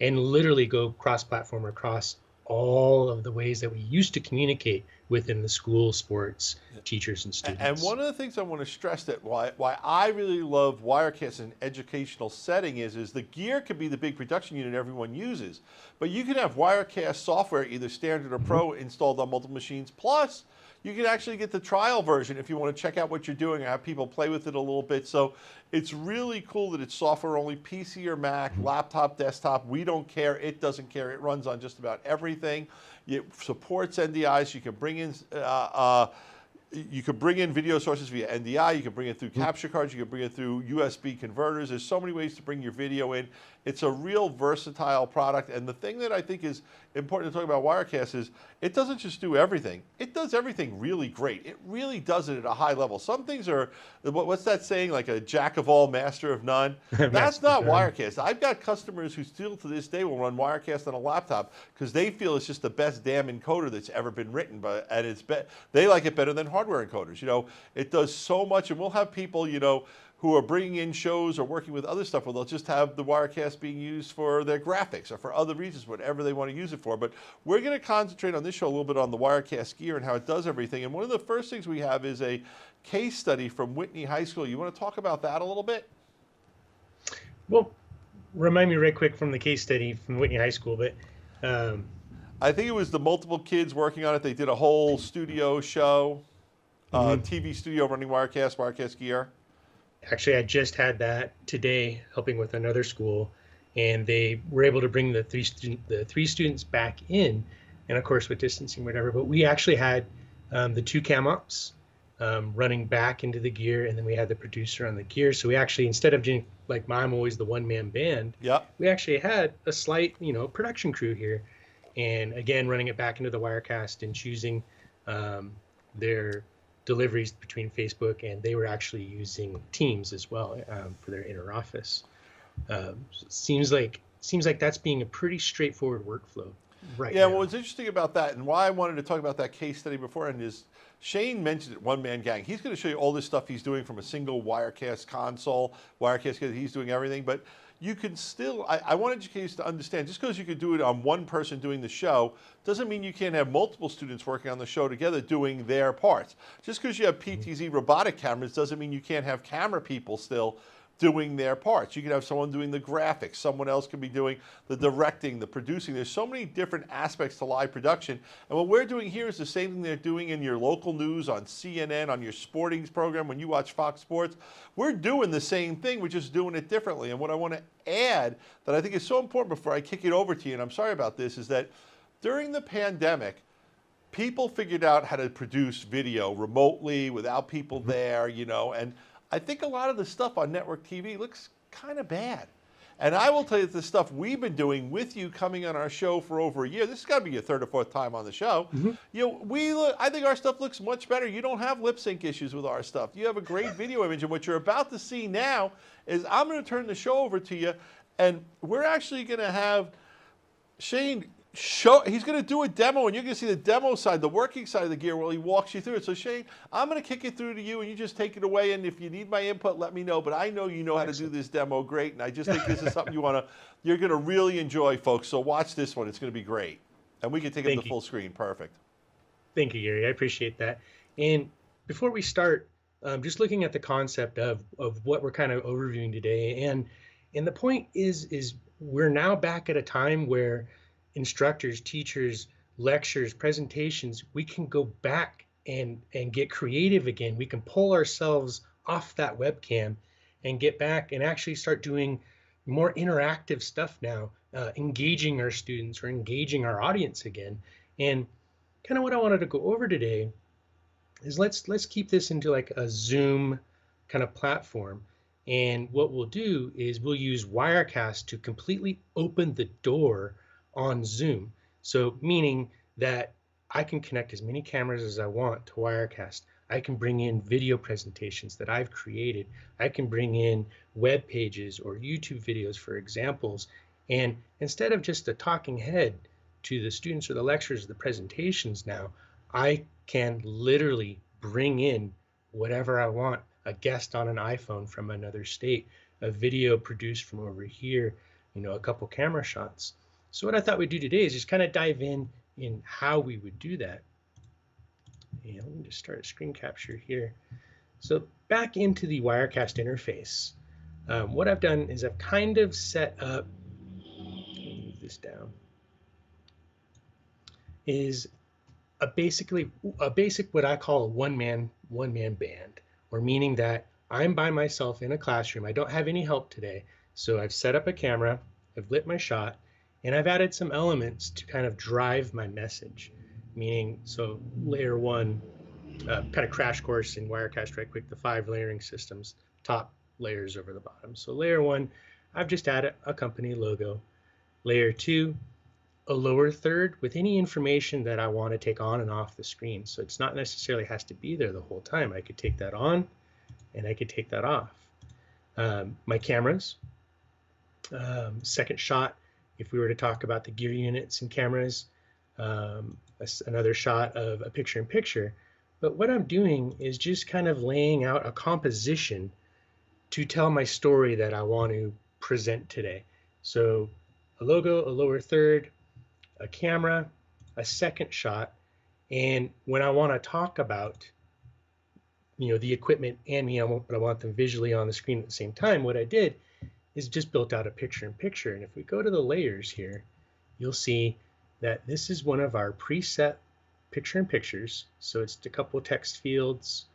and literally go cross-platform across all of the ways that we used to communicate within the school, sports, teachers, and students. And one of the things I want to stress that why I really love Wirecast in an educational setting is the gear could be the big production unit everyone uses, but you can have Wirecast software, either standard or pro, installed on multiple machines. Plus, you can actually get the trial version if you want to check out what you're doing and have people play with it a little bit. So it's really cool that it's software only, PC or Mac, laptop, desktop. We don't care. It doesn't care. It runs on just about everything. It supports NDIs. You can bring in video sources via NDI. You can bring it through capture cards. You can bring it through USB converters. There's so many ways to bring your video in. It's a real versatile product. And the thing that I think is important to talk about Wirecast is it doesn't just do everything. It does everything really great. It really does it at a high level. Some things are, what's that saying, like a jack of all, master of none? That's not Wirecast. I've got customers who still to this day will run Wirecast on a laptop because they feel it's just the best damn encoder that's ever been written. And they like it better than hardware encoders. It does so much. And we'll have people, who are bringing in shows or working with other stuff where they'll just have the Wirecast being used for their graphics or for other reasons, whatever they want to use it for. But we're going to concentrate on this show a little bit on the Wirecast gear and how it does everything. And one of the first things we have is a case study from Whitney High School. You want to talk about that a little bit? Well, remind me right quick from the case study from Whitney High School, but I think it was the multiple kids working on it. They did a whole studio show, TV studio running Wirecast gear. Actually, I just had that today, helping with another school, and they were able to bring the three students back in, and of course with distancing, whatever. But we actually had the two cam ops running back into the gear, and then we had the producer on the gear. So we actually, instead of doing like I'm always the one-man band, Yep. we actually had a slight, production crew here, and again running it back into the Wirecast and choosing their deliveries between Facebook, and they were actually using Teams as well for their inner office. Seems like that's being a pretty straightforward workflow right Yeah, now. well, what's interesting about that, and why I wanted to talk about that case study beforehand, is Shane mentioned it, One Man Gang. He's going to show you all this stuff he's doing from a single Wirecast console. Wirecast, he's doing everything, but you can still, I wanted you to understand, just because you could do it on one person doing the show, doesn't mean you can't have multiple students working on the show together doing their parts. Just because you have PTZ robotic cameras doesn't mean you can't have camera people still doing their parts. You can have someone doing the graphics, someone else can be doing the directing, the producing. There's so many different aspects to live production. And what we're doing here is the same thing they're doing in your local news, on CNN, on your sporting program, when you watch Fox Sports. We're doing the same thing, we're just doing it differently. And what I want to add that I think is so important before I kick it over to you, and I'm sorry about this, is that during the pandemic, people figured out how to produce video remotely without people there, and I think a lot of the stuff on network TV looks kind of bad. And I will tell you the stuff we've been doing with you coming on our show for over a year. This has got to be your third or fourth time on the show. I think our stuff looks much better. You don't have lip sync issues with our stuff. You have a great video image. And what you're about to see now is I'm going to turn the show over to you. And we're actually going to have Shane he's going to do a demo, and you're going to see the demo side, the working side of the gear, while he walks you through it. So Shane, I'm going to kick it through to you, and you just take it away. And if you need my input, let me know. But I know you know how to do this demo great, and I just think this is something you're going to really enjoy, folks. So watch this one; it's going to be great, and we can take it to full screen. Perfect. Thank you, Gary. I appreciate that. And before we start, just looking at the concept of what we're kind of overviewing today, and the point is we're now back at a time where instructors, teachers, lectures, presentations, we can go back and get creative again. We can pull ourselves off that webcam and get back and actually start doing more interactive stuff now, engaging our students or engaging our audience again. And kind of what I wanted to go over today is let's keep this into like a Zoom kind of platform. And what we'll do is we'll use Wirecast to completely open the door on Zoom. So meaning that I can connect as many cameras as I want to Wirecast. I can bring in video presentations that I've created. I can bring in web pages or YouTube videos for examples. And instead of just a talking head to the students or the lecturers or the presentations now, I can literally bring in whatever I want, a guest on an iPhone from another state, a video produced from over here, a couple camera shots. So what I thought we'd do today is just kind of dive in how we would do that. And let me just start a screen capture here. So back into the Wirecast interface, what I've done is I've kind of set up, move this down, is a basic what I call a one-man band, or meaning that I'm by myself in a classroom. I don't have any help today. So I've set up a camera, I've lit my shot, and I've added some elements to kind of drive my message, meaning, so layer one, kind of crash course in Wirecast right quick, the 5 layering systems, top layers over the bottom. So layer one, I've just added a company logo. Layer two, a lower third with any information that I want to take on and off the screen. So it's not necessarily has to be there the whole time. I could take that on and I could take that off. My cameras, second shot, if we were to talk about the gear units and cameras, another shot of a picture-in-picture. But what I'm doing is just kind of laying out a composition to tell my story that I want to present today. So a logo, a lower third, a camera, a second shot, and when I want to talk about the equipment and me, but I want them visually on the screen at the same time, what I did is just built out a picture-in-picture. And if we go to the layers here, you'll see that this is one of our preset picture-in-pictures. So it's a couple of text fields,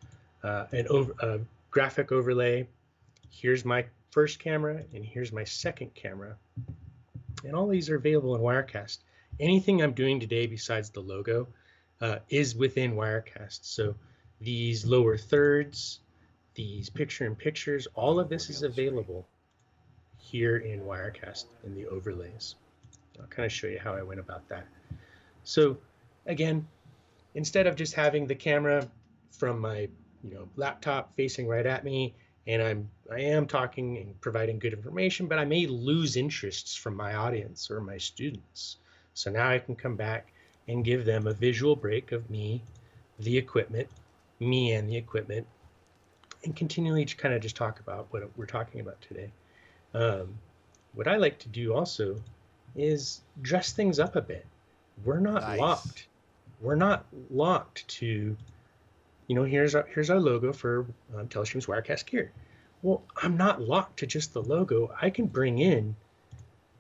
a graphic overlay. Here's my first camera and here's my second camera. And all these are available in Wirecast. Anything I'm doing today besides the logo is within Wirecast. So these lower thirds, these picture-in-pictures, all of this is available here in Wirecast in the overlays. I'll kind of show you how I went about that. So again, instead of just having the camera from my laptop facing right at me, and I am talking and providing good information, but I may lose interests from my audience or my students. So now I can come back and give them a visual break of me, the equipment, me and the equipment, and continually kind of just talk about what we're talking about today. What I like to do also is dress things up a bit. We're not locked. We're not locked to, here's our logo for Telestream's Wirecast gear. Well, I'm not locked to just the logo. I can bring in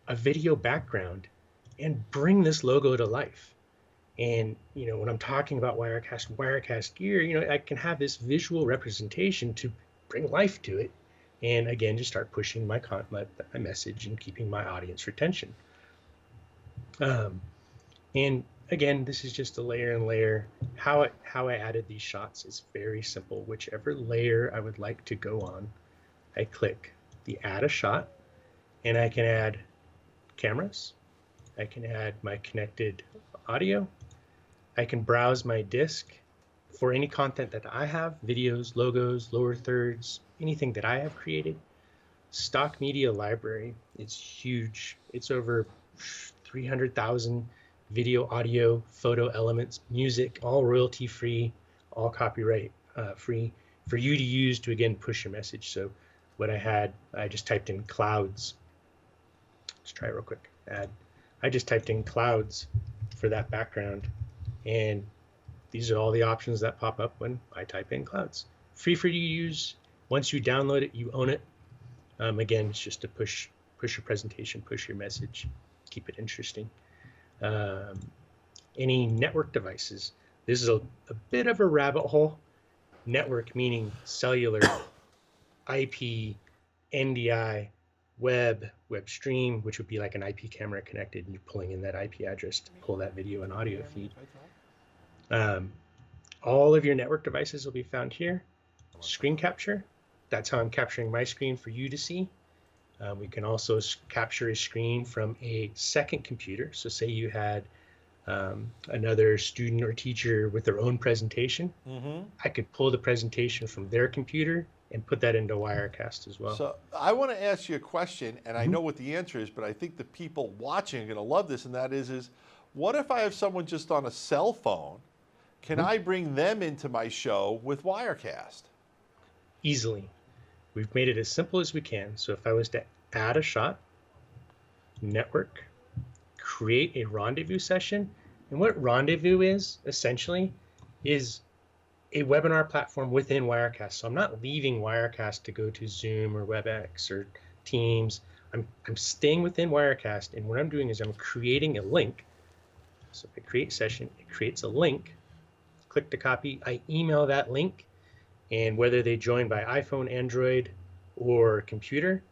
a video background and bring this logo to life. And, when I'm talking about Wirecast gear, I can have this visual representation to bring life to it. And again, just start pushing my message and keeping my audience retention. And again, this is just a layer and layer. How I added these shots is very simple. Whichever layer I would like to go on, I click the add a shot, and I can add cameras. I can add my connected audio. I can browse my disk for any content that I have, videos, logos, lower thirds, anything that I have created. Stock media library, it's huge. It's over 300,000 video, audio, photo elements, music, all royalty free, all copyright free for you to use to, again, push your message. So what I just typed in clouds. Let's try it real quick. I just typed in clouds for that background, and these are all the options that pop up when I type in clouds. Free for you to use. Once you download it, you own it. Again, it's just to push your presentation, push your message, keep it interesting. Any network devices. This is a bit of a rabbit hole. Network meaning cellular, IP, NDI, web stream, which would be like an IP camera connected, and you're pulling in that IP address to pull that video and audio feed. All of your network devices will be found here. Screen capture, that's how I'm capturing my screen for you to see. We can also capture a screen from a second computer. So say you had another student or teacher with their own presentation. I could pull the presentation from their computer and put that into Wirecast as well. So I want to ask you a question, and I know what the answer is, but I think the people watching are going to love this, and that is what if I have someone just on a cell phone? Can I bring them into my show with Wirecast? Easily. We've made it as simple as we can. So if I was to add a shot, network, create a rendezvous session, and what rendezvous is essentially is a webinar platform within Wirecast. So I'm not leaving Wirecast to go to Zoom or WebEx or Teams. I'm staying within Wirecast, and what I'm doing is I'm creating a link. So if I create session, it creates a link. Click to copy. I email that link, and whether they join by iPhone, Android, or computer,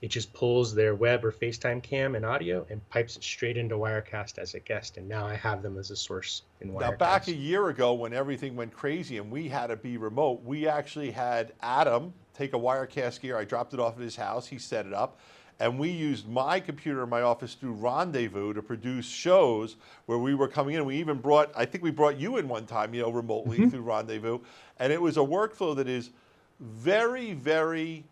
it just pulls their web or FaceTime cam and audio and pipes it straight into Wirecast as a guest, and now I have them as a source in Wirecast. Now, back a year ago when everything went crazy and we had to be remote, we actually had Adam take a Wirecast gear. I dropped it off at his house. He set it up. And we used my computer in my office through Rendezvous to produce shows where we were coming in. We even brought, I think we brought you in one time, remotely through Rendezvous. And it was a workflow that is very, very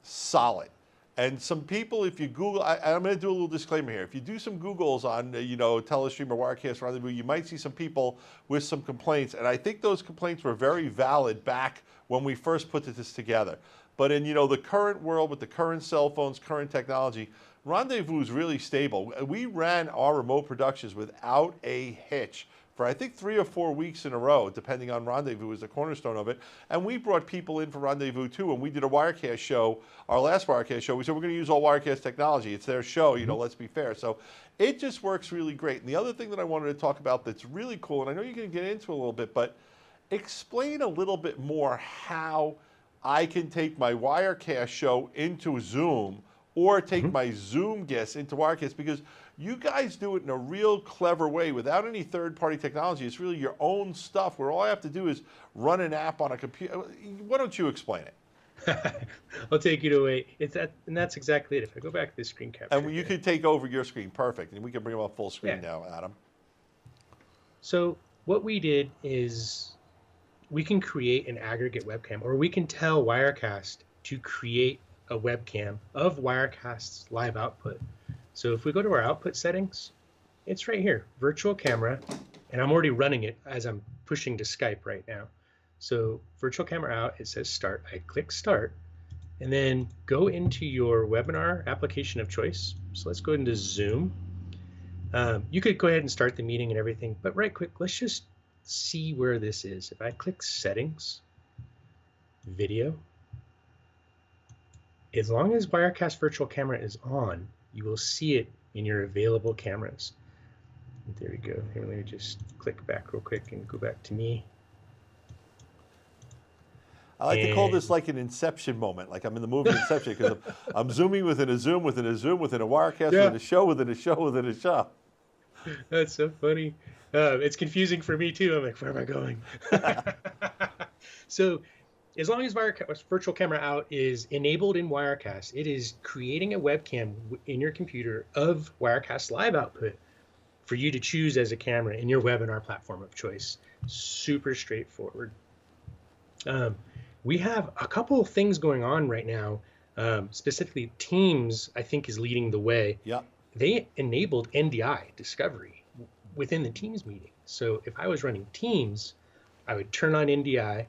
solid. And some people, if you Google, I'm going to do a little disclaimer here. If you do some Googles on, Telestream or Wirecast Rendezvous, you might see some people with some complaints. And I think those complaints were very valid back when we first put this together. But in, the current world with the current cell phones, current technology, Rendezvous is really stable. We ran our remote productions without a hitch for I think 3 or 4 weeks in a row, depending on Rendezvous is the cornerstone of it. And we brought people in for Rendezvous too. And we did a Wirecast show, our last Wirecast show. We said we're going to use all Wirecast technology. It's their show, let's be fair. So it just works really great. And the other thing that I wanted to talk about that's really cool, and I know you're going to get into a little bit, but explain a little bit more how I can take my Wirecast show into Zoom or take my Zoom guests into Wirecast, because You guys do it in a real clever way without any third-party technology. It's really your own stuff where all I have to do is run an app on a computer. Why don't you explain it? I'll take you away. And that's exactly it. If I go back to the screen capture. And you could take over your screen. Perfect. And we can bring them up full screen now, Adam. So what we did is we can create an aggregate webcam, or we can tell Wirecast to create a webcam of Wirecast's live output. So if we go to our output settings, it's right here, virtual camera, and I'm already running it as I'm pushing to Skype right now. So virtual camera out, it says start. I click start, and then go into your webinar application of choice. So let's go into Zoom. You could go ahead and start the meeting and everything, but right quick, let's just see where this is. If I click settings, video, as long as Wirecast virtual camera is on, you will see it in your available cameras. There we go. Here, let me just click back real quick and go back to me. I like to call this like an Inception moment, like I'm in the movie Inception, because I'm zooming within a zoom, within a zoom, within a Wirecast, within a show, within a show, within a show. That's so funny. It's confusing for me too. I'm like, where am I going? So as long as Wirecast virtual camera out is enabled in Wirecast, it is creating a webcam in your computer of Wirecast live output for you to choose as a camera in your webinar platform of choice. Super straightforward. We have a couple of things going on right now. Specifically, Teams, I think, is leading the way. Yeah. They enabled NDI discovery within the Teams meeting. So if I was running Teams, I would turn on NDI,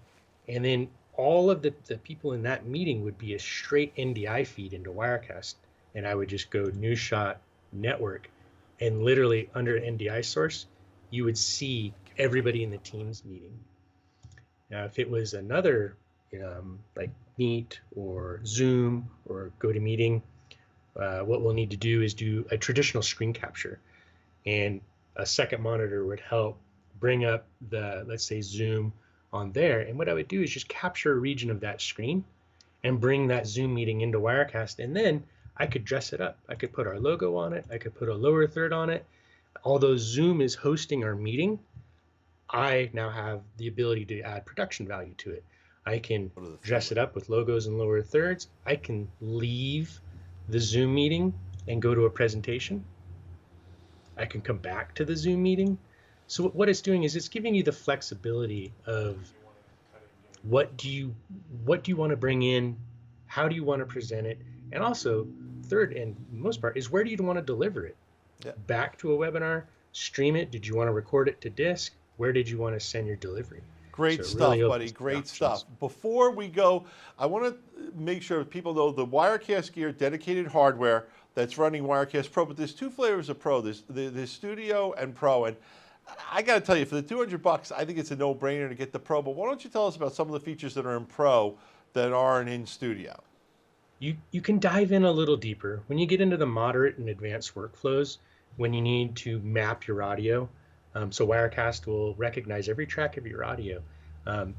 and then all of the people in that meeting would be a straight NDI feed into Wirecast. And I would just go new shot network, and literally under an NDI source, you would see everybody in the Teams meeting. Now, if it was another like Meet or Zoom or GoToMeeting, what we'll need to do is do a traditional screen capture, and a second monitor would help bring up the, let's say, Zoom on there. And what I would do is just capture a region of that screen and bring that Zoom meeting into Wirecast, and then I could dress it up. I could put our logo on it. I could put a lower third on it. Although Zoom is hosting our meeting, I now have the ability to add production value to it. I can dress it up with logos and lower thirds. I can leave the Zoom meeting and go to a presentation. I can come back to the Zoom meeting. So what it's doing is it's giving you the flexibility of what do you want to bring in, how do you want to present it, and also third and most part is where do you want to deliver it? Back to a webinar, stream it. Did you want to record it to disk? Where did you want to send your delivery? Great stuff, buddy. Great stuff. Before we go, I want to make sure people know the Wirecast gear, dedicated hardware that's running Wirecast Pro, but there's two flavors of Pro. There's the Studio and Pro, and I got to tell you, for the $200, I think it's a no-brainer to get the Pro, but why don't you tell us about some of the features that are in Pro that aren't in Studio? You can dive in a little deeper. When you get into the moderate and advanced workflows, when you need to map your audio, so Wirecast will recognize every track of your audio.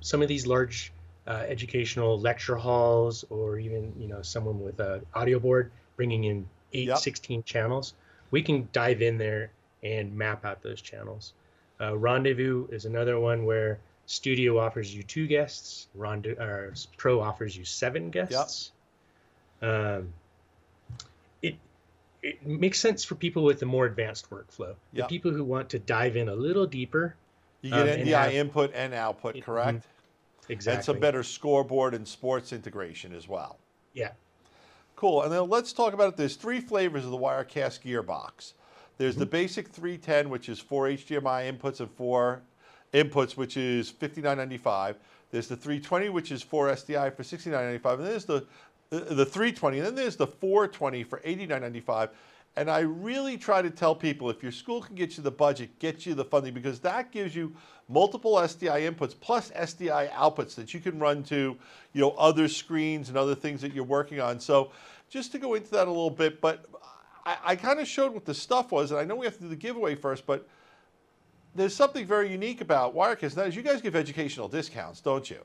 Some of these large educational lecture halls, or even someone with an audio board bringing in 16 channels, we can dive in there and map out those channels. Rendezvous is another one where Studio offers you 2 guests, Pro offers you 7 guests. It makes sense for people with a more advanced workflow. The people who want to dive in a little deeper. You get NDI input and output, correct? Exactly. And some better scoreboard and sports integration as well. Yeah. Cool. And then let's talk about it. There's 3 flavors of the Wirecast Gearbox. There's the basic 310, which is 4 HDMI inputs and 4 inputs, which is $59.95. There's the 320, which is 4 SDI for $69.95. And there's the 320, and then there's the 420 for $89.95. And I really try to tell people, if your school can get you the budget, get you the funding, because that gives you multiple SDI inputs plus SDI outputs that you can run to, other screens and other things that you're working on. So just to go into that a little bit, but I kind of showed what the stuff was, and I know we have to do the giveaway first, but there's something very unique about Wirecast. That is, you guys give educational discounts, don't you?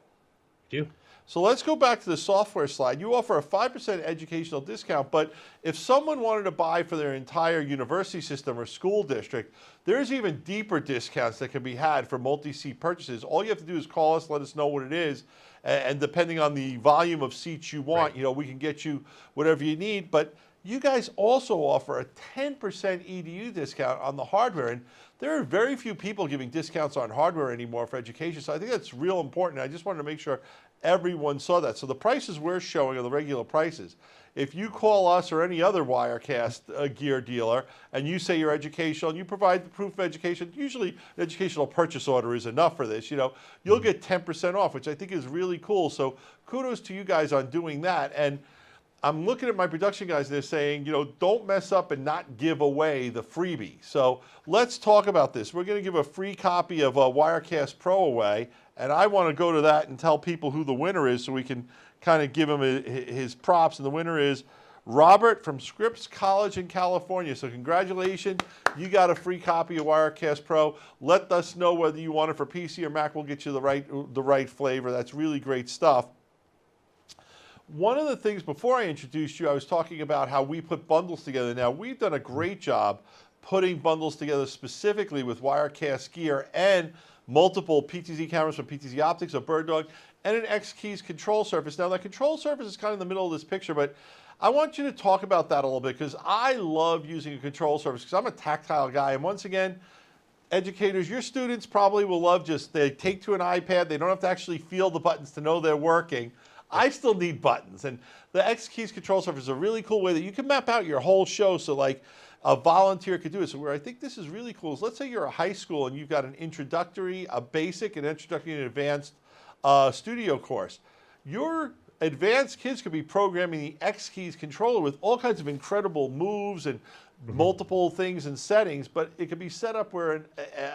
We do. So let's go back to the software slide. You offer a 5% educational discount, but if someone wanted to buy for their entire university system or school district, there's even deeper discounts that can be had for multi-seat purchases. All you have to do is call us, let us know what it is, and depending on the volume of seats you want, we can get you whatever you need. But you guys also offer a 10% EDU discount on the hardware, and there are very few people giving discounts on hardware anymore for education, so I think that's real important. I just wanted to make sure everyone saw that. So the prices we're showing are the regular prices. If you call us or any other Wirecast gear dealer and you say you're educational and you provide the proof of education, usually an educational purchase order is enough for this, you'll get 10% off, which I think is really cool. So kudos to you guys on doing that. And I'm looking at my production guys and they're saying, don't mess up and not give away the freebie. So let's talk about this. We're going to give a free copy of Wirecast Pro away, and I want to go to that and tell people who the winner is so we can kind of give him his props. And the winner is Robert from Scripps College in California. So congratulations, you got a free copy of Wirecast Pro. Let us know whether you want it for PC or Mac. We'll get you the right flavor. That's really great stuff. One of the things, before I introduced you, I was talking about how we put bundles together. Now, we've done a great job putting bundles together specifically with Wirecast gear and multiple PTZ cameras from PTZOptics, a Bird Dog, and an X-Keys control surface. Now, the control surface is kind of in the middle of this picture, but I want you to talk about that a little bit because I love using a control surface because I'm a tactile guy. And once again, educators, your students probably will love they take to an iPad. They don't have to actually feel the buttons to know they're working. I still need buttons, and the X-Keys control surface is a really cool way that you can map out your whole show so like a volunteer could do it. So where I think this is really cool is, let's say you're a high school and you've got an introductory, a basic, an introductory, and advanced studio course. Your advanced kids could be programming the X-Keys controller with all kinds of incredible moves and multiple things and settings, but it could be set up where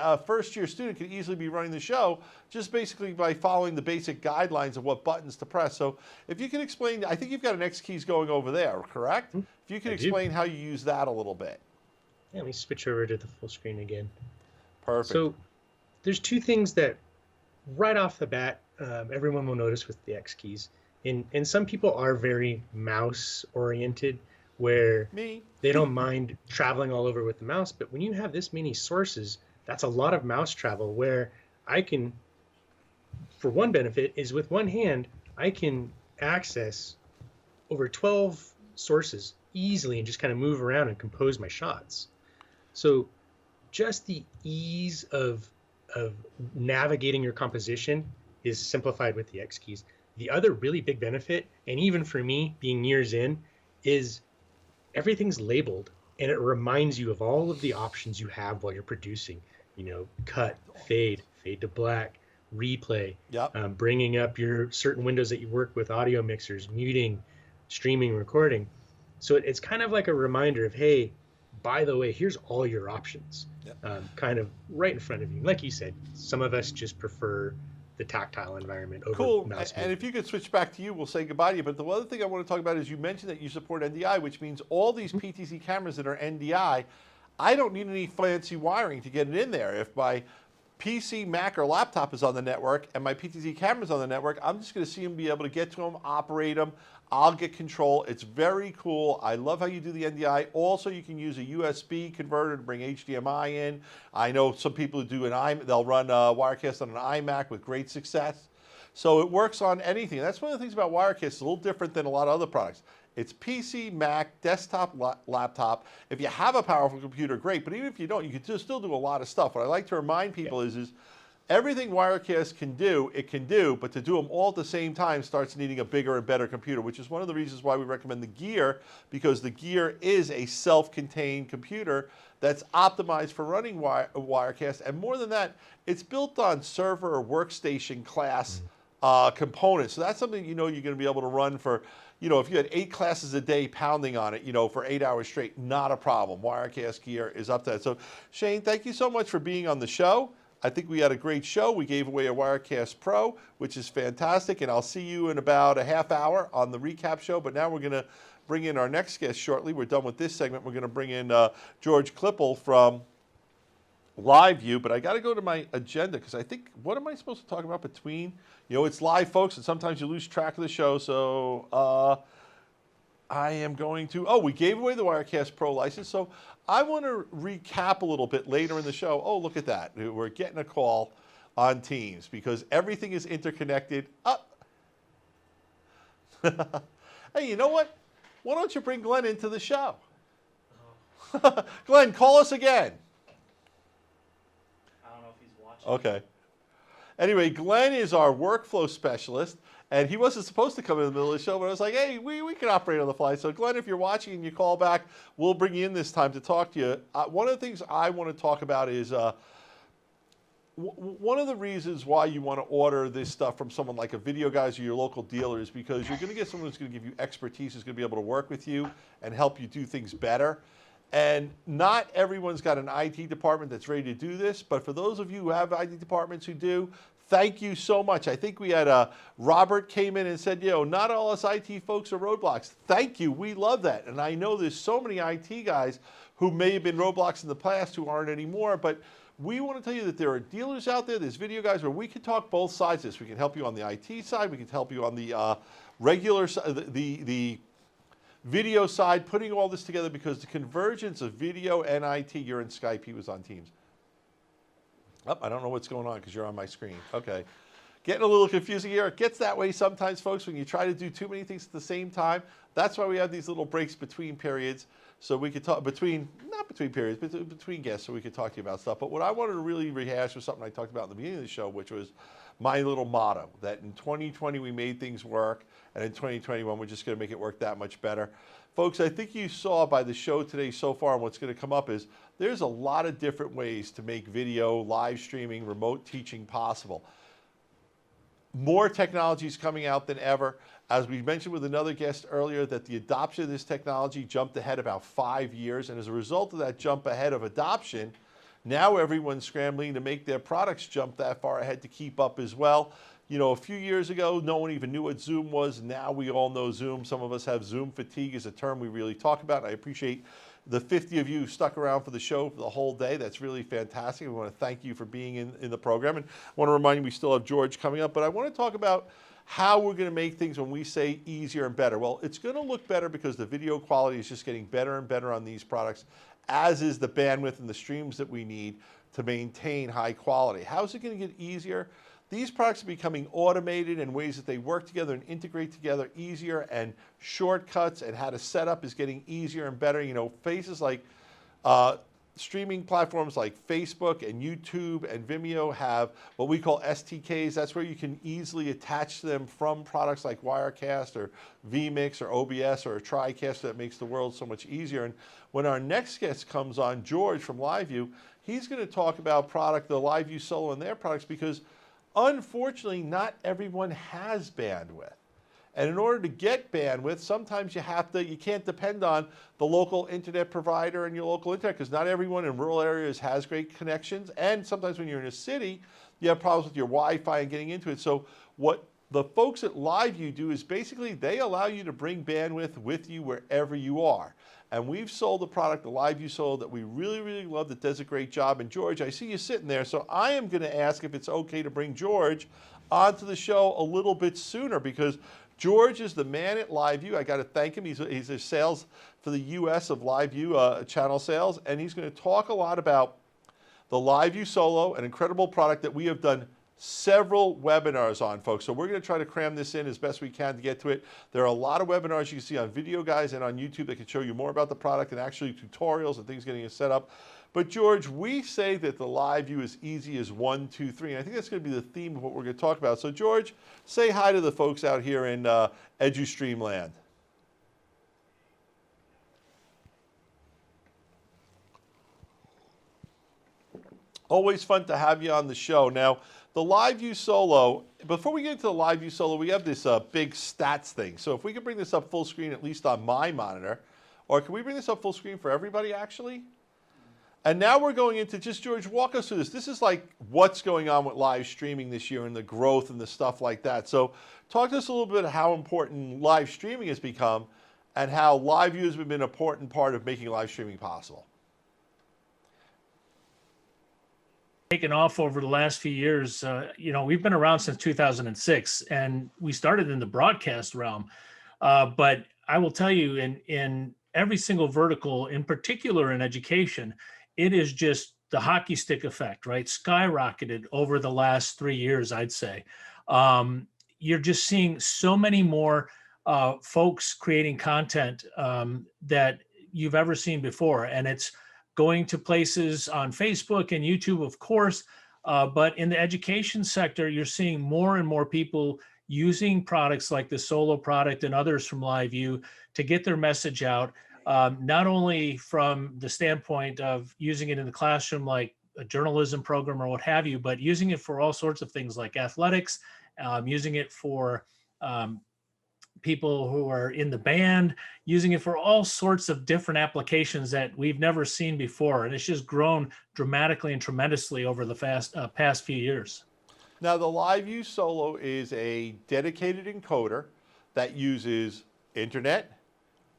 a first-year student could easily be running the show just basically by following the basic guidelines of what buttons to press. So if you can explain, I think you've got an X-Keys going over there, correct? If you can explain how you use that a little bit. Yeah, let me switch over to the full screen again. Perfect. So there's two things that right off the bat, everyone will notice with the X-Keys. And some people are very mouse-oriented, where they don't mind traveling all over with the mouse. But when you have this many sources, that's a lot of mouse travel, where I can, for one benefit, is with one hand, I can access over 12 sources easily and just kind of move around and compose my shots. So just the ease of navigating your composition is simplified with the X-Keys. The other really big benefit, and even for me being years in, is everything's labeled, and it reminds you of all of the options you have while you're producing. Cut, fade to black, replay, bringing up your certain windows that you work with, audio mixers, muting, streaming, recording. So it's kind of like a reminder of, hey, by the way, here's all your options, kind of right in front of you. Like you said, some of us just prefer the tactile environment over mouse. And if you could switch back to you, we'll say goodbye to you. But the other thing I want to talk about is you mentioned that you support NDI, which means all these PTZ cameras that are NDI, I don't need any fancy wiring to get it in there. If my PC, Mac, or laptop is on the network and my PTZ camera's on the network, I'm just going to see them, be able to get to them, operate them. I'll get control. It's very cool. I love how you do the NDI. Also, you can use a USB converter to bring HDMI in. I know some people who do they'll run Wirecast on an iMac with great success. So it works on anything. That's one of the things about Wirecast. It's a little different than a lot of other products. It's PC, Mac, desktop, laptop. If you have a powerful computer, great. But even if you don't, you can still do a lot of stuff. What I like to remind people is everything Wirecast can do, it can do, but to do them all at the same time starts needing a bigger and better computer, which is one of the reasons why we recommend the Gear, because the Gear is a self-contained computer that's optimized for running Wirecast. And more than that, it's built on server or workstation class components. So that's something you're going to be able to run for, if you had 8 classes a day pounding on it, for 8 hours straight, not a problem. Wirecast Gear is up to that. So Shane, thank you so much for being on the show. I think we had a great show. We gave away a Wirecast Pro, which is fantastic, and I'll see you in about a half hour on the recap show. But now we're going to bring in our next guest shortly. We're done with this segment. We're going to bring in George Klippel from LiveU, but I got to go to my agenda because I think, what am I supposed to talk about between? You know, it's live, folks, and sometimes you lose track of the show. So I am going to, we gave away the Wirecast Pro license. So I want to recap a little bit later in the show. Oh, look at that. We're getting a call on Teams because everything is interconnected. Hey, you know what? Why don't you bring Glenn into the show? Glenn, call us again. I don't know if he's watching. Okay. Anyway, Glenn is our workflow specialist, and he wasn't supposed to come in the middle of the show, but I was like, hey, we can operate on the fly. So, Glenn, if you're watching and you call back, we'll bring you in this time to talk to you. One of the things I want to talk about is one of the reasons why you want to order this stuff from someone like a Video Guys or your local dealer is because you're going to get someone who's going to give you expertise, who's going to be able to work with you and help you do things better. And not everyone's got an IT department that's ready to do this, but for those of you who have IT departments who do, thank you so much. I think we had Robert came in and said, not all us IT folks are roadblocks. Thank you. We love that. And I know there's so many IT guys who may have been roadblocks in the past who aren't anymore, but we want to tell you that there are dealers out there, there's Video Guys where we can talk both sides of this. We can help you on the IT side, we can help you on the regular side, the video side, putting all this together because the convergence of video and IT, you're in Skype, he was on Teams. I don't know what's going on because you're on my screen. Okay. Getting a little confusing here. It gets that way sometimes, folks, when you try to do too many things at the same time. That's why we have these little breaks between periods so we could talk not between periods, but between guests so we could talk to you about stuff. But what I wanted to really rehash was something I talked about at the beginning of the show, which was my little motto, that in 2020 we made things work, and in 2021 we're just going to make it work that much better. Folks, I think you saw by the show today so far, and what's going to come up is there's a lot of different ways to make video, live streaming, remote teaching possible. More technology is coming out than ever. As we mentioned with another guest earlier, that the adoption of this technology jumped ahead about 5 years, and as a result of that jump ahead of adoption, now everyone's scrambling to make their products jump that far ahead to keep up as well. You know, a few years ago, no one even knew what Zoom was. Now we all know Zoom. Some of us have Zoom fatigue is a term we really talk about. I appreciate the 50 of you who stuck around for the show for the whole day. That's really fantastic. We want to thank you for being in the program. And I want to remind you we still have George coming up. But I want to talk about how we're going to make things when we say easier and better. Well, it's going to look better because the video quality is just getting better and better on these products, as is the bandwidth and the streams that we need to maintain high quality. How is it going to get easier? These products are becoming automated in ways that they work together and integrate together easier, and shortcuts and how to set up is getting easier and better. You know, faces like streaming platforms like Facebook and YouTube and Vimeo have what we call STKs. That's where you can easily attach them from products like Wirecast or vMix or OBS or a TriCast. That makes the world so much easier. And when our next guest comes on, George from LiveU, he's going to talk about the LiveU Solo and their products, because unfortunately, not everyone has bandwidth. And in order to get bandwidth, sometimes you can't depend on the local internet provider and your local internet, because not everyone in rural areas has great connections. And sometimes when you're in a city, you have problems with your Wi-Fi and getting into it. So what the folks at LiveU do is basically they allow you to bring bandwidth with you wherever you are. And we've sold a product, the LiveU Solo, that we really, really love, that does a great job. And George, I see you sitting there, so I am going to ask if it's okay to bring George onto the show a little bit sooner, because George is the man at LiveU. I got to thank him. He's a sales for the U.S. of LiveU channel sales, and he's going to talk a lot about the LiveU Solo, an incredible product that we have done several webinars on, folks. So we're going to try to cram this in as best we can to get to it. There are a lot of webinars you can see on Video Guys and on YouTube that can show you more about the product, and actually tutorials and things getting it set up. But George, we say that the LiveU is easy as 1, 2, 3, and I think that's going to be the theme of what we're going to talk about. So George, say hi to the folks out here in eduStream land. Always fun to have you on the show. Now, the LiveU Solo, before we get into the LiveU Solo, we have this big stats thing. So if we could bring this up full screen, at least on my monitor, or can we bring this up full screen for everybody, actually? And now we're going into, just George, walk us through this. This is like what's going on with live streaming this year and the growth and the stuff like that. So talk to us a little bit of how important live streaming has become and how LiveU has been an important part of making live streaming possible. taken off over the last few years. We've been around since 2006, and we started in the broadcast realm. But I will tell you, in every single vertical, in particular in education, it is just the hockey stick effect, right? Skyrocketed over the last 3 years, I'd say. You're just seeing so many more folks creating content that you've ever seen before. And it's going to places on Facebook and YouTube, of course, but in the education sector, you're seeing more and more people using products like the Solo product and others from LiveU to get their message out, not only from the standpoint of using it in the classroom like a journalism program or what have you, but using it for all sorts of things like athletics, using it for people who are in the band, using it for all sorts of different applications that we've never seen before. And it's just grown dramatically and tremendously over the past few years. Now, the LiveU Solo is a dedicated encoder that uses internet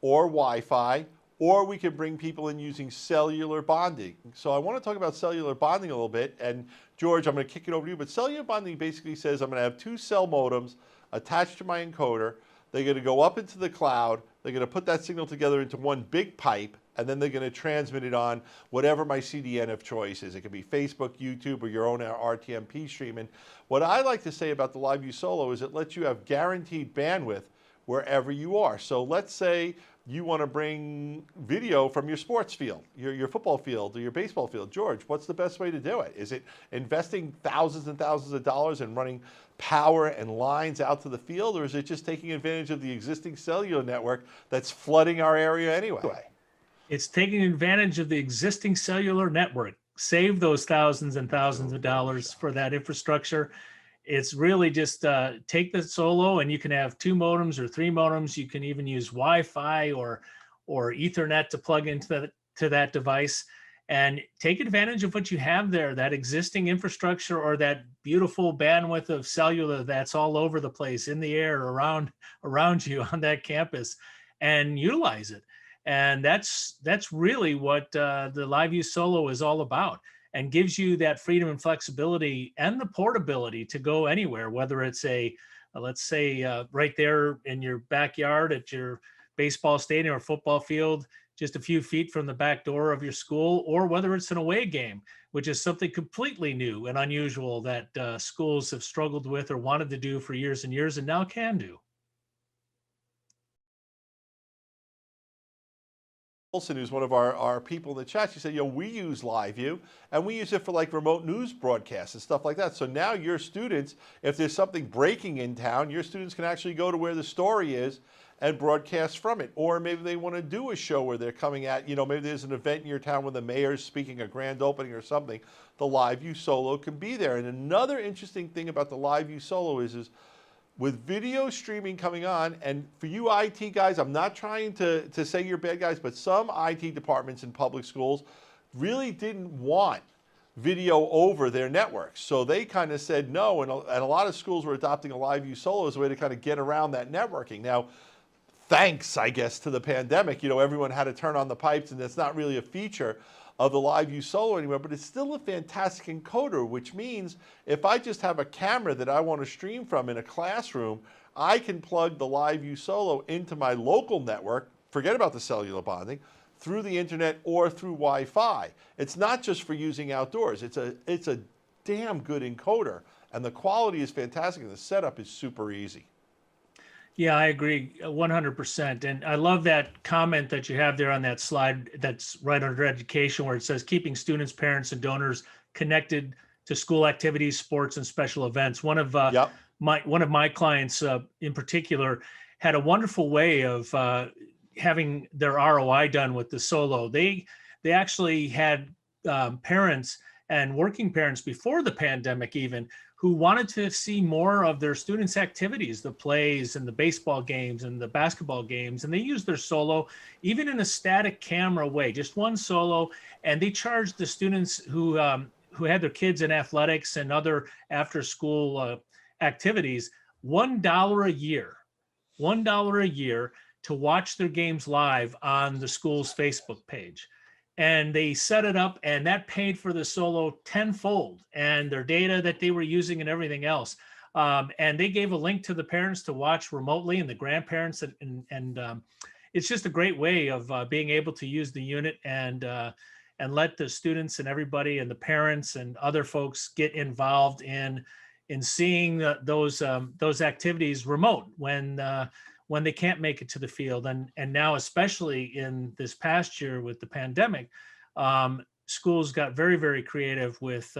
or Wi-Fi, or we can bring people in using cellular bonding. So I want to talk about cellular bonding a little bit. And George, I'm going to kick it over to you. But cellular bonding basically says I'm going to have 2 cell modems attached to my encoder. They're going to go up into the cloud. They're going to put that signal together into one big pipe, and then they're going to transmit it on whatever my CDN of choice is. It could be Facebook, YouTube, or your own RTMP stream. And what I like to say about the LiveU Solo is it lets you have guaranteed bandwidth wherever you are. So let's say you want to bring video from your sports field, your football field or your baseball field. George, what's the best way to do it? Is it investing thousands and thousands of dollars and running power and lines out to the field, or is it just taking advantage of the existing cellular network that's flooding our area anyway? It's taking advantage of the existing cellular network. Save those thousands and thousands of dollars for that infrastructure. It's really just take the Solo, and you can have 2 modems or 3 modems. You can even use Wi-Fi or Ethernet to plug into that device, and take advantage of what you have there, that existing infrastructure or that beautiful bandwidth of cellular that's all over the place, in the air, around you on that campus, and utilize it. And that's really what the LiveU Solo is all about, and gives you that freedom and flexibility and the portability to go anywhere, whether it's let's say right there in your backyard at your baseball stadium or football field, just a few feet from the back door of your school, or whether it's an away game, which is something completely new and unusual that schools have struggled with or wanted to do for years and years, and now can do. Who's one of our people in the chat, she said, we use LiveU, and we use it for like remote news broadcasts and stuff like that. So now your students, if there's something breaking in town, your students can actually go to where the story is and broadcast from it. Or maybe they want to do a show where they're coming at, maybe there's an event in your town where the mayor's speaking a grand opening or something. The LiveU Solo can be there. And another interesting thing about the LiveU Solo is with video streaming coming on, and for you IT guys, I'm not trying to say you're bad guys, but some IT departments in public schools really didn't want video over their networks. So they kind of said no, and a lot of schools were adopting a LiveU Solo as a way to kind of get around that networking. Now, thanks, I guess, to the pandemic, everyone had to turn on the pipes, and that's not really a feature of the LiveU Solo anymore, but it's still a fantastic encoder, which means if I just have a camera that I want to stream from in a classroom, I can plug the LiveU Solo into my local network, forget about the cellular bonding, through the internet or through Wi-Fi. It's not just for using outdoors. It's a damn good encoder, and the quality is fantastic, and the setup is super easy. Yeah, I agree 100%. And I love that comment that you have there on that slide that's right under education, where it says keeping students, parents, and donors connected to school activities, sports, and special events. One of my clients in particular had a wonderful way of having their ROI done with the Solo. They actually had parents and working parents before the pandemic even, who wanted to see more of their students' activities, the plays and the baseball games and the basketball games. And they used their Solo, even in a static camera way, just one Solo. And they charged the students who had their kids in athletics and other after-school activities $1 a year, $1 a year to watch their games live on the school's Facebook page. and they set it up, and that paid for the Solo tenfold, and their data that they were using and everything else. And they gave a link to the parents to watch remotely, and the grandparents, and it's just a great way of being able to use the unit and let the students and everybody and the parents and other folks get involved in seeing those activities remote when they can't make it to the field. And now, especially in this past year with the pandemic, schools got very, very creative with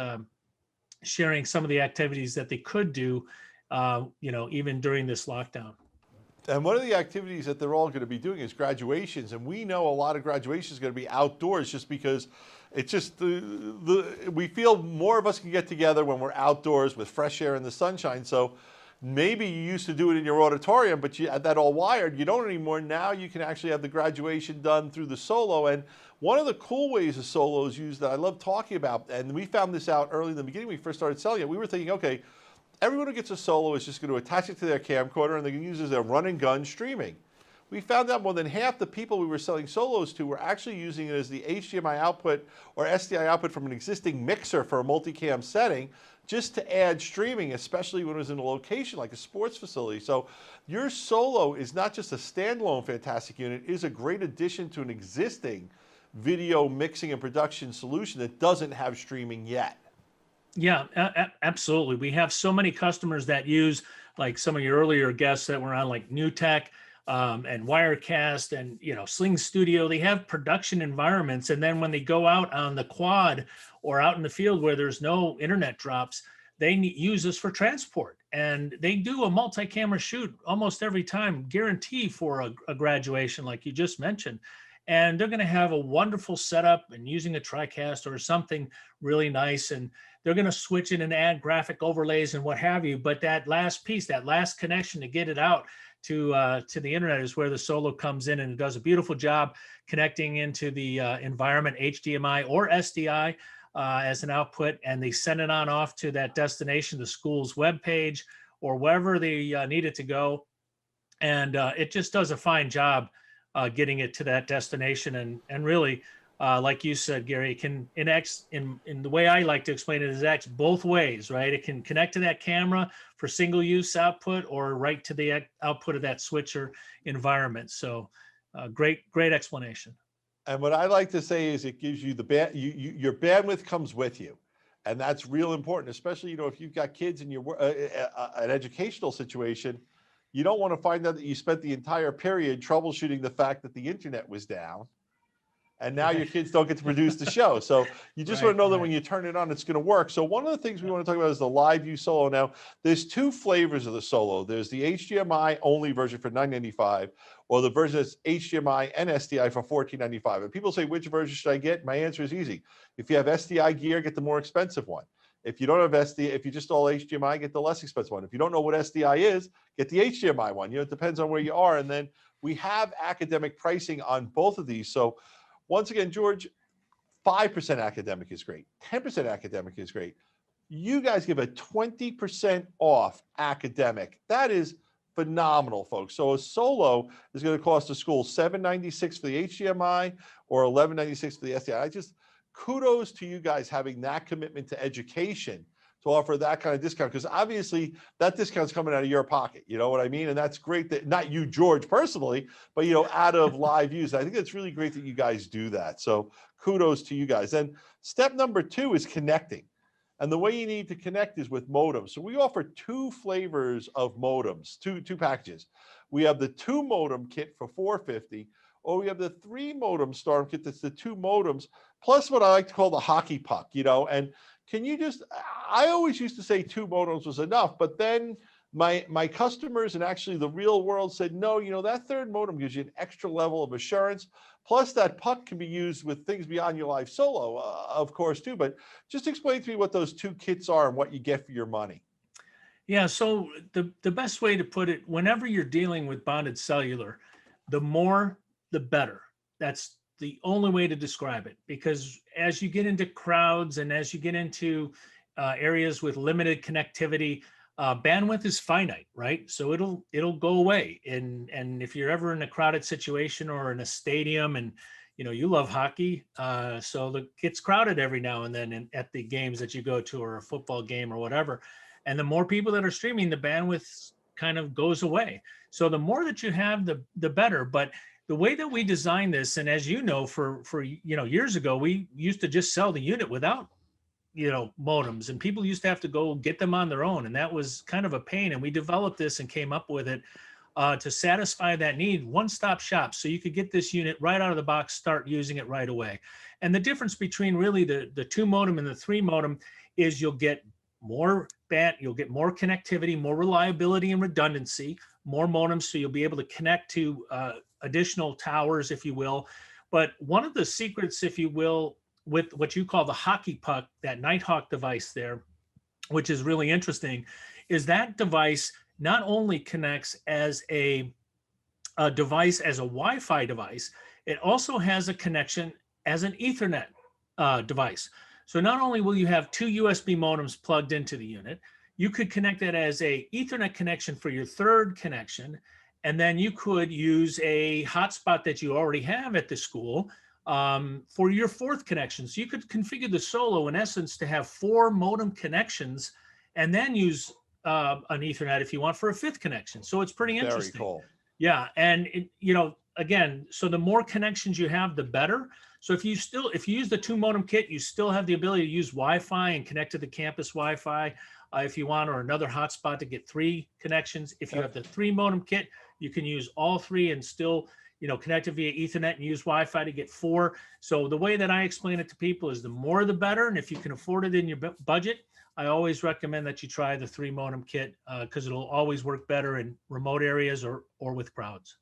sharing some of the activities that they could do, even during this lockdown. And one of the activities that they're all going to be doing is graduations. And we know a lot of graduation is going to be outdoors just because it's just we feel more of us can get together when we're outdoors with fresh air and the sunshine. So maybe you used to do it in your auditorium, but you had that all wired. You don't anymore. Now you can actually have the graduation done through the Solo. And one of the cool ways the Solo is used that I love talking about, and we found this out early in the beginning when we first started selling it, we were thinking, okay, everyone who gets a Solo is just going to attach it to their camcorder and they can use it as their run and gun streaming. We found out more than half the people we were selling Solos to were actually using it as the HDMI output or SDI output from an existing mixer for a multicam setting, just to add streaming, especially when it was in a location like a sports facility. So your Solo is not just a standalone fantastic unit, it is a great addition to an existing video mixing and production solution that doesn't have streaming yet. Yeah, absolutely. We have so many customers that use, like some of your earlier guests that were on, like NewTek and Wirecast and Sling Studio. They have production environments, and then when they go out on the quad or out in the field where there's no internet drops, they use this for transport. And they do a multi-camera shoot almost every time, guarantee for a graduation, like you just mentioned. And they're going to have a wonderful setup and using a TriCast or something really nice. And they're going to switch in and add graphic overlays and what have you. But that last piece, that last connection to get it out to the internet is where the Solo comes in, and it does a beautiful job connecting into the environment, HDMI or SDI as an output. And they send it on off to that destination, the school's webpage or wherever they need it to go. And it just does a fine job getting it to that destination. And really, like you said, Gary, it can in the way I like to explain it, is acts both ways, right? It can connect to that camera for single use output or right to the output of that switcher environment. So great explanation. And what I like to say is it gives you your bandwidth comes with you. And that's real important, especially, if you've got kids in your an educational situation. You don't want to find out that you spent the entire period troubleshooting the fact that the internet was down, and now your kids don't get to produce the show. So you just want to know that when you turn it on, it's going to work. So one of the things we want to talk about is the LiveU Solo. Now, there's two flavors of the Solo. There's the HDMI only version for $9.95, or the version that's HDMI and SDI for $14.95. And people say, which version should I get? My answer is easy. If you have SDI gear, get the more expensive one. If you don't have SDI, if you just all HDMI, get the less expensive one. If you don't know what SDI is, get the HDMI one. It depends on where you are. And then we have academic pricing on both of these. So once again, George, 5% academic is great. 10% academic is great. You guys give a 20% off academic. That is phenomenal, folks. So a Solo is going to cost the school $7.96 for the HDMI or $11.96 for the SDI. Kudos to you guys having that commitment to education to offer that kind of discount, because obviously that discount's coming out of your pocket. You know what I mean? And that's great that not you, George, personally, but out of LiveU. I think it's really great that you guys do that. So kudos to you guys. And step number 2 is connecting. And the way you need to connect is with modems. So we offer 2 flavors of modems, two packages. We have the 2 modem kit for $450. Or we have the 3 modem Storm kit that's the 2 modems, plus what I like to call the hockey puck, and can you I always used to say 2 modems was enough, but then my customers and actually the real world said, no, that 3rd modem gives you an extra level of assurance. Plus that puck can be used with things beyond your live Solo, of course, too. But just explain to me what those 2 kits are and what you get for your money. Yeah, so the best way to put it, whenever you're dealing with bonded cellular, the more the better. That's the only way to describe it, because as you get into crowds and as you get into areas with limited connectivity, bandwidth is finite, right? So it'll go away. And if you're ever in a crowded situation or in a stadium and you love hockey, so it gets crowded every now and then at the games that you go to, or a football game or whatever. And the more people that are streaming, the bandwidth kind of goes away. So the more that you have, the better. But the way that we design this, and as you know, for years ago, we used to just sell the unit without modems, and people used to have to go get them on their own, and that was kind of a pain. And we developed this and came up with it to satisfy that need, one-stop shop, so you could get this unit right out of the box, start using it right away. And the difference between really the 2 modem and the 3 modem is you'll get more you'll get more connectivity, more reliability and redundancy, more modems, so you'll be able to connect to additional towers, if you will. But one of the secrets, if you will, with what you call the hockey puck, that Nighthawk device there, which is really interesting, is that device not only connects as a device, as a Wi-Fi device, it also has a connection as an Ethernet device. So not only will you have 2 USB modems plugged into the unit, you could connect it as a Ethernet connection for your 3rd connection, and then you could use a hotspot that you already have at the school for your 4th connection. So you could configure the Solo, in essence, to have 4 modem connections, and then use an Ethernet if you want for a 5th connection. So it's pretty interesting. Very cool. Yeah, and again, so the more connections you have, the better. So if you use the 2 modem kit, you still have the ability to use Wi-Fi and connect to the campus Wi-Fi if you want, or another hotspot to get 3 connections. If you have the 3 modem kit, you can use all 3 and still connect it via Ethernet and use Wi-Fi to get 4. So the way that I explain it to people is the more the better. And if you can afford it in your budget, I always recommend that you try the 3 modem kit because it'll always work better in remote areas or with crowds.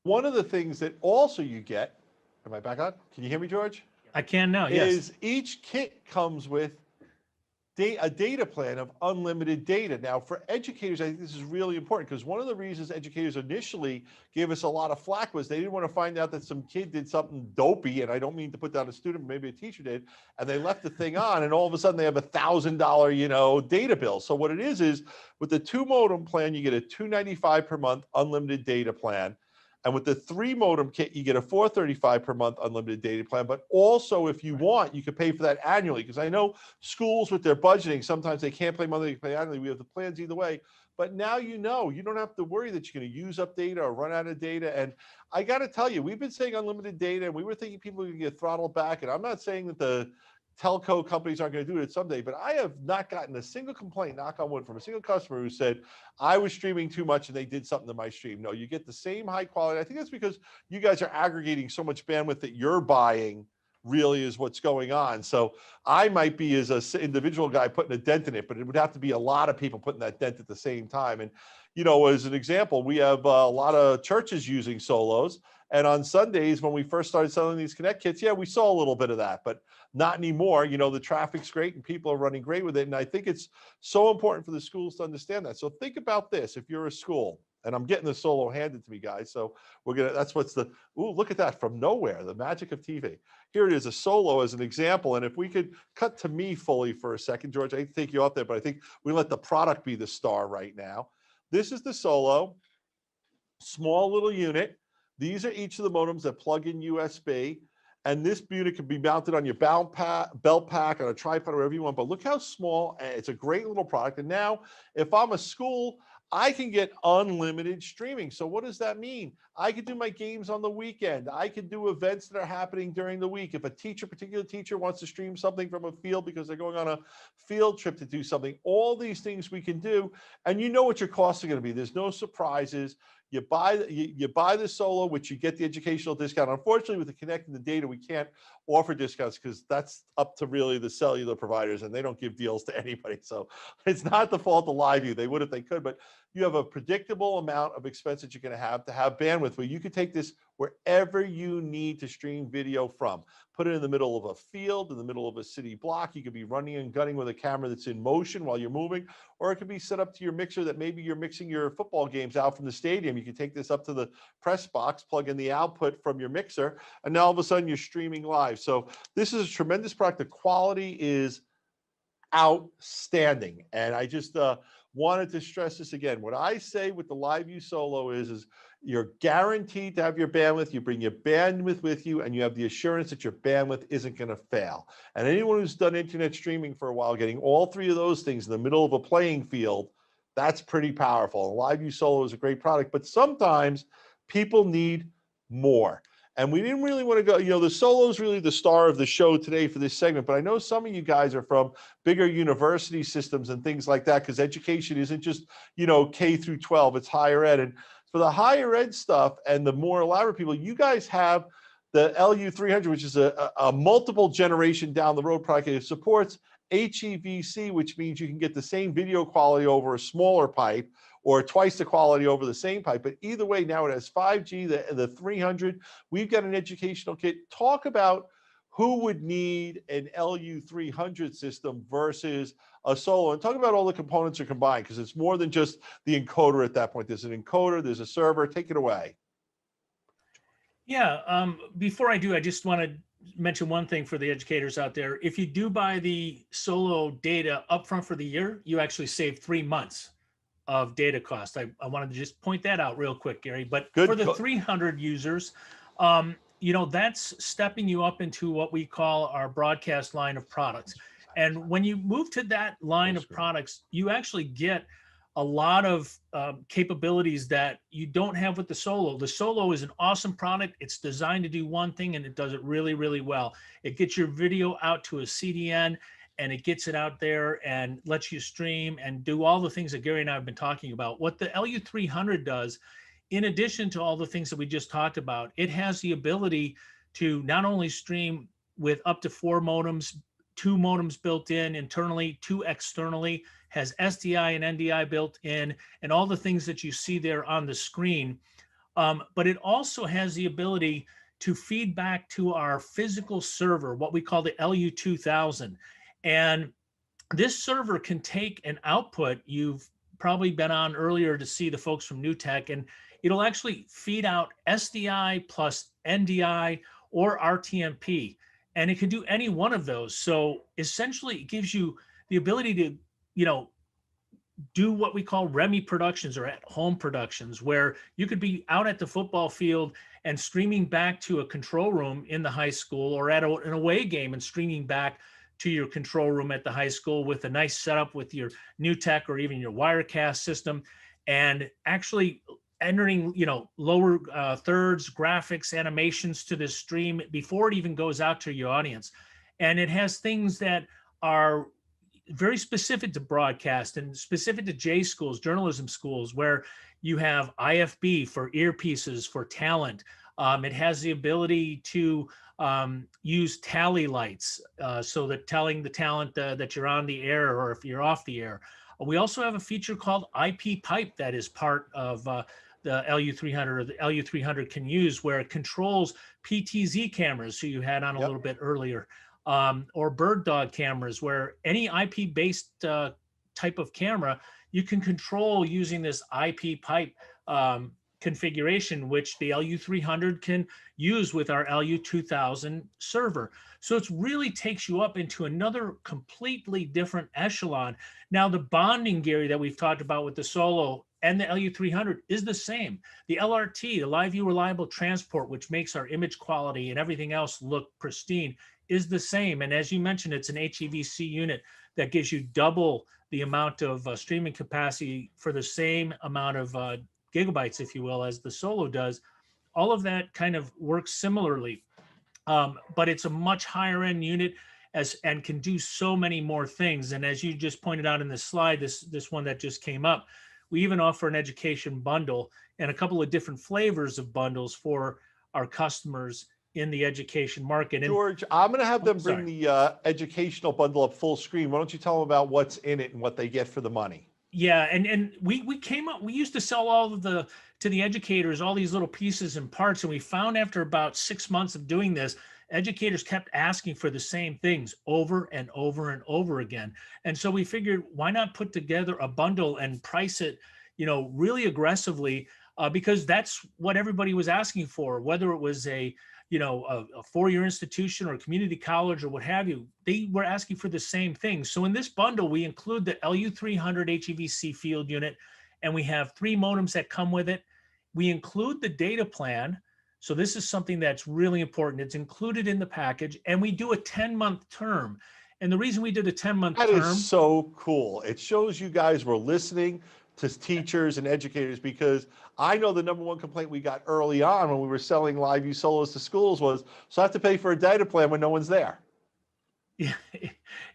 One of the things that also you get, am I back on? Can you hear me, George? I can now, yes. Is each kit comes with a data plan of unlimited data. Now, for educators, I think this is really important, because one of the reasons educators initially gave us a lot of flack was they didn't want to find out that some kid did something dopey, and I don't mean to put down a student, maybe a teacher did, and they left the thing on, and all of a sudden they have $1,000, data bill. So what it is with the 2 modem plan, you get a $295 per month unlimited data plan. And with the 3 modem kit, you get a $435 per month unlimited data plan. But also, if you want, you can pay for that annually. Because I know schools with their budgeting, sometimes they can't pay monthly, they pay annually. We have the plans either way. But now you don't have to worry that you're going to use up data or run out of data. And I got to tell you, we've been saying unlimited data, and we were thinking people are going to get throttled back. And I'm not saying that the telco companies aren't going to do it someday, but I have not gotten a single complaint, knock on wood, from a single customer who said, I was streaming too much and they did something to my stream. No, you get the same high quality. I think that's because you guys are aggregating so much bandwidth that you're buying really is what's going on. So I might be, as an individual guy, putting a dent in it, but it would have to be a lot of people putting that dent at the same time. And, as an example, we have a lot of churches using Solos. And on Sundays, when we first started selling these Connect kits, we saw a little bit of that, but not anymore. The traffic's great and people are running great with it. And I think it's so important for the schools to understand that. So think about this. If you're a school, and I'm getting the Solo handed to me, guys. So that's look at that from nowhere, the magic of TV. Here it is, a Solo as an example. And if we could cut to me fully for a second, George, I hate to take you off there, but I think we let the product be the star right now. This is the Solo, small little unit. These are each of the modems that plug in USB. And this unit can be mounted on your belt pack, on a tripod, or wherever you want. But look how small. It's a great little product. And now, if I'm a school, I can get unlimited streaming. So what does that mean? I could do my games on the weekend. I could do events that are happening during the week. If a particular teacher wants to stream something from a field because they're going on a field trip to do something, all these things we can do. And you know what your costs are going to be. There's no surprises. You buy the Solo, which you get the educational discount. Unfortunately, with the connecting the data, we can't offer discounts because that's up to really the cellular providers, and they don't give deals to anybody. So it's not the fault of LiveU. They would if they could, but you have a predictable amount of expense that you're going to have bandwidth where you can take this wherever you need to stream video from. Put it in the middle of a field, in the middle of a city block. You could be running and gunning with a camera that's in motion while you're moving, or it could be set up to your mixer that maybe you're mixing your football games out from the stadium. You can take this up to the press box, plug in the output from your mixer, and now all of a sudden you're streaming live. So this is a tremendous product. The quality is outstanding. And I just wanted to stress this again. What I say with the LiveU Solo is you're guaranteed to have your bandwidth. You bring your bandwidth with you, and you have the assurance that your bandwidth isn't going to fail. And anyone who's done internet streaming for a while, getting all three of those things in the middle of a playing field, that's pretty powerful. And LiveU Solo is a great product, but sometimes people need more. And we didn't really want to go, the Solo is really the star of the show today for this segment, but I know some of you guys are from bigger university systems and things like that, because education isn't just, K through 12, it's higher ed. And for the higher ed stuff and the more elaborate people, you guys have the LU300, which is a multiple generation down the road product. It supports HEVC, which means you can get the same video quality over a smaller pipe or twice the quality over the same pipe. But either way, now it has 5G, the 300. We've got an educational kit. Talk about who would need an LU300 system versus a Solo, and talk about all the components are combined, because it's more than just the encoder at that point. There's an encoder, there's a server. Take it away. Yeah, before I do, I just want to mention one thing for the educators out there. If you do buy the Solo data upfront for the year, you actually save 3 months of data cost. I wanted to just point that out real quick, Gary. But for the 300 users, that's stepping you up into what we call our broadcast line of products. And when you move to that line of products, you actually get a lot of capabilities that you don't have with the Solo. The Solo is an awesome product. It's designed to do one thing, and it does it really, really well. It gets your video out to a CDN, and it gets it out there and lets you stream and do all the things that Gary and I have been talking about. What the LU300 does, in addition to all the things that we just talked about, it has the ability to not only stream with up to 4 modems, 2 modems built in internally, 2 externally, has SDI and NDI built in, and all the things that you see there on the screen. But it also has the ability to feed back to our physical server, what we call the LU2000. And this server can take an output. You've probably been on earlier to see the folks from NewTek, and it'll actually feed out SDI plus NDI or RTMP. And it can do any one of those. So essentially it gives you the ability to, do what we call REMI productions or at home productions, where you could be out at the football field and streaming back to a control room in the high school, or at an away game and streaming back to your control room at the high school with a nice setup with your NewTek or even your Wirecast system, and actually entering, lower thirds, graphics, animations to this stream before it even goes out to your audience. And it has things that are very specific to broadcast and specific to J schools, journalism schools, where you have IFB for earpieces for talent. It has the ability to use tally lights, so that telling the talent that you're on the air or if you're off the air. We also have a feature called IP pipe that is part of the LU300, or the LU300 can use, where it controls PTZ cameras, who you had on a little bit earlier, or bird dog cameras, where any IP-based type of camera you can control using this IP pipe configuration, which the LU300 can use with our LU2000 server. So it really takes you up into another completely different echelon. Now, the bonding, Gary, that we've talked about with the Solo and the LU300 is the same. The LRT, the LiveU Reliable Transport, which makes our image quality and everything else look pristine, is the same. And as you mentioned, it's an HEVC unit that gives you double the amount of streaming capacity for the same amount of gigabytes, if you will, as the Solo does. All of that kind of works similarly, but it's a much higher end unit and can do so many more things. And as you just pointed out in this slide, this one that just came up, we even offer an education bundle and a couple of different flavors of bundles for our customers in the education market. And George, I'm going to have them bring the educational bundle up full screen. Why don't you tell them about what's in it and what they get for the money? Yeah, and we came up, we used to sell to the educators all these little pieces and parts, and we found after about 6 months of doing this, educators kept asking for the same things over and over and over again. And so we figured, why not put together a bundle and price it, really aggressively, because that's what everybody was asking for, whether it was a a four-year institution or a community college or what have you, they were asking for the same thing. So in this bundle, we include the LU300 HEVC field unit, and we have 3 modems that come with it. We include the data plan. So this is something that's really important. It's included in the package, and we do a 10-month term. And the reason we did a 10-month term— That is so cool. It shows you guys were listening to teachers and educators, because I know the #1 complaint we got early on when we were selling LiveU solos to schools was, so I have to pay for a data plan when no one's there. Yeah,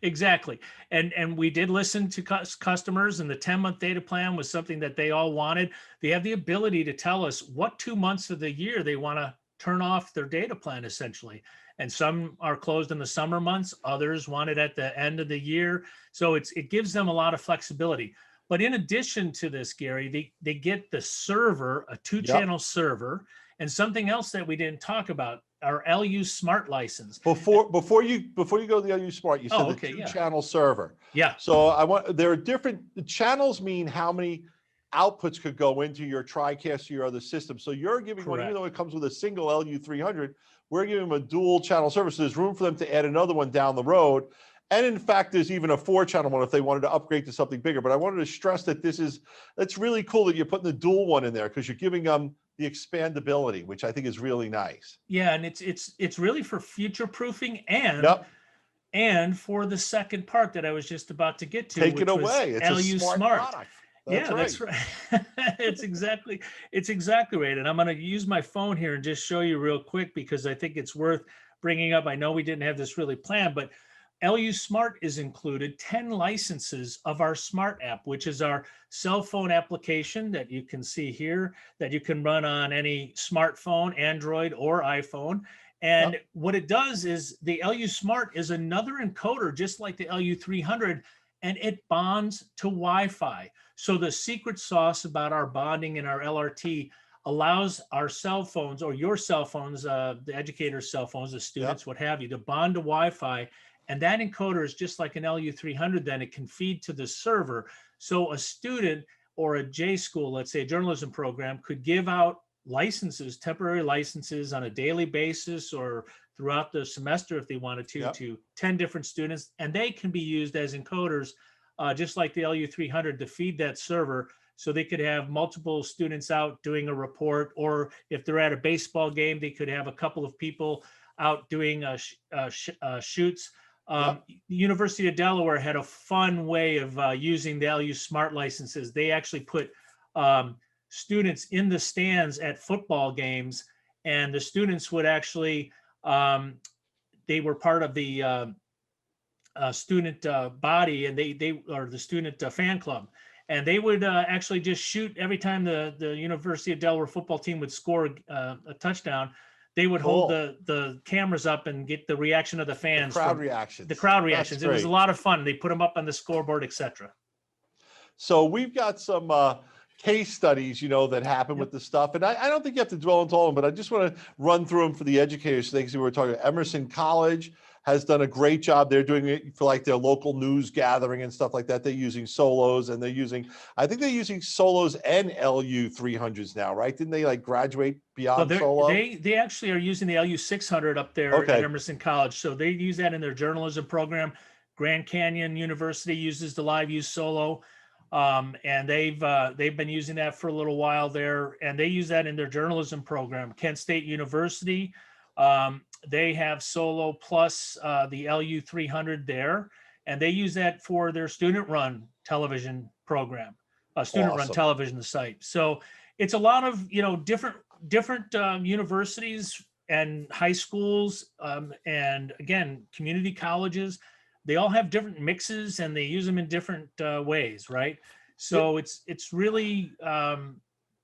exactly. And we did listen to customers, and the 10-month data plan was something that they all wanted. They have the ability to tell us what 2 months of the year they want to turn off their data plan, essentially. And some are closed in the summer months, others want it at the end of the year. So it gives them a lot of flexibility. But in addition to this, Gary, they get the server, a 2-channel server, and something else that we didn't talk about, our LU Smart license. Before you go to the LU Smart, you said Oh, the okay, 2-channel server. Yeah. So there are different channels, mean how many outputs could go into your TriCast or your other system. So you're giving one, even though it comes with a single LU300, we're giving them a dual channel server. So there's room for them to add another one down the road. And in fact, there's even a 4-channel one if they wanted to upgrade to something bigger. But I wanted to stress that it's really cool that you're putting the dual one in there, because you're giving them the expandability, which I think is really nice. Yeah, and it's really for future proofing and for the second part that I was just about to get to. Take it away. It's LU a smart product. That's right. It's exactly right. And I'm going to use my phone here and just show you real quick, because I think it's worth bringing up. I know we didn't have this really planned, but LU Smart is included 10 licenses of our Smart app, which is our cell phone application that you can see here, that you can run on any smartphone, Android or iPhone. And what it does is the LU Smart is another encoder, just like the LU300, and it bonds to Wi-Fi. So the secret sauce about our bonding and our LRT allows our cell phones, or your cell phones, the educators' cell phones, the students, what have you, to bond to Wi-Fi. And that encoder is just like an LU300, then it can feed to the server. So a student or a J school, let's say a journalism program, could give out licenses, temporary licenses on a daily basis or throughout the semester if they wanted to 10 different students. And they can be used as encoders, just like the LU300, to feed that server. So they could have multiple students out doing a report, or if they're at a baseball game, they could have a couple of people out doing shoots. The University of Delaware had a fun way of using the LU Smart licenses. They actually put students in the stands at football games, and the students would actually, they were part of the student body, and they or the student fan club, and they would actually just shoot every time the University of Delaware football team would score a touchdown. They would hold the cameras up and get the reaction of the fans. The crowd reactions. The crowd reactions. It was a lot of fun. They put them up on the scoreboard, etc. So we've got some case studies, that happen with the stuff. And I don't think you have to dwell into all of them, but I just want to run through them for the educators. Things we were talking about. Emerson College has done a great job. They're doing it for like their local news gathering and stuff like that. They're using solos, and I think they're using solos and LU300s now, right? Didn't they like graduate beyond solo? They actually are using the LU600 up there at Emerson College. So they use that in their journalism program. Grand Canyon University uses the LiveU solo. And they've been using that for a little while there, and they use that in their journalism program. Kent State University, they have solo plus the LU300 there, and they use that for their student-run television program, student-run television site. So it's a lot of different universities and high schools, and again, community colleges. They all have different mixes, and they use them in different ways, right? So it's really,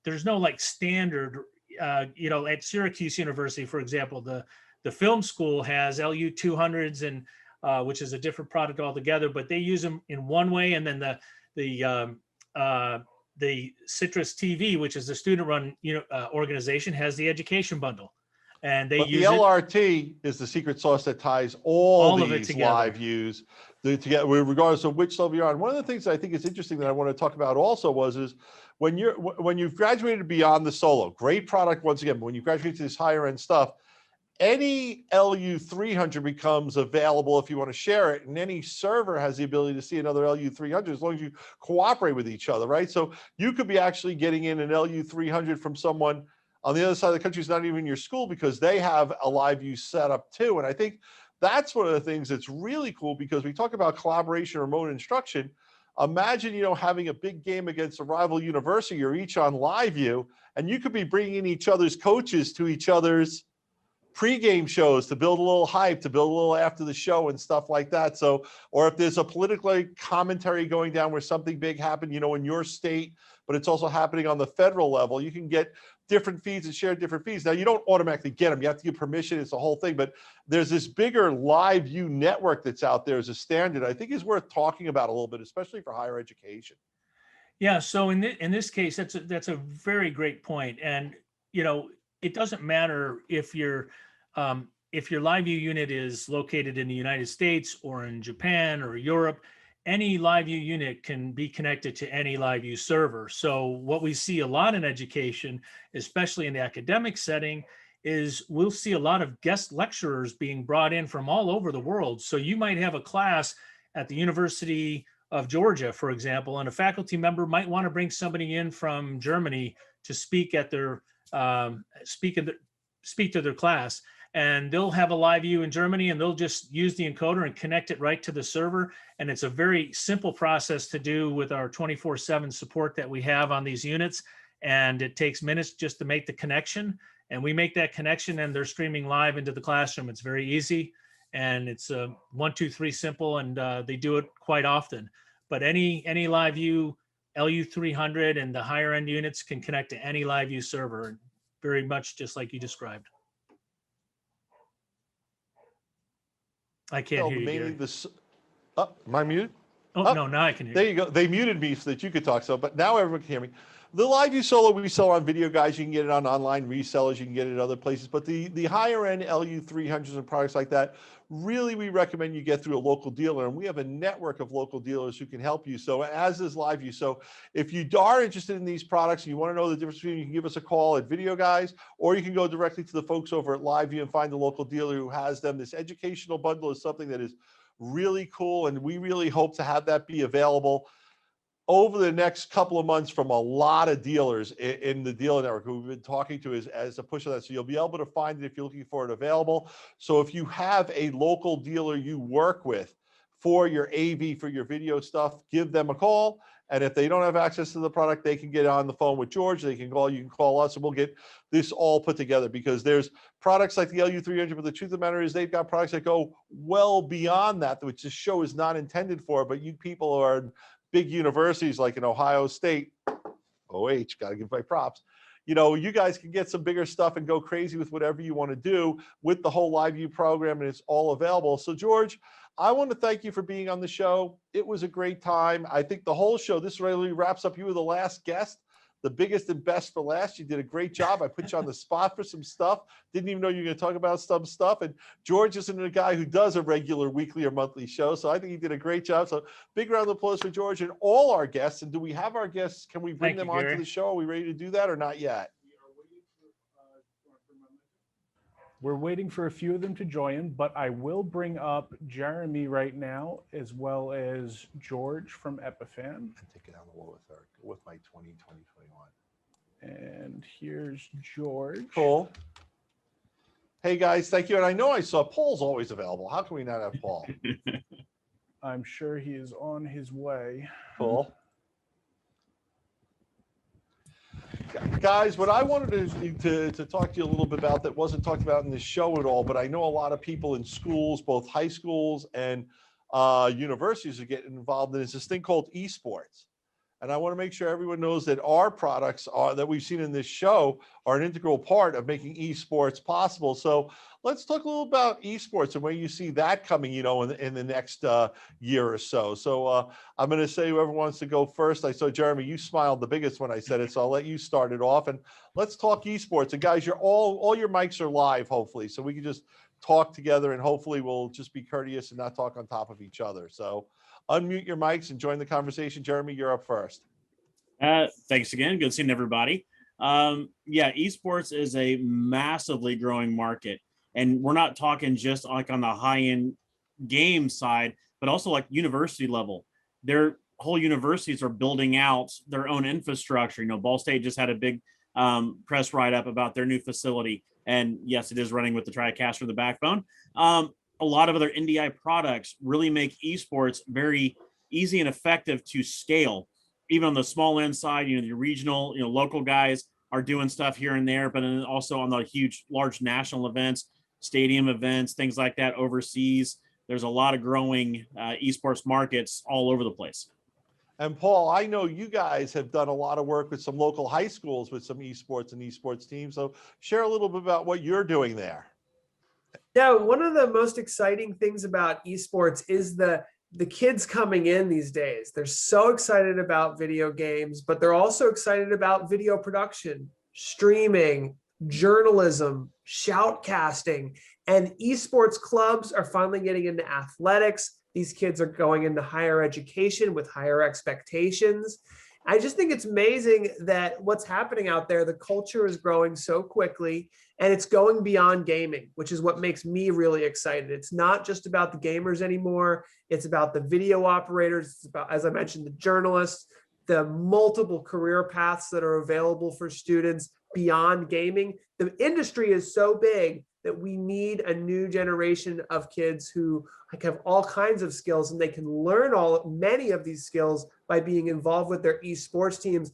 there's no like standard, at Syracuse University, for example, the film school has LU200s, and which is a different product altogether, but they use them in one way. And then the Citrus TV, which is the student-run organization, has the education bundle. And they use the LRT is the secret sauce that ties all these LiveUs together, regardless of which level you're on. One of the things I think is interesting that I want to talk about also is when you've graduated beyond the solo, great product once again, but when you graduate to this higher end stuff, any LU300 becomes available if you want to share it, and any server has the ability to see another LU300 as long as you cooperate with each other, right? So you could be actually getting in an LU300 from someone on the other side of the country who's not even in your school because they have a LiveU setup too. And I think that's one of the things that's really cool because we talk about collaboration, remote instruction. Imagine, having a big game against a rival university. You're each on LiveU, and you could be bringing each other's coaches to each other's pre-game shows to build a little hype, to build a little after the show and stuff like that. So, or if there's a political commentary going down where something big happened, in your state, but it's also happening on the federal level, you can get different feeds and share different feeds. Now, you don't automatically get them. You have to get permission. It's a whole thing. But there's this bigger LiveU network that's out there as a standard I think is worth talking about a little bit, especially for higher education. Yeah. So in this case, that's a very great point. And, it doesn't matter if your LiveU unit is located in the United States or in Japan or Europe. Any LiveU unit can be connected to any LiveU server. So what we see a lot in education, especially in the academic setting, is we'll see a lot of guest lecturers being brought in from all over the world. So you might have a class at the University of Georgia, for example, and a faculty member might want to bring somebody in from Germany to speak at their speak to their class. And they'll have a LiveU in Germany, and they'll just use the encoder and connect it right to the server. And it's a very simple process to do with our 24/7 support that we have on these units. And it takes minutes just to make the connection. And we make that connection, and they're streaming live into the classroom. It's very easy, and it's 1, 2, 3 simple, and they do it quite often. But any LiveU LU300 and the higher end units can connect to any LiveU server, very much just like you described. I can't hear you, Gary. Am I muted? Oh, no, now I can hear you. There you go. They muted me so that you could talk. But now everyone can hear me. The LiveU Solo we sell on Video Guys. You can get it on online resellers. You can get it at other places. But the higher end LU300s and products like that, really we recommend you get through a local dealer. And we have a network of local dealers who can help you. So as is LiveU. So if you are interested in these products and you want to know the difference between, you can give us a call at Video Guys, or you can go directly to the folks over at LiveU and find a local dealer who has them. This educational bundle is something that is really cool, and we really hope to have that be available over the next couple of months from a lot of dealers in the dealer network who we've been talking to as a push of that. So you'll be able to find it if you're looking for it available. So if you have a local dealer you work with for your AV, for your video stuff, give them a call. And if they don't have access to the product, they can get on the phone with George. They can call, you can call us, and we'll get this all put together, because there's products like the LU300, but the truth of the matter is they've got products that go well beyond that, which this show is not intended for. But you people are in big universities like in Ohio State, OH, got to give my props. You guys can get some bigger stuff and go crazy with whatever you want to do with the whole LiveU program, and it's all available. So George, I want to thank you for being on the show. It was a great time. I think the whole show, this really wraps up. You were the last guest, the biggest and best for last. You did a great job. I put you on the spot for some stuff. Didn't even know you were going to talk about some stuff. And George isn't a guy who does a regular weekly or monthly show. So I think he did a great job. So big round of applause for George and all our guests. And do we have our guests? Can we bring them onto the show? Are we ready to do that or not yet? We're waiting for a few of them to join, but I will bring up Jeremy right now, as well as George from Epiphan. And take it down the wall with my 2021. And here's George. Cool. Hey guys, thank you. And I know I saw Paul's always available. How can we not have Paul? I'm sure he is on his way. Cool. Guys, what I wanted to talk to you a little bit about that wasn't talked about in this show at all, but I know a lot of people in schools, both high schools and universities, are getting involved in this thing called esports. And I want to make sure everyone knows that our products that we've seen in this show are an integral part of making esports possible. So let's talk a little about esports and where you see that coming, in the next year or so. So I'm going to say whoever wants to go first. I saw Jeremy, you smiled the biggest when I said it, so I'll let you start it off. And let's talk esports. And guys, all your mics are live, hopefully, so we can just talk together, and hopefully we'll just be courteous and not talk on top of each other. So unmute your mics and join the conversation. Jeremy, you're up first. Thanks again. Good seeing everybody. Yeah, esports is a massively growing market. And we're not talking just like on the high end game side, but also like university level. Their whole universities are building out their own infrastructure. You know, Ball State just had a big press write up about their new facility. And yes, it is running with the TriCaster in the backbone. A lot of other NDI products really make esports very easy and effective to scale. Even on the small end side, you know, the regional, you know, local guys are doing stuff here and there, but then also on the huge, large national events, stadium events, things like that overseas. There's a lot of growing esports markets all over the place. And Paul, I know you guys have done a lot of work with some local high schools with some esports and esports teams. So share a little bit about what you're doing there. Yeah, one of the most exciting things about esports is the kids coming in these days. They're so excited about video games, but they're also excited about video production, streaming, journalism, shoutcasting, and esports clubs are finally getting into athletics. These kids are going into higher education with higher expectations. I just think it's amazing that what's happening out there, the culture is growing so quickly and it's going beyond gaming, which is what makes me really excited. It's not just about the gamers anymore. It's about the video operators. It's about, as I mentioned, the journalists, the multiple career paths that are available for students beyond gaming. The industry is so big that we need a new generation of kids who have all kinds of skills, and they can learn many of these skills by being involved with their esports teams.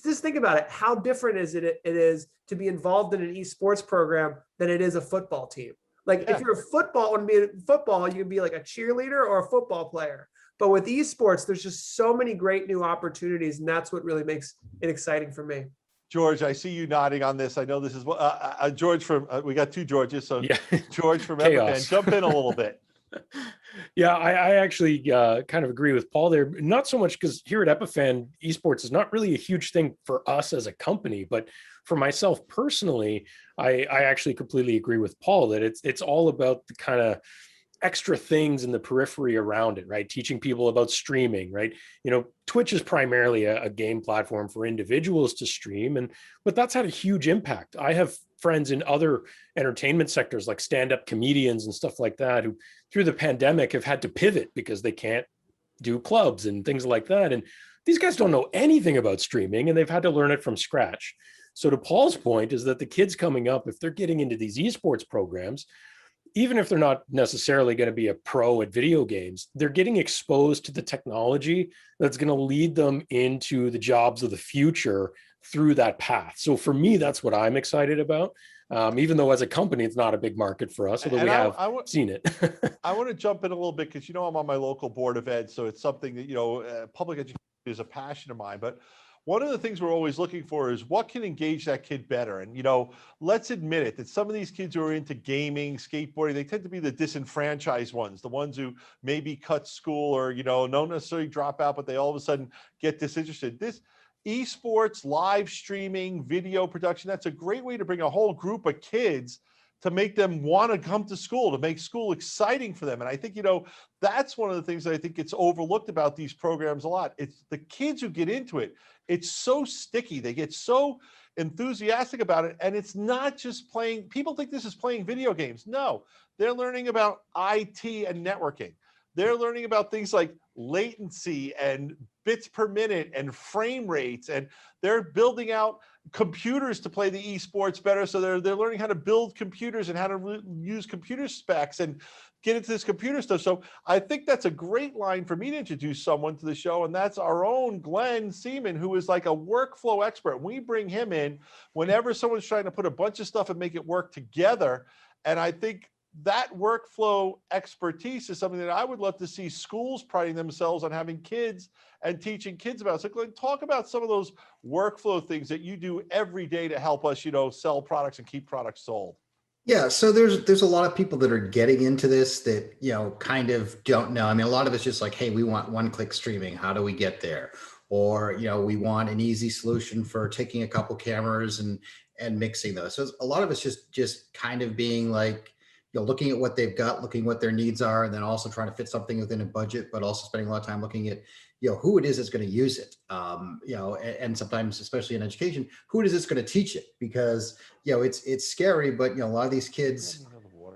Just think about it. How different it is to be involved in an esports program than it is a football team. Like if you're want to be in football, you can be like a cheerleader or a football player. But with esports, there's just so many great new opportunities, and that's what really makes it exciting for me. George, I see you nodding on this. I know this is George from, we got two Georges. So yeah. George from Epiphan, jump in a little bit. Yeah, I actually kind of agree with Paul there. Not so much because here at Epiphan, esports is not really a huge thing for us as a company, but for myself personally, I actually completely agree with Paul that it's all about the kind of extra things in the periphery around it, right? Teaching people about streaming, right? You know, Twitch is primarily a game platform for individuals to stream, but that's had a huge impact. I have friends in other entertainment sectors like stand-up comedians and stuff like that who through the pandemic have had to pivot because they can't do clubs and things like that. And these guys don't know anything about streaming and they've had to learn it from scratch. So to Paul's point is that the kids coming up, if they're getting into these esports programs, even if they're not necessarily going to be a pro at video games, they're getting exposed to the technology that's going to lead them into the jobs of the future through that path. So for me, that's what I'm excited about. Even though as a company, it's not a big market for us, although we have seen it. I want to jump in a little bit because, you know, I'm on my local board of ed. So it's something that, you know, public education is a passion of mine. But one of the things we're always looking for is what can engage that kid better. And, you know, let's admit it, that some of these kids who are into gaming, skateboarding, they tend to be the disenfranchised ones, the ones who maybe cut school or, you know, don't necessarily drop out, but they all of a sudden get disinterested. This esports, live streaming, video production, that's a great way to bring a whole group of kids to make them want to come to school, to make school exciting for them. And I think, you know, that's one of the things that I think gets overlooked about these programs a lot. It's the kids who get into it. It's so sticky. They get so enthusiastic about it. And it's not just playing. People think this is playing video games. No, they're learning about IT and networking. They're learning about things like latency and bits per minute and frame rates. And they're building out computers to play the esports better. So they're learning how to build computers and how to use computer specs and get into this computer stuff. So I think that's a great line for me to introduce someone to the show. And that's our own Glenn Seaman, who is like a workflow expert. We bring him in whenever someone's trying to put a bunch of stuff and make it work together. And I think that workflow expertise is something that I would love to see schools priding themselves on having kids and teaching kids about. So Glenn, talk about some of those workflow things that you do every day to help us, you know, sell products and keep products sold. Yeah, so there's a lot of people that are getting into this that, you know, kind of don't know. I mean, a lot of it's just like, hey, we want one-click streaming. How do we get there? Or, you know, we want an easy solution for taking a couple cameras and mixing those. So a lot of it's just kind of being like, you know, looking at what they've got, looking what their needs are, and then also trying to fit something within a budget, but also spending a lot of time looking at, you know, who it is that's going to use it. You know, and sometimes, especially in education, who it is that's going to teach it, because, you know, it's scary, but, you know, a lot of these kids,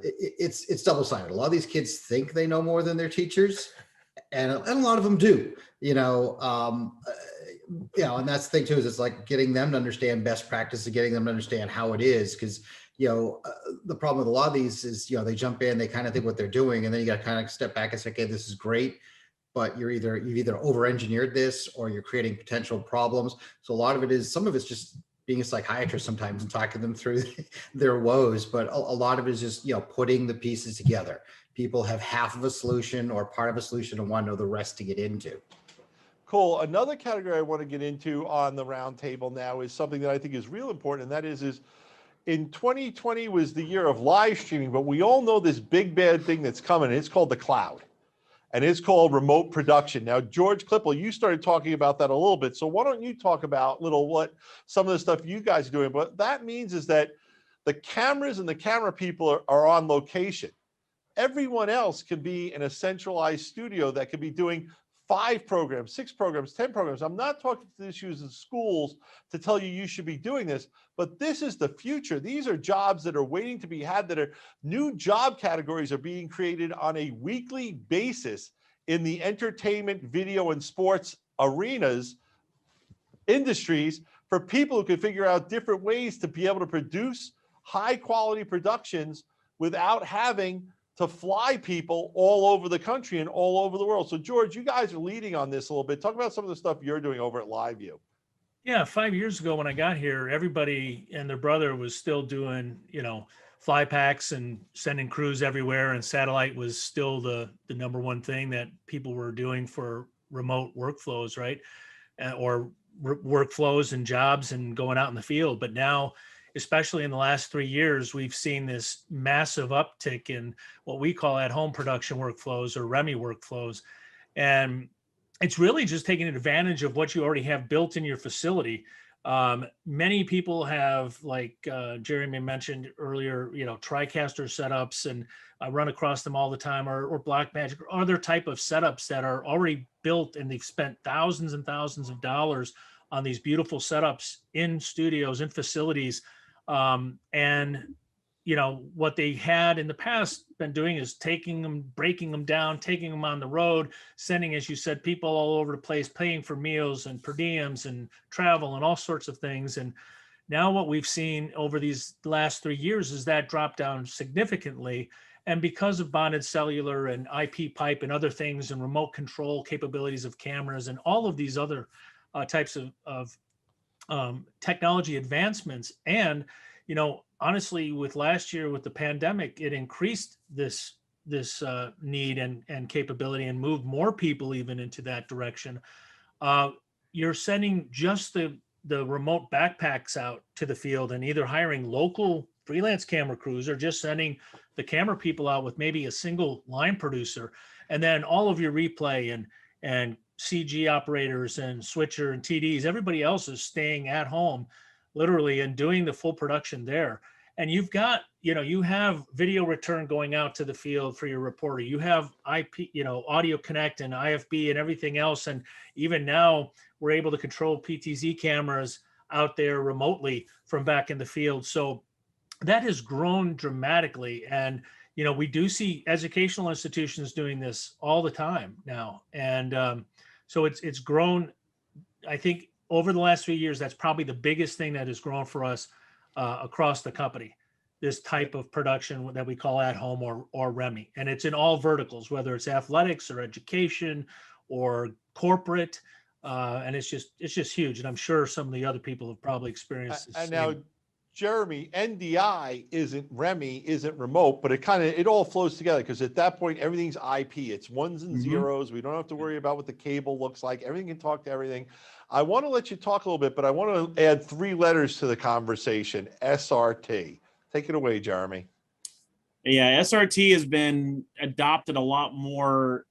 it's double-sided. A lot of these kids think they know more than their teachers, and a lot of them do. And that's the thing too, is it's like getting them to understand best practice and getting them to understand how it is, because the problem with a lot of these is they jump in, they kind of think what they're doing, and then you got to kind of step back and say, okay, this is great, but you've either over-engineered this or you're creating potential problems. So a lot of it is, some of it's just being a psychiatrist sometimes and talking them through their woes, but a lot of it is just putting the pieces together. People have half of a solution or part of a solution and want to know the rest to get into. Cool. Another category I want to get into on the roundtable now is something that I think is real important, and that is in 2020 was the year of live streaming, but we all know this big bad thing that's coming. It's called the cloud, and it's called remote production. Now, George Klippel, you started talking about that a little bit, so why don't you talk about what some of the stuff you guys are doing? What that means is that the cameras and the camera people are on location. Everyone else can be in a centralized studio that could be doing 5 programs, 6 programs, 10 programs. I'm not talking to issues in schools to tell you should be doing this, but this is the future. These are jobs that are waiting to be had, that are new job categories are being created on a weekly basis in the entertainment, video, and sports arenas, industries, for people who can figure out different ways to be able to produce high quality productions without having to fly people all over the country and all over the world. So George, you guys are leading on this a little bit. Talk about some of the stuff you're doing over at LiveU. Yeah, 5 years ago when I got here, everybody and their brother was still doing, fly packs and sending crews everywhere, and satellite was still the number one thing that people were doing for remote workflows, right? Or workflows and jobs and going out in the field. But now, especially in the last 3 years, we've seen this massive uptick in what we call at-home production workflows or REMI workflows. And it's really just taking advantage of what you already have built in your facility. Many people have, like Jeremy mentioned earlier, TriCaster setups, and I run across them all the time, or Blackmagic, or other type of setups that are already built, and they've spent thousands and thousands of dollars on these beautiful setups in studios, in facilities. And what they had in the past been doing is taking them, breaking them down, taking them on the road, sending, as you said, people all over the place, paying for meals and per diems and travel and all sorts of things. And now what we've seen over these last 3 years is that dropped down significantly. And because of bonded cellular and IP pipe and other things, and remote control capabilities of cameras and all of these other types of technology advancements, and honestly, with last year with the pandemic, it increased this need and capability, and moved more people even into that direction. You're sending just the remote backpacks out to the field, and either hiring local freelance camera crews or just sending the camera people out with maybe a single line producer, and then all of your replay and CG operators and switcher and TDs. Everybody else is staying at home, literally, and doing the full production there. And you've got, you have video return going out to the field for your reporter. You have IP, audio connect and IFB and everything else. And even now we're able to control PTZ cameras out there remotely from back in the field. So that has grown dramatically. And, we do see educational institutions doing this all the time now. And so it's grown, I think, over the last 3 years. That's probably the biggest thing that has grown for us across the company, this type of production that we call at home or REMI. And it's in all verticals, whether it's athletics or education or corporate. And it's just huge. And I'm sure some of the other people have probably experienced this. And now, Jeremy, NDI isn't REMI, isn't remote, but it all flows together, because at that point, everything's IP. It's ones and zeros. We don't have to worry about what the cable looks like. Everything can talk to everything. I want to let you talk a little bit, but I want to add 3 letters to the conversation: SRT. Take it away, Jeremy. Yeah, SRT has been adopted a lot more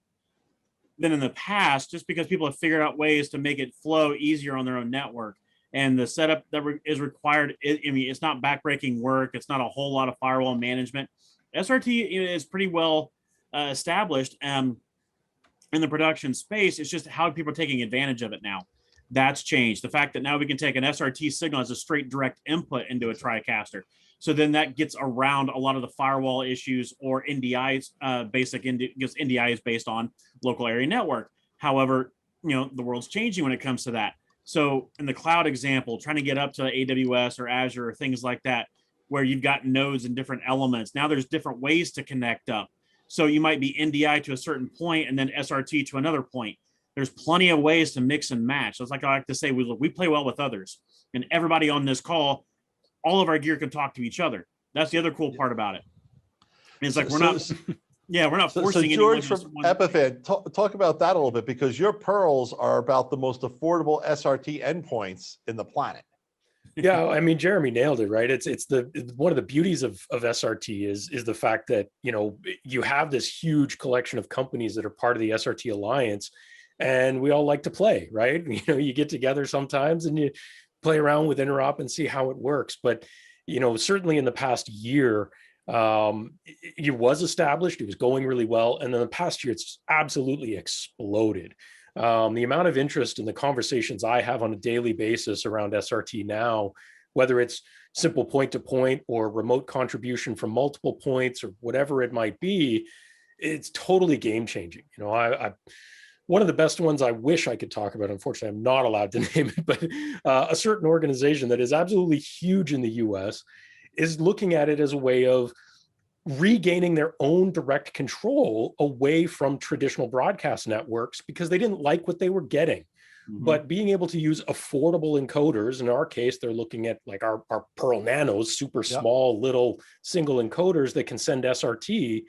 than in the past, just because people have figured out ways to make it flow easier on their own network. And the setup that is required, it's not backbreaking work. It's not a whole lot of firewall management. SRT is pretty well established in the production space. It's just how people are taking advantage of it now. That's changed. The fact that now we can take an SRT signal as a straight direct input into a TriCaster. So then that gets around a lot of the firewall issues or NDI's because NDI is based on local area network. However, the world's changing when it comes to that. So in the cloud example, trying to get up to AWS or Azure or things like that, where you've got nodes and different elements. Now there's different ways to connect up. So you might be NDI to a certain point and then SRT to another point. There's plenty of ways to mix and match. So it's like I like to say, we play well with others. And everybody on this call, all of our gear can talk to each other. That's the other cool part about it. And it's like we're not forcing anyone. George from Epiphan, talk about that a little bit, because your pearls are about the most affordable SRT endpoints in the planet. Yeah, I mean, Jeremy nailed it, right? It's one of the beauties of SRT is the fact that, you have this huge collection of companies that are part of the SRT Alliance, and we all like to play, right? You get together sometimes and you play around with interop and see how it works. But, certainly in the past year, it was established, it was going really well. And then the past year, it's absolutely exploded. The amount of interest in the conversations I have on a daily basis around SRT now, whether it's simple point-to-point or remote contribution from multiple points or whatever it might be, it's totally game-changing. One of the best ones I wish I could talk about, unfortunately, I'm not allowed to name it, but a certain organization that is absolutely huge in the US is looking at it as a way of regaining their own direct control away from traditional broadcast networks because they didn't like what they were getting. Mm-hmm. But being able to use affordable encoders, in our case, they're looking at like our Pearl Nanos, super small little single encoders that can send SRT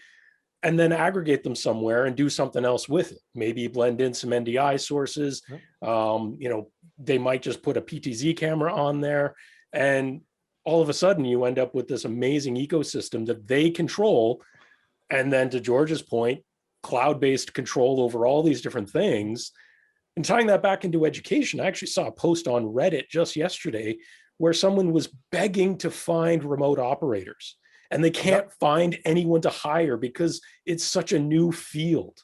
and then aggregate them somewhere and do something else with it. Maybe blend in some NDI sources. They might just put a PTZ camera on there, and all of a sudden you end up with this amazing ecosystem that they control. And then to George's point, cloud-based control over all these different things. And tying that back into education, I actually saw a post on Reddit just yesterday where someone was begging to find remote operators, and they can't find anyone to hire because it's such a new field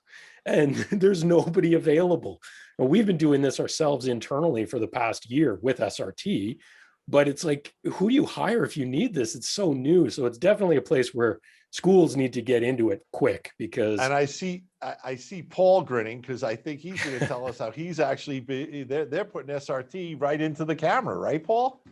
and there's nobody available. And we've been doing this ourselves internally for the past year with SRT, but it's like, who do you hire if you need this? It's so new. So it's definitely a place where schools need to get into it quick because. And I see Paul grinning because I think he's going to tell us how he's actually, they're putting SRT right into the camera, right, Paul?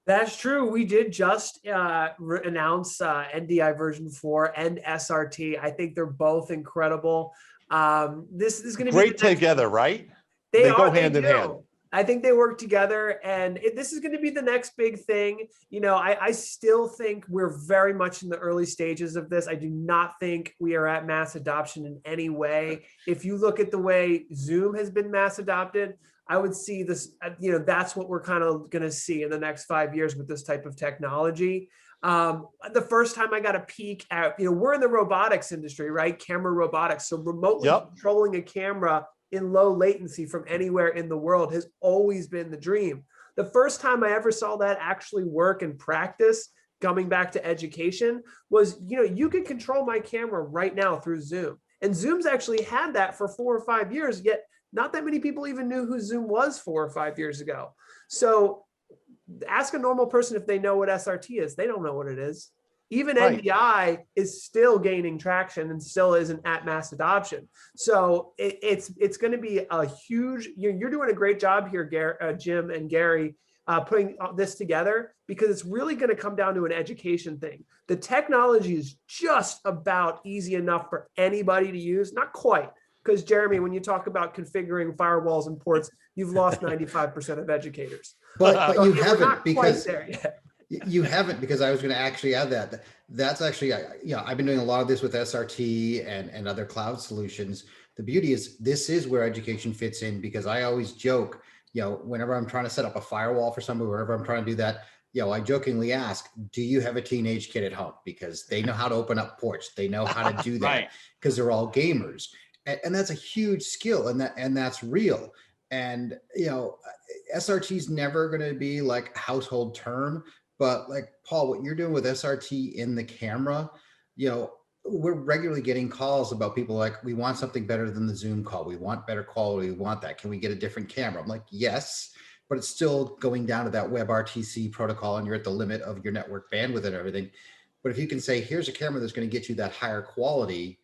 That's true. We did just announce NDI version 4 and SRT. I think they're both incredible. This is going to be great together, right? They go hand in hand. I think they work together, and this is going to be the next big thing. I still think we're very much in the early stages of this. I do not think we are at mass adoption in any way. If you look at the way Zoom has been mass adopted, I would see this, that's what we're kind of going to see in the next 5 years with this type of technology. The first time I got a peek at, we're in the robotics industry, right? Camera robotics. So remotely controlling a camera in low latency from anywhere in the world has always been the dream. The first time I ever saw that actually work in practice, coming back to education, was, you could control my camera right now through Zoom. And Zoom's actually had that for 4 or 5 years, yet not that many people even knew who Zoom was 4 or 5 years ago. So ask a normal person if they know what SRT is. They don't know what it is. Even NDI is still gaining traction and still isn't at mass adoption. So it's going to be a huge, you're doing a great job here, Jim and Gary, putting this together, because it's really going to come down to an education thing. The technology is just about easy enough for anybody to use, not quite. Because Jeremy, when you talk about configuring firewalls and ports, you've lost 95% of educators. But you haven't, because there yet. You haven't, because I was going to actually add that. That's actually, I've been doing a lot of this with SRT and other cloud solutions. The beauty is this is where education fits in, because I always joke, whenever I'm trying to set up a firewall for somebody, wherever I'm trying to do that, I jokingly ask, do you have a teenage kid at home? Because they know how to open up ports. They know how to do that because they're all gamers. And that's a huge skill, and that's real. And SRT is never going to be like a household term, but like Paul, what you're doing with SRT in the camera, we're regularly getting calls about people like, we want something better than the Zoom call. We want better quality. We want that. Can we get a different camera? I'm like, yes, but it's still going down to that WebRTC protocol and you're at the limit of your network bandwidth and everything. But if you can say, here's a camera that's going to get you that higher quality,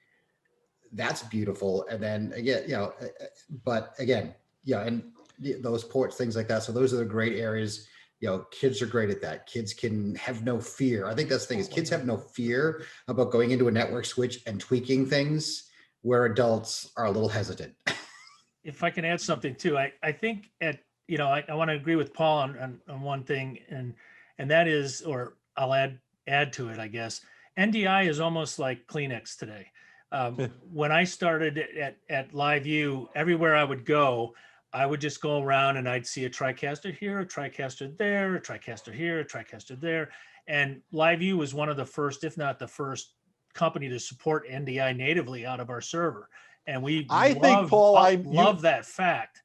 that's beautiful. And then again, but again, and those ports, things like that. So those are the great areas. Kids are great at that. Kids can have no fear. I think that's the thing is kids have no fear about going into a network switch and tweaking things where adults are a little hesitant. If I can add something too, I think I want to agree with Paul on one thing, and that is, or I'll add to it, I guess. NDI is almost like Kleenex today. When I started at LiveU, everywhere I would go, I would just go around and I'd see a TriCaster here, a TriCaster there, a TriCaster here, a TriCaster there. And LiveU was one of the first, if not the first company to support NDI natively out of our server. And I love that fact.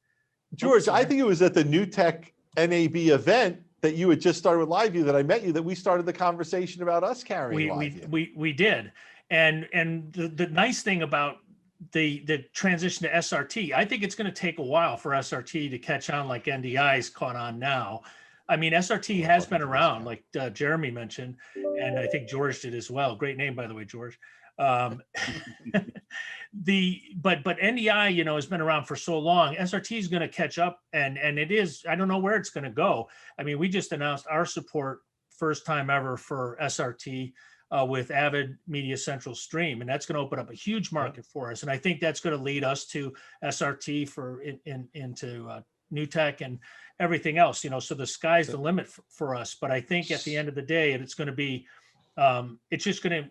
George, I think it was at the NewTek NAB event that you had just started with LiveU that I met you, that we started the conversation about us carrying LiveU. We did. And the nice thing about the transition to SRT, I think it's going to take a while for SRT to catch on like NDI's caught on now. I mean, SRT has been around, like Jeremy mentioned, and I think George did as well. Great name, by the way, George. But NDI, has been around for so long. SRT is going to catch up, and it is. I don't know where it's going to go. I mean, we just announced our support first time ever for SRT. With Avid Media Central Stream, and that's going to open up a huge market for us. And I think that's going to lead us to SRT into NewTek and everything else. So the sky's the limit for us. But I think at the end of the day, it's going to be, it's just going to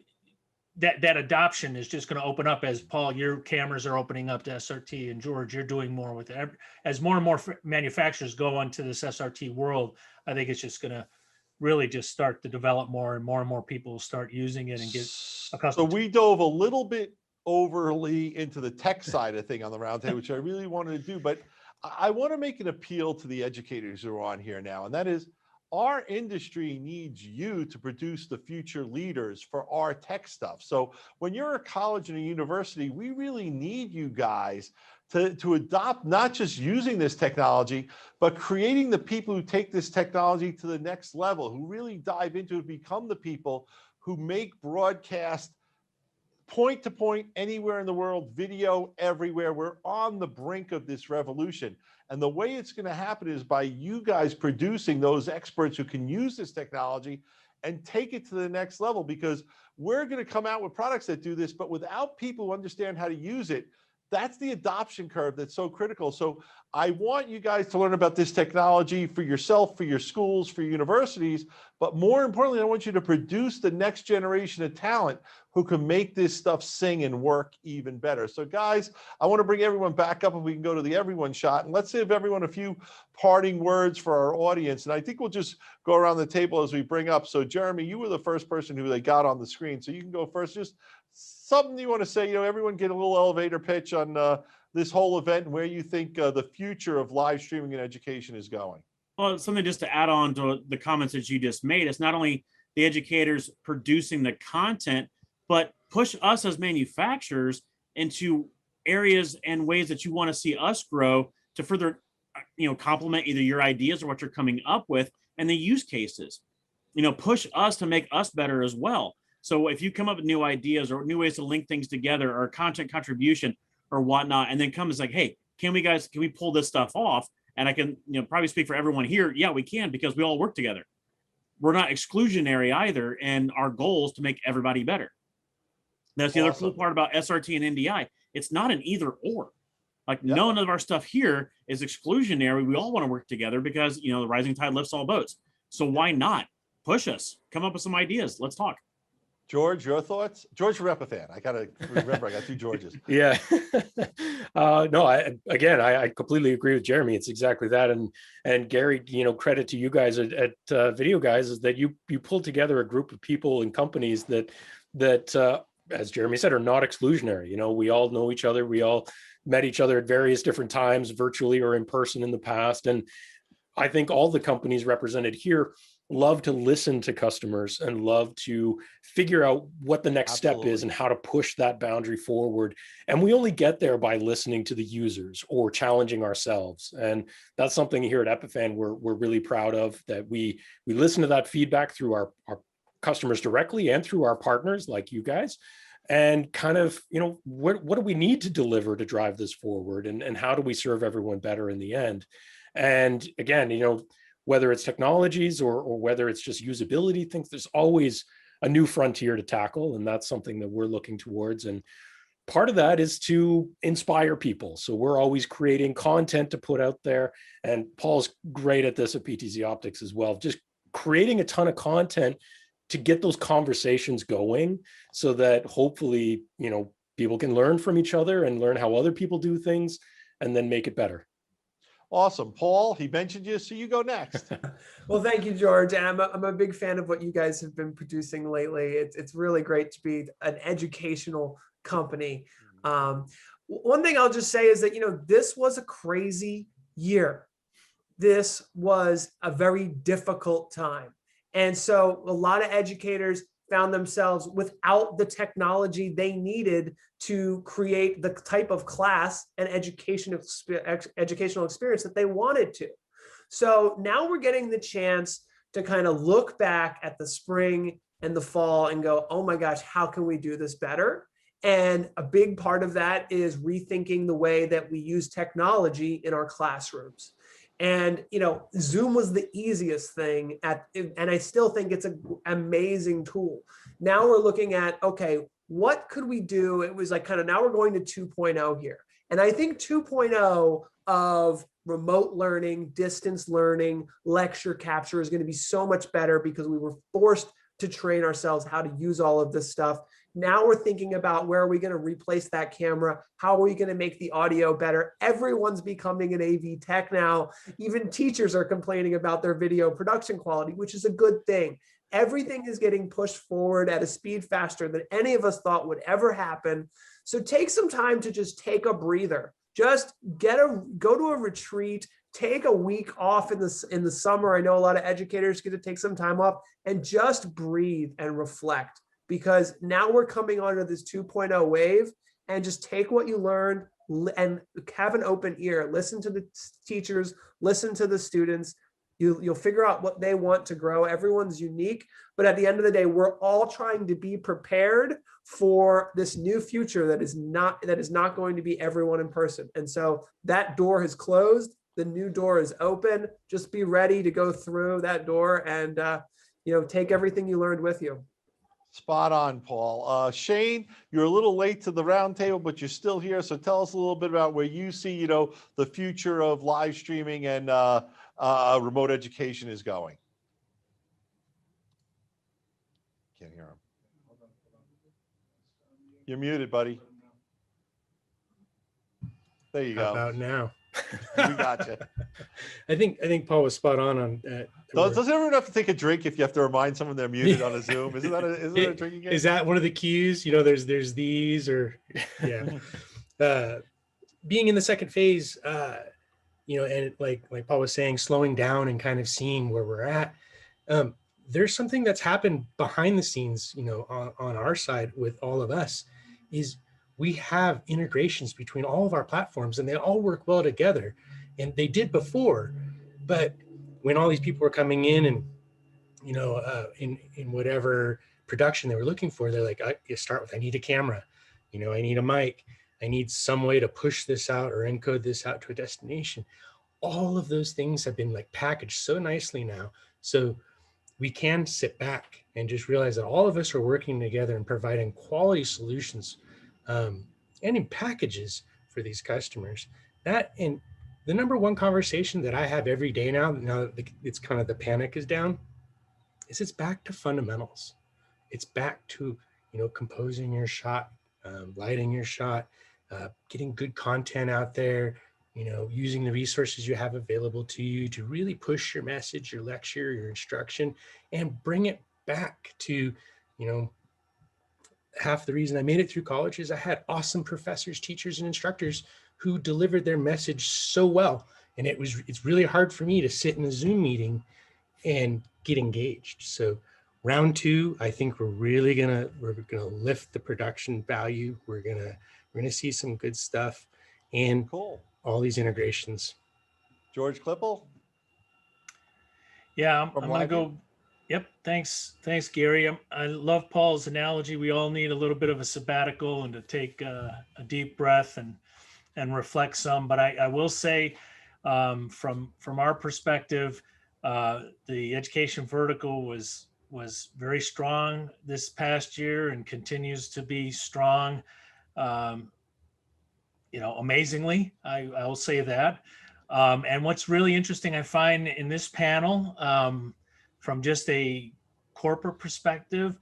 that adoption is just going to open up as Paul, your cameras are opening up to SRT, and George, you're doing more with it. As more and more manufacturers go into this SRT world, I think it's just going to really just start to develop more and more people will start using it and get accustomed. So we dove a little bit overly into the tech side of thing on the roundtable, which I really wanted to do, but I want to make an appeal to the educators who are on here now, and that is our industry needs you to produce the future leaders for our tech stuff. So when you're a college and a university, we really need you guys to adopt not just using this technology, but creating the people who take this technology to the next level, who really dive into it, become the people who make broadcast point to point anywhere in the world, video everywhere. We're on the brink of this revolution. And the way it's going to happen is by you guys producing those experts who can use this technology and take it to the next level, because we're going to come out with products that do this, but without people who understand how to use it, that's the adoption curve that's so critical. So I want you guys to learn about this technology for yourself, for your schools, for your universities, but more importantly, I want you to produce the next generation of talent who can make this stuff sing and work even better. So guys, I want to bring everyone back up, and we can go to the everyone shot, and let's give everyone a few parting words for our audience. And I think we'll just go around the table as we bring up. So Jeremy, you were the first person who they got on the screen, so you can go first. Just something you want to say, everyone get a little elevator pitch on this whole event and where you think the future of live streaming in education is going. Well, something just to add on to the comments that you just made, it's not only the educators producing the content, but push us as manufacturers into areas and ways that you want to see us grow to further, complement either your ideas or what you're coming up with and the use cases. Push us to make us better as well. So if you come up with new ideas or new ways to link things together or content contribution or whatnot, and then come and say, hey, can we pull this stuff off? And I can, probably speak for everyone here. Yeah, we can, because we all work together. We're not exclusionary either. And our goal is to make everybody better. That's the other cool part about SRT and NDI. It's not an either or. None of our stuff here is exclusionary. We all want to work together because, the rising tide lifts all boats. So why not push us? Come up with some ideas. Let's talk. George, your thoughts? George from Epiphan. I got to remember, I got two Georges. Yeah. No, I completely agree with Jeremy. It's exactly that. And Gary, credit to you guys at Video Guys is that you pulled together a group of people and companies that as Jeremy said, are not exclusionary. We all know each other. We all met each other at various different times, virtually or in person in the past. And I think all the companies represented here love to listen to customers and love to figure out what the next step is and how to push that boundary forward. And we only get there by listening to the users or challenging ourselves. And that's something here at Epiphan we're really proud of, that we listen to that feedback through our customers directly and through our partners like you guys, and kind of, what do we need to deliver to drive this forward, and how do we serve everyone better in the end? And again, whether it's technologies or whether it's just usability things, there's always a new frontier to tackle. And that's something that we're looking towards. And part of that is to inspire people. So we're always creating content to put out there. And Paul's great at this at PTZOptics as well, just creating a ton of content to get those conversations going, so that hopefully, people can learn from each other and learn how other people do things and then make it better. Awesome. Paul, he mentioned you, so you go next. Well, thank you, George. And I'm a big fan of what you guys have been producing lately. It's really great to be an educational company. One thing I'll just say is that, this was a crazy year. This was a very difficult time. And so a lot of educators found themselves without the technology they needed to create the type of class and educational experience that they wanted to. So now we're getting the chance to kind of look back at the spring and the fall and go, oh my gosh, how can we do this better? And a big part of that is rethinking the way that we use technology in our classrooms. And, Zoom was the easiest thing and I still think it's an amazing tool. Now we're looking at, okay, what could we do? It was like now we're going to 2.0 here. And I think 2.0 of remote learning, distance learning, lecture capture is going to be so much better because we were forced to train ourselves how to use all of this stuff. Now we're thinking about where are we going to replace that camera? How are we going to make the audio better? Everyone's becoming an AV tech now. Even teachers are complaining about their video production quality, which is a good thing. Everything is getting pushed forward at a speed faster than any of us thought would ever happen. So take some time to just take a breather. Just go to a retreat, take a week off in the summer. I know a lot of educators get to take some time off and just breathe and reflect, because now we're coming onto this 2.0 wave, and just take what you learned and have an open ear. Listen to the teachers, listen to the students. You'll figure out what they want to grow. Everyone's unique, but at the end of the day, we're all trying to be prepared for this new future that is not going to be everyone in person. And so that door has closed. The new door is open. Just be ready to go through that door and take everything you learned with you. Spot on, Paul. Shane, you're a little late to the roundtable, but you're still here. So tell us a little bit about where you see, the future of live streaming and remote education is going. Can't hear him. You're muted, buddy. There you go. About now. We got you. I think Paul was spot on. Does everyone have to take a drink if you have to remind someone they're muted on a Zoom? Isn't that a drinking game? Is that one of the cues? There's these, or yeah. Being in the second phase, and like Paul was saying, slowing down and kind of seeing where we're at. There's something that's happened behind the scenes, on our side with all of us, is we have integrations between all of our platforms, and they all work well together. And they did before, but when all these people were coming in and, in whatever production they were looking for, they're like, you start with, I need a camera, I need a mic, I need some way to push this out or encode this out to a destination. All of those things have been packaged so nicely now. So we can sit back and just realize that all of us are working together and providing quality solutions and in packages for these customers. And the number one conversation that I have every day now that it's kind of the panic is down, is it's back to fundamentals. It's back to, composing your shot, lighting your shot, getting good content out there, using the resources you have available to you to really push your message, your lecture, your instruction, and bring it back to, half the reason I made it through college is I had awesome professors, teachers, and instructors who delivered their message so well. And it's really hard for me to sit in a Zoom meeting and get engaged. So round two, I think we're gonna lift the production value. We're gonna see some good stuff and Cool. all these integrations. George Klippel? Yeah, I'm From gonna LiveU? go. Yep. Thanks, Gary. I love Paul's analogy. We all need a little bit of a sabbatical and to take a deep breath and reflect some. But I will say, from our perspective, the education vertical was very strong this past year and continues to be strong. Um, Amazingly, I will say that. And what's really interesting, I find in this panel, from just a corporate perspective,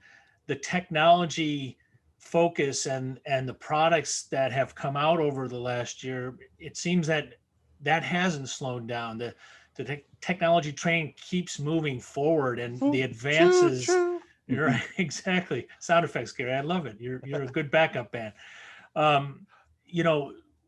the technology focus and the products that have come out over the last year, it seems that hasn't slowed down. The technology train keeps moving forward, and the advances. You're right, exactly. Sound effects, Gary. I love it. You're a good backup band. Um,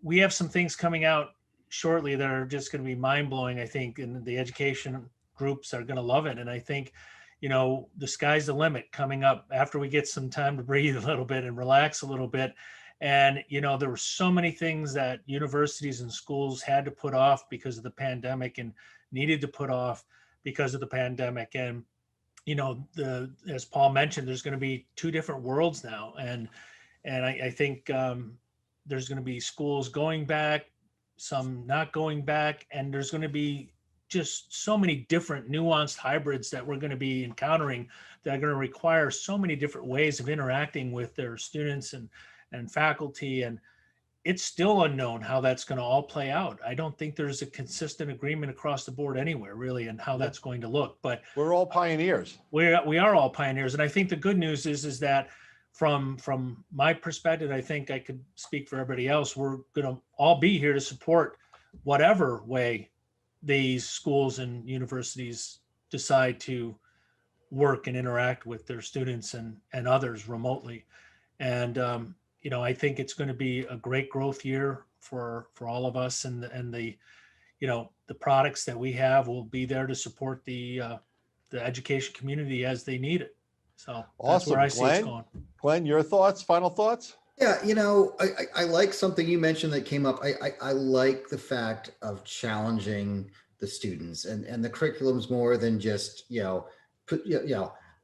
we have some things coming out shortly that are just going to be mind blowing, I think, and the education groups are going to love it. And I think, the sky's the limit coming up after we get some time to breathe a little bit and relax a little bit. And, there were so many things that universities and schools had to put off because of the pandemic and needed to put off because of the pandemic. And, as Paul mentioned, there's going to be two different worlds now. And I think, there's going to be schools going back, some not going back, and there's going to be just so many different nuanced hybrids that we're going to be encountering that are going to require so many different ways of interacting with their students and faculty. And it's still unknown how that's going to all play out. I don't think there's a consistent agreement across the board anywhere, really, and how that's going to look. But we're all pioneers. We are all pioneers. And I think the good news is that from my perspective, I think I could speak for everybody else. We're going to all be here to support whatever way these schools and universities decide to work and interact with their students and others remotely. And, I think it's going to be a great growth year for all of us, and the products that we have will be there to support the education community as they need it. So that's where I see it's going. Glenn, your thoughts, final thoughts? Yeah, I like something you mentioned that came up. I like the fact of challenging the students and the curriculum's more than just,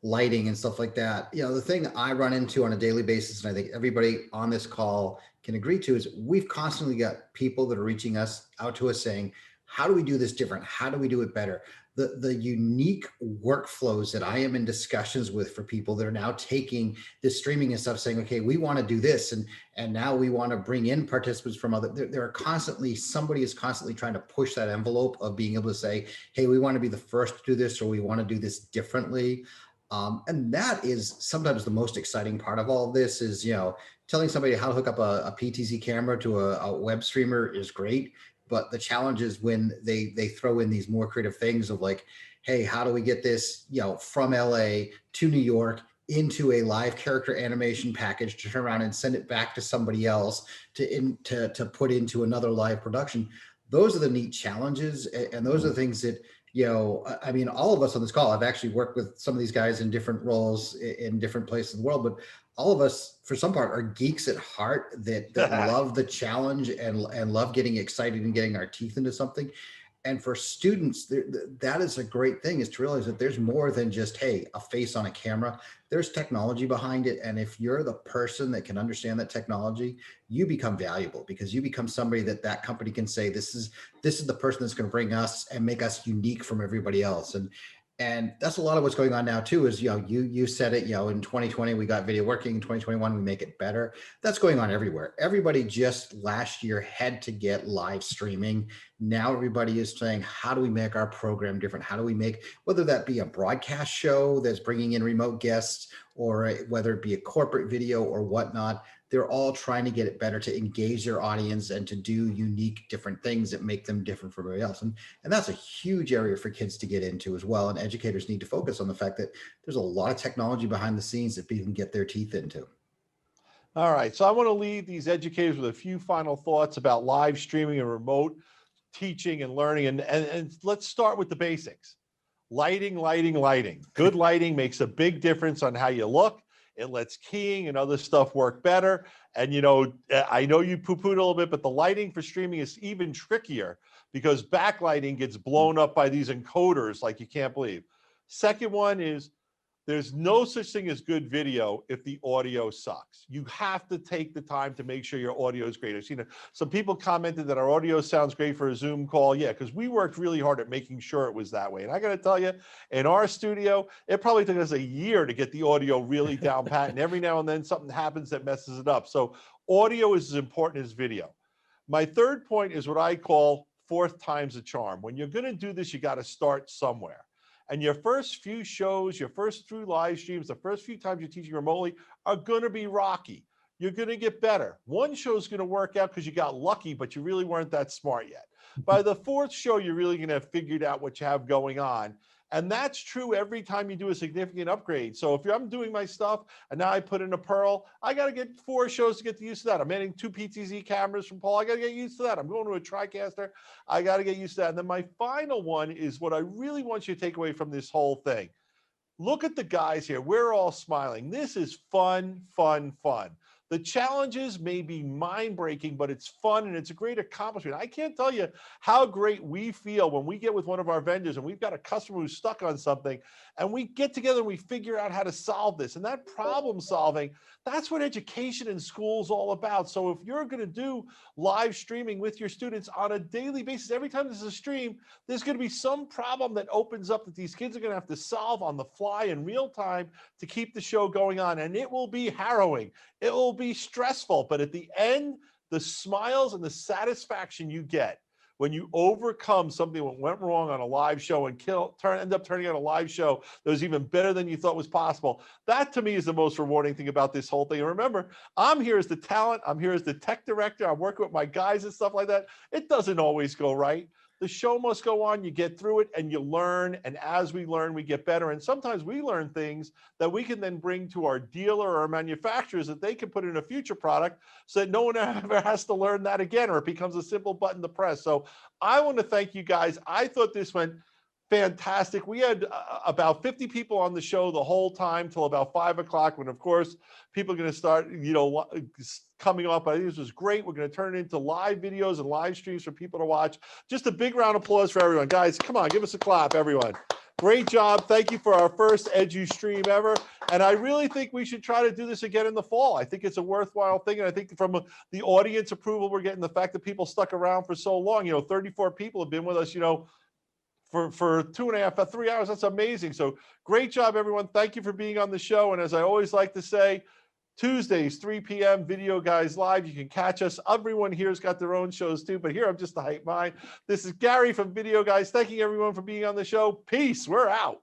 lighting and stuff like that. The thing I run into on a daily basis, and I think everybody on this call can agree to, is we've constantly got people that are reaching out to us saying, how do we do this different? How do we do it better? The unique workflows that I am in discussions with for people that are now taking this streaming and stuff, saying, okay, we want to do this. And now we want to bring in participants from somebody is constantly trying to push that envelope of being able to say, hey, we want to be the first to do this, or we want to do this differently. And that is sometimes the most exciting part of all of this is, telling somebody how to hook up a PTZ camera to a web streamer is great. But the challenge is when they throw in these more creative things of like, hey, how do we get this, from LA to New York into a live character animation package to turn around and send it back to somebody else to put into another live production. Those are the neat challenges. And those are the things that, all of us on this call, I've actually worked with some of these guys in different roles in different places in the world, but all of us, for some part, are geeks at heart that love the challenge and love getting excited and getting our teeth into something. And for students, that is a great thing, is to realize that there's more than just, hey, a face on a camera. There's technology behind it. And if you're the person that can understand that technology, you become valuable, because you become somebody that company can say, this is the person that's going to bring us and make us unique from everybody else. And that's a lot of what's going on now too, is, you said it, in 2020, we got video working. In 2021, we make it better. That's going on everywhere. Everybody just last year had to get live streaming. Now everybody is saying, how do we make our program different? How do we make, whether that be a broadcast show that's bringing in remote guests, or whether it be a corporate video or whatnot, they're all trying to get it better to engage their audience and to do unique, different things that make them different from everybody else. And that's a huge area for kids to get into as well. And educators need to focus on the fact that there's a lot of technology behind the scenes that people can get their teeth into. All right. So I want to leave these educators with a few final thoughts about live streaming and remote teaching and learning. And let's start with the basics. Lighting, lighting, lighting. Good lighting makes a big difference on how you look. It lets keying and other stuff work better. And, you know, I know you poo-pooed a little bit, but the lighting for streaming is even trickier because backlighting gets blown up by these encoders like you can't believe. Second one is there's no such thing as good video if the audio sucks. You have to take the time to make sure your audio is great. I've seen some people commented that our audio sounds great for a Zoom call. Yeah, because we worked really hard at making sure it was that way. And I got to tell you, in our studio, it probably took us a year to get the audio really down pat. And every now and then something happens that messes it up. So audio is as important as video. My third point is what I call fourth time's a charm. When you're going to do this, you got to start somewhere. And your first few shows, your first few live streams, the first few times you're teaching remotely are going to be rocky. You're going to get better. One show is going to work out because you got lucky, but you really weren't that smart yet. By the fourth show, you're really going to have figured out what you have going on. And that's true every time you do a significant upgrade. So if I'm doing my stuff and now I put in a Pearl, I got to get 4 shows to get used to that. I'm adding 2 PTZ cameras from Paul. I got to get used to that. I'm going to a TriCaster. I got to get used to that. And then my final one is what I really want you to take away from this whole thing. Look at the guys here. We're all smiling. This is fun, fun, fun. The challenges may be mind-breaking, but it's fun and it's a great accomplishment. I can't tell you how great we feel when we get with one of our vendors and we've got a customer who's stuck on something and we get together and we figure out how to solve this. And that problem solving, that's what education in school is all about. So if you're going to do live streaming with your students on a daily basis, every time there's a stream, there's going to be some problem that opens up that these kids are going to have to solve on the fly in real time to keep the show going on. And it will be harrowing. It will be stressful, but at the end, the smiles and the satisfaction you get when you overcome something that went wrong on a live show and end up turning out a live show that was even better than you thought was possible. That to me is the most rewarding thing about this whole thing. And remember, I'm here as the talent. I'm here as the tech director. I'm working with my guys and stuff like that. It doesn't always go right. The show must go on. You get through it and you learn. And as we learn, we get better. And sometimes we learn things that we can then bring to our dealer or our manufacturers that they can put in a future product so that no one ever has to learn that again, or it becomes a simple button to press. So I want to thank you guys. I thought this went fantastic. We had about 50 people on the show the whole time till about 5 o'clock, when of course people are going to start, you know, coming up. I think this was great. We're going to turn it into live videos and live streams for people to watch. Just a big round of applause for everyone. Guys, come on, give us a clap, everyone. Great job. Thank you for our first EduStream ever. And I really think we should try to do this again in the fall. I think it's a worthwhile thing. And I think from the audience approval we're getting, the fact that people stuck around for so long, you know, 34 people have been with us, you know, for 2.5, 3 hours. That's amazing. So great job, everyone. Thank you for being on the show. And as I always like to say, Tuesdays, 3 p.m., Video Guys Live. You can catch us. Everyone here's got their own shows too, but here I'm just to hype mine. This is Gary from Video Guys. Thanking everyone for being on the show. Peace. We're out.